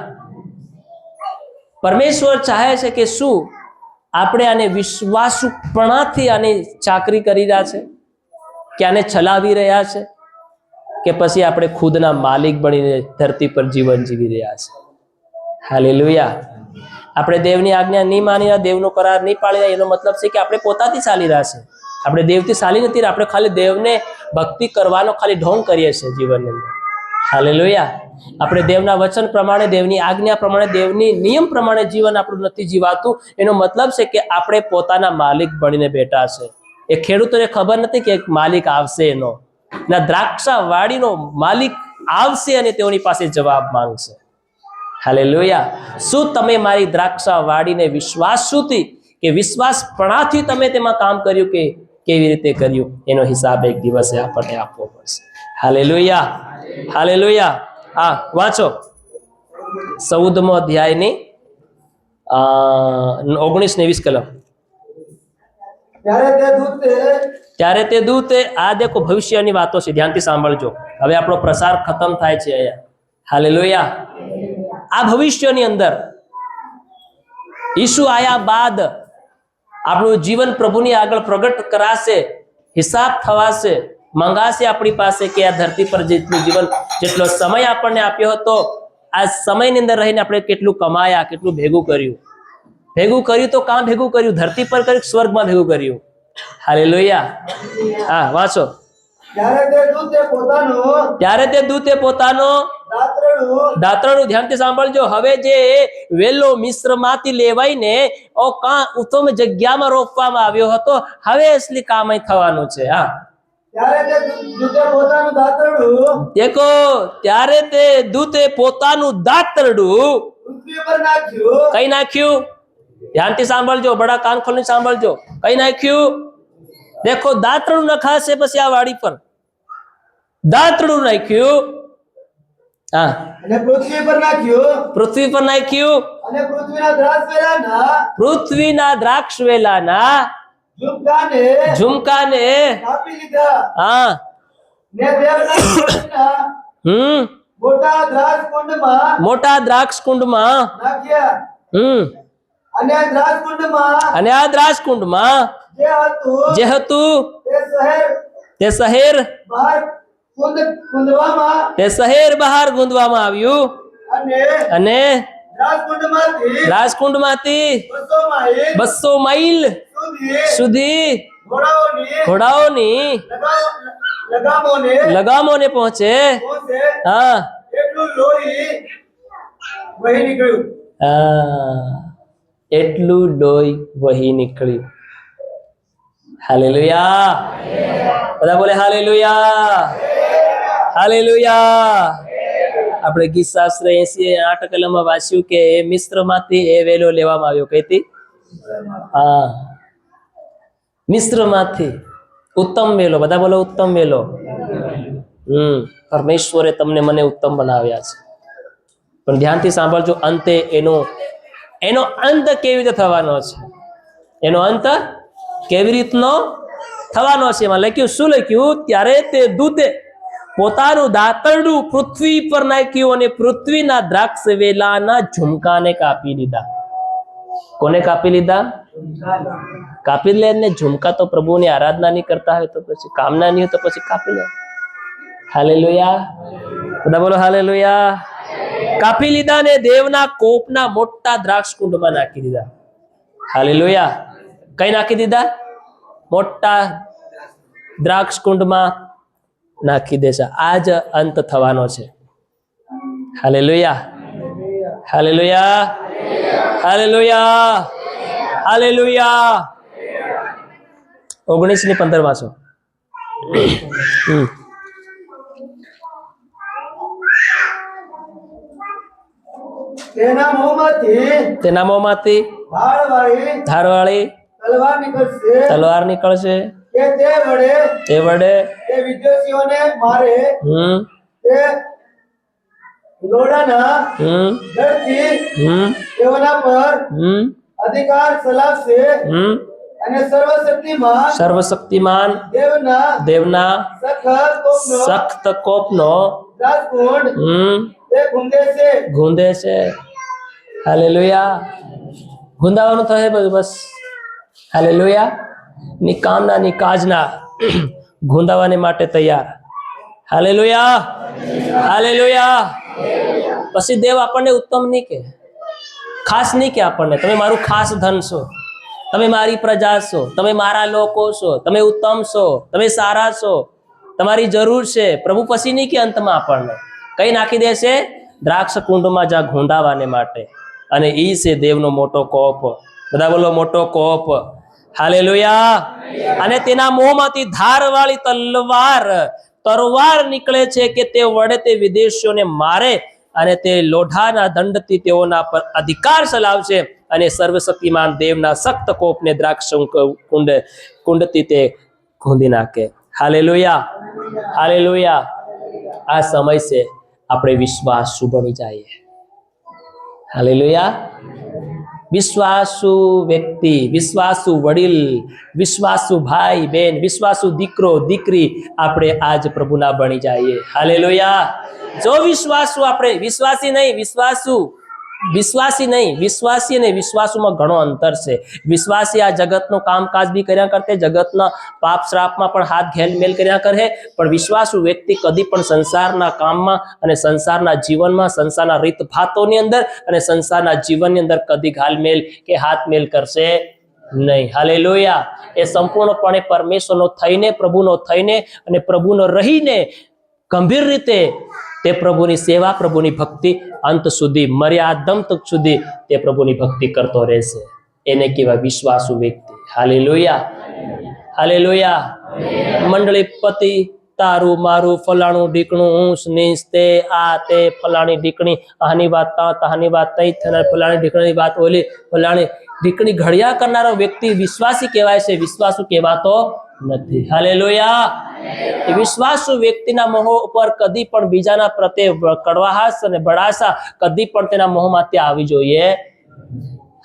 પરમેશ્વર ચાહે છે કે શું આપણે આને વિશ્વાસુપણાથી આની ચાકરી કરી રહ્યા છે, કે આને ચલાવી રહ્યા છે, કે પછી આપણે ખુદના માલિક બનીને ધરતી પર જીવન જીવી રહ્યા છે? હાલેલુયા. આપણે દેવની આજ્ઞા નહીં માની રહ્યા, દેવનો કરાર નહીં પાળી રહ્યા, એનો મતલબ છે કે આપણે પોતાથી ચાલી રહ્યા છે. આપણે દેવથી ચાલી નથી રહ્યા, આપણે ખાલી દેવને ભક્તિ કરવાનો ખાલી ઢોંગ કરીએ છીએ જીવનની અંદર. હાલેલુયા. આપણે દેવના વચન પ્રમાણે, દેવની આજ્ઞા પ્રમાણે, દેવની નિયમ પ્રમાણે જીવન આપણું નથી જીવાતું. એનો મતલબ છે કે આપણે પોતાના માલિક બનીને બેઠા છે. એ ખેડૂતોને ખબર નથી કે એક માલિક આવશે, એનો ના દ્રાક્ષા વાડીનો માલિક આવશે અને તેઓની પાસે જવાબ માંગશે. હાલેલુયા. શું તમે મારી દ્રાક્ષા વાડીને વિશ્વાસુથી કે વિશ્વાસપણાથી તમે તેમાં કામ કર્યું કે કેવી રીતે કર્યું? એનો હિસાબ એક દિવસે આપણને આપવો પડશે. Hallelujah, hallelujah. હા, વાંચો 14મો અધ્યાયની 19 ને 20 કલમ. ત્યારે તે દૂતે, આ દેખો ભવિષ્યની વાતો છે, ધ્યાનથી સાંભળજો. હવે આપણો પ્રસાર ખતમ થાય છે અહીંયા. હાલેલુયા. આ ભવિષ્યની અંદર ઈસુ આયા બાદ આપણું જીવન પ્રભુની આગળ પ્રગટ કરાશે, હિસાબ થવાશે, મંગાશે આપણી પાસે કે આ ધરતી પર જેટલું જીવન, જેટલો સમય આપણને આપ્યો હતો, આ સમયની અંદર રહીને આપણે કેટલું કમાયા, કેટલું ભેગું કર્યું તો કામ ભેગું કર્યું? ધરતી પર કર્યું, સ્વર્ગમાં ભેગું કર્યું? હાલેલુયા. હા, વાંચો. ત્યારે તે દૂતે પોતાનો દાતરડું, ધ્યાનથી સાંભળજો. હવે જે વેલો મિસ્રમાંથી લેવાઈને ઉત્તમ જગ્યામાં રોપવામાં આવ્યો હતો, હવે અસલી કામ અહીં થવાનું છે. હા, દેખો, ત્યારે તે દૂતે પોતાનું દાતરડું કઈ નાખ્યું? ધ્યાનથી સાંભળજો, બડા કાન ખોલીને સાંભળજો. કઈ નાખ્યું? દેખો, દાતરડું નખાશે પછી આ વાડી પર. દાતરડું નાખ્યું. હા, અને પૃથ્વી પર નાખ્યું. અને પૃથ્વીના દ્રાક્ષવેલાના ઝુમકાને હા મોટા દ્રાક્ષકુંડમાં અને આ દ્રાક્ષકુંડમાં જે હતું તે શહેર બહાર ગુંદવામાં આવ્યું, અને રાજકુંડમાંથી 200 માઇલ સુધી ઘોડાઓની લગામોને પહોંચે. હા, એટલું લોહી વહી નીકળ્યું. હાલેલુયા. બધા બોલે હાલેલુયા, હાલેલુયા. આપણે ગીત શાસ્ત્ર 80-8 કલમમાં વાંચ્યું કે એ મિસ્રમાંથી એ વેલો લેવામાં આવ્યો. કઈથી? હા, મિશ્રમાંથી ઉત્તમ વેલો, બધા બોલો ઉત્તમ વેલો. પરમેશ્વરે તમને મને ઉત્તમ બનાવ્યા છે. પણ ધ્યાનથી સાંભળજો, અંતે એનો અંત કેવી રીતે થવાનો છે? એનો અંત કેવી રીતનો થવાનો છે? એમાં લખ્યું, શું લખ્યું? ત્યારે તે દૂતે પોતાનું દાંતરડું પૃથ્વી પર નાખ્યું અને પૃથ્વીના દ્રાક્ષ વેલાના ઝુમકાને કાપી લીધા. કોને કાપી લીધા? કાપી લે ને. ઝુમકા તો પ્રભુની આરાધના નહીં કરતા હોય તો પછી, કામના નહીં હોય તો પછી કાપી લે. હાલેલુયા, બધા બોલો હાલેલુયા. કાપી લીધા ને દેવના કોપના મોટા દ્રાક્ષ કુંડમાં નાખી દીધા. હાલેલુયા. કઈ નાખી દીધા? મોટા દ્રાક્ષ કુંડમાં નાખી દેશે. આ જ અંત થવાનો છે. Hallelujah, hallelujah, hallelujah, hallelujah. 19:15 વાંચો. તેના મોંમાંથી ધારવાળી તલવાર નીકળશે. તે વડે વિદ્વેષીઓને મારે તે લોડાના દળથી તેઓના પર અધિકાર ચલાવશે અને સર્વશક્તિમાન દેવના સખત કોપનો ગુંદે છે. હાલેલુયા. ગુંદાવાનું થશે બધું બસ. હાલેલુયા. ની કામના ની કાજના ગુંદાવાને માટે તૈયાર. Hallelujah, hallelujah. પછી દેવ આપણને ઉત્તમ નહીં કે, ખાસ નહીં કે આપણને તમે મારું ખાસ ધન છો, તમે મારી પ્રજા છો, તમે મારા લોકો છો, તમે ઉત્તમ છો, તમે સારા છો, તમારી જરૂર છે. પ્રભુ પછી નહીં કે અંતમાં આપણને કઈ નાખી દેશે? દ્રાક્ષ કુંડમાં જા ગુંદાવાને માટે. અને ઈ છે દેવનો મોટો કોપ. બધા બોલો મોટો કોપ. હાલેલુયા. અને તેના મોંમાંથી ધારવાળી તરવાર નીકળે છે કે તે વડે તે વિદેશીઓને મારે અને તે લોઢાના દંડથી તેઓના પર અધિકાર ચલાવશે અને સર્વશક્તિમાન દેવના સખ્ત કોપને દ્રાક્ષ કુંડથી તે ખૂંદી નાખે. Hallelujah, hallelujah. આ સમય છે આપણે વિશ્વાસુ બની જઈએ. હાલેલુયા. વિશ્વાસુ વ્યક્તિ, વિશ્વાસુ વડીલ, વિશ્વાસુ ભાઈ બહેન, વિશ્વાસુ દીકરો દીકરી આપણે આજ પ્રભુના બની જઈએ. હાલેલુયા. જો વિશ્વાસુ આપણે વિશ્વાસી નહીં, વિશ્વાસી અને વિશ્વાસુમાં ઘણો અંતર છે. વિશ્વાસી આ જગતનું કામકાજ બી કર્યા કરતે, જગતના પાપ શ્રાપમાં પણ હાથ ઘેલમેલ કર્યા કરે, પણ વિશ્વાસુ વ્યક્તિ કદી પણ સંસારના કામમાં અને સંસારના જીવનમાં, સંસારના રીતભાતોની અંદર અને સંસારના જીવનની અંદર કદી ઘાલમેલ કે હાથમેલ કરશે નહીં. હાલેલુયા. એ સંપૂર્ણપણે પરમેશ્વરનો થઈને, પ્રભુનો થઈને અને પ્રભુનો રહીને ગંભીર રીતે તે પ્રભુની સેવા, પ્રભુની ભક્તિ અંત સુધી, મર્યાદંત સુધી તે પ્રભુની ભક્તિ કરતો રહેશે. એને કહેવાય વિશ્વાસુ વ્યક્તિ. Hallelujah, hallelujah. મંડળી પતિ તારું મારું ફલાણું ઢીકણું ઊંસ નીચ તે આ તે ફલાણી ઢીકણી આની વાત તાની વાત તઈ થનાર ફલાણી ઢીકણી વાત ઓલી ફલાણી ઢીકણી ઘડિયા કરનારો વ્યક્તિ વિશ્વાસી કહેવાય છે, વિશ્વાસુ કહેવાતો નથી. હાલેલુયા. વિશ્વાસુ વ્યક્તિના મોહ ઉપર કદી પણ બીજાના પ્રત્યે કડવાહાસ અને બળાસા કદી પણ તેના મોહમાંથી આવી જોઈએ.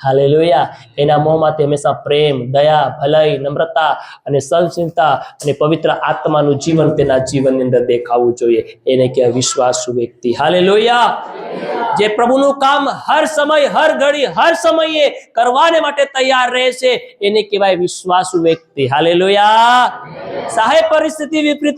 હાલેલુયા. એના મોહમાંથી હંમેશા પ્રેમ, દયા, ભલાઈ, નમ્રતા અને સહનશીલતા અને પવિત્ર આત્માનું જીવન તેના જીવનની અંદર દેખાવું જોઈએ. એને કહેવાય વિશ્વાસુ વ્યક્તિ. હાલેલુયા. જે પ્રભુનું કામ હર સમય, હર ઘડી, હર સમયે કરવાને માટે તૈયાર રહે છે, એને કહેવાય વિશ્વાસુ વ્યક્તિ. હાલેલુયા. સાહે પરિસ્થિતિ વિપરીત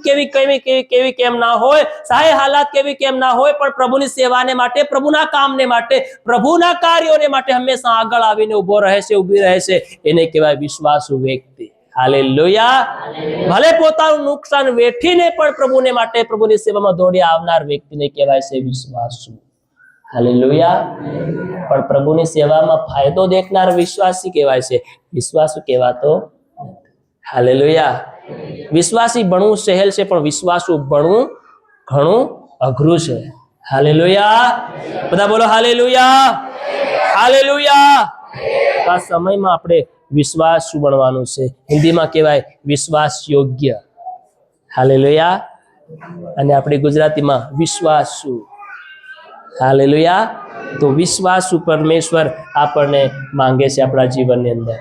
કેવી કેમ ના હોય, સાહે હાલાત કેવી કેમ ના હોય, પણ પ્રભુની સેવાને માટે, પ્રભુના કામને માટે, પ્રભુના કાર્યોને માટે હંમેશા આગળ આવીને ઉભો રહે છે, ઊભી રહે છે. એને કહેવાય વિશ્વાસુ વ્યક્તિ. હાલેલુયા. ભલે પોતાનું નુકસાન વેઠીને પણ પ્રભુને માટે, પ્રભુની સેવામાં દોડી આવનાર વ્યક્તિને કહેવાય છે વિશ્વાસુ. હાલેલુયા. પણ પ્રભુની સેવામાં ફાયદો દેખનાર વિશ્વાસી કહેવાય છે, વિશ્વાસુ કહેવાતો. હાલેલુયા. વિશ્વાસી બનવું સહેલ છે, પણ વિશ્વાસુ બનવું ઘણું અઘરું છે. હાલેલુયા. બધા બોલો હાલેલુયા, હાલેલુયા. આ સમયમાં આપણે વિશ્વાસુ બનવાનું છે. હિન્દીમાં કહેવાય વિશ્વાસ યોગ્ય. હાલેલુયા. અને આપણી ગુજરાતીમાં વિશ્વાસુ. હાલેલુયા. તો વિશ્વાસુ પરમેશ્વર આપણને માંગે છે આપણા જીવનની અંદર.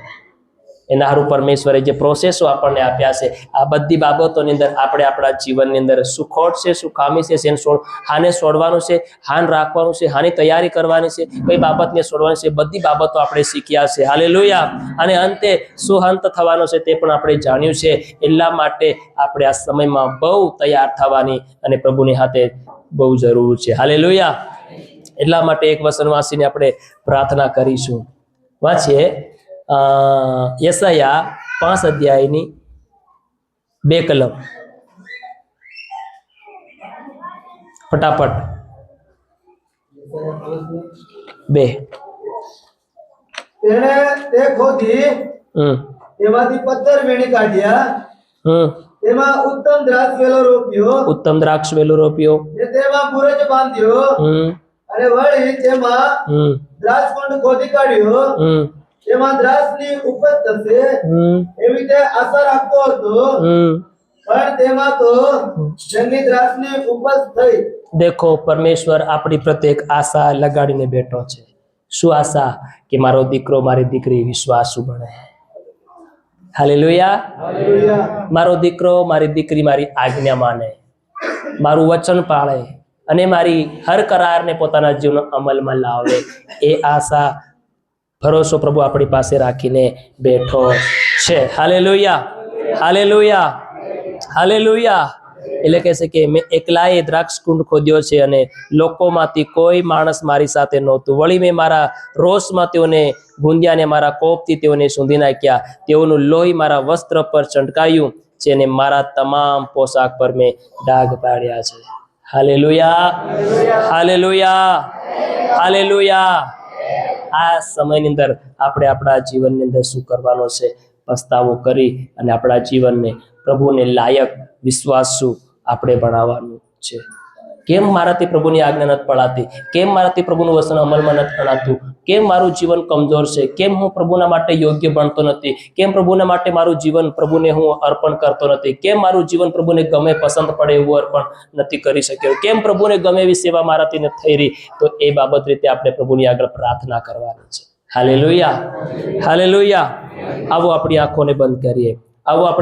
એના હારું પરમેશ્વરે જે પ્રોસેસો આપણને આપ્યા છે, આ બધી બાબતોની અંદર આપણે આપણા જીવનની અંદર શું ખોટ છે, શું ખામી છે, હાને છોડવાનું છે, હાન રાખવાનું છે, હાની તૈયારી કરવાની છે, કઈ બાબતને છોડવાની છે, બધી બાબતો આપણે શીખ્યા છે. હાલેલુયા. અને અંતે શું અંત થવાનો છે તે પણ આપણે જાણ્યું છે. એટલા માટે આપણે આ સમયમાં બહુ તૈયાર થવાની અને પ્રભુની હાથે બહુ જરૂર છે. હાલેલુયા. એટલા માટે એક વચન વાંચીને આપણે પ્રાર્થના કરીશું. વાંચીએ યશાયા 5 અધ્યાયની 2 કલમ. ફટાફટ 2. તેણે તે ખોદી તેમાંથી પથ્થર વીણી કાઢ્યા, તેમાં ઉત્તમ દ્રાક્ષ વેલો રોપ્યો, ને તેમાં બુરજ બાંધ્યો, અને વળી તેમાં દ્રાક્ષકુંડ ખોદી કાઢ્યો, તેમાં દ્રાક્ષની ઉપજ થશે એવી તે આશા રાખતો હતો, પણ તેમાં તો જંગલી દ્રાક્ષની ઉપજ થઈ. દેખો, પરમેશ્વર આપણી પ્રત્યેક આશા લગાડીને બેઠો છે. શું આશા? કે મારો દીકરો મારી દીકરી વિશ્વાસુ બને. હાલેલુયા. મારો દીકરો મારી દીકરી મારી આજ્ઞા માને, મારું વચન પાળે અને મારી હર કરારને પોતાના જીવન અમલમાં લાવે. એ આશા ભરોસો પ્રભુ આપણી પાસે રાખીને બેઠો છે. હાલેલુયા. હાલેલુયા. હાલેલુયા. એટલે કહે છે કે મેં એકલાએ દ્રાક્ષકુંડ ખોદ્યો છે અને લોકોમાંથી કોઈ માણસ મારી સાથે નહોતું. વળી મેં મારા રોષમાં તેઓને ગુંદ્યા ને મારા કોપથી તેઓને સૂંધી નાખ્યા. તેઓનું લોહી મારા વસ્ત્ર પર છંટકાયું છે અને મારા તમામ પોશાક પર મેં ડાઘ પાડ્યા છે. હાલેલુયા. હાલેલુયા. હાલેલુયા. આ સમયની અંદર આપણે આપણા જીવનની અંદર શું કરવાનો છે? પસ્તાવો કરી અને આપણા જીવનને પ્રભુને લાયક વિશ્વાસુ આપણે બનાવવાનું છે. કેમ મારાથી પ્રભુની આજ્ઞા નથી પડાતી? કેમ મારાથી પ્રભુનું વચન અમલમાં નથી અણાતું? કેમ મારું જીવન કમજોર છે? કેમ હું પ્રભુના માટે યોગ્ય બનતો નથી? કેમ પ્રભુના માટે મારું જીવન પ્રભુને હું અર્પણ કરતો નથી? કેમ મારું જીવન પ્રભુને ગમે પસંદ પડે એવું અર્પણ નથી કરી શક્યો? કેમ પ્રભુને ગમે એવી સેવા મારાથી નથી થઈ રહી? તો એ બાબત રીતે આપણે પ્રભુની આગળ પ્રાર્થના કરવાની છે. હાલેલુયા. હાલેલુયા. આવો આપણી આંખોને બંધ કરીએ. આવો આપણે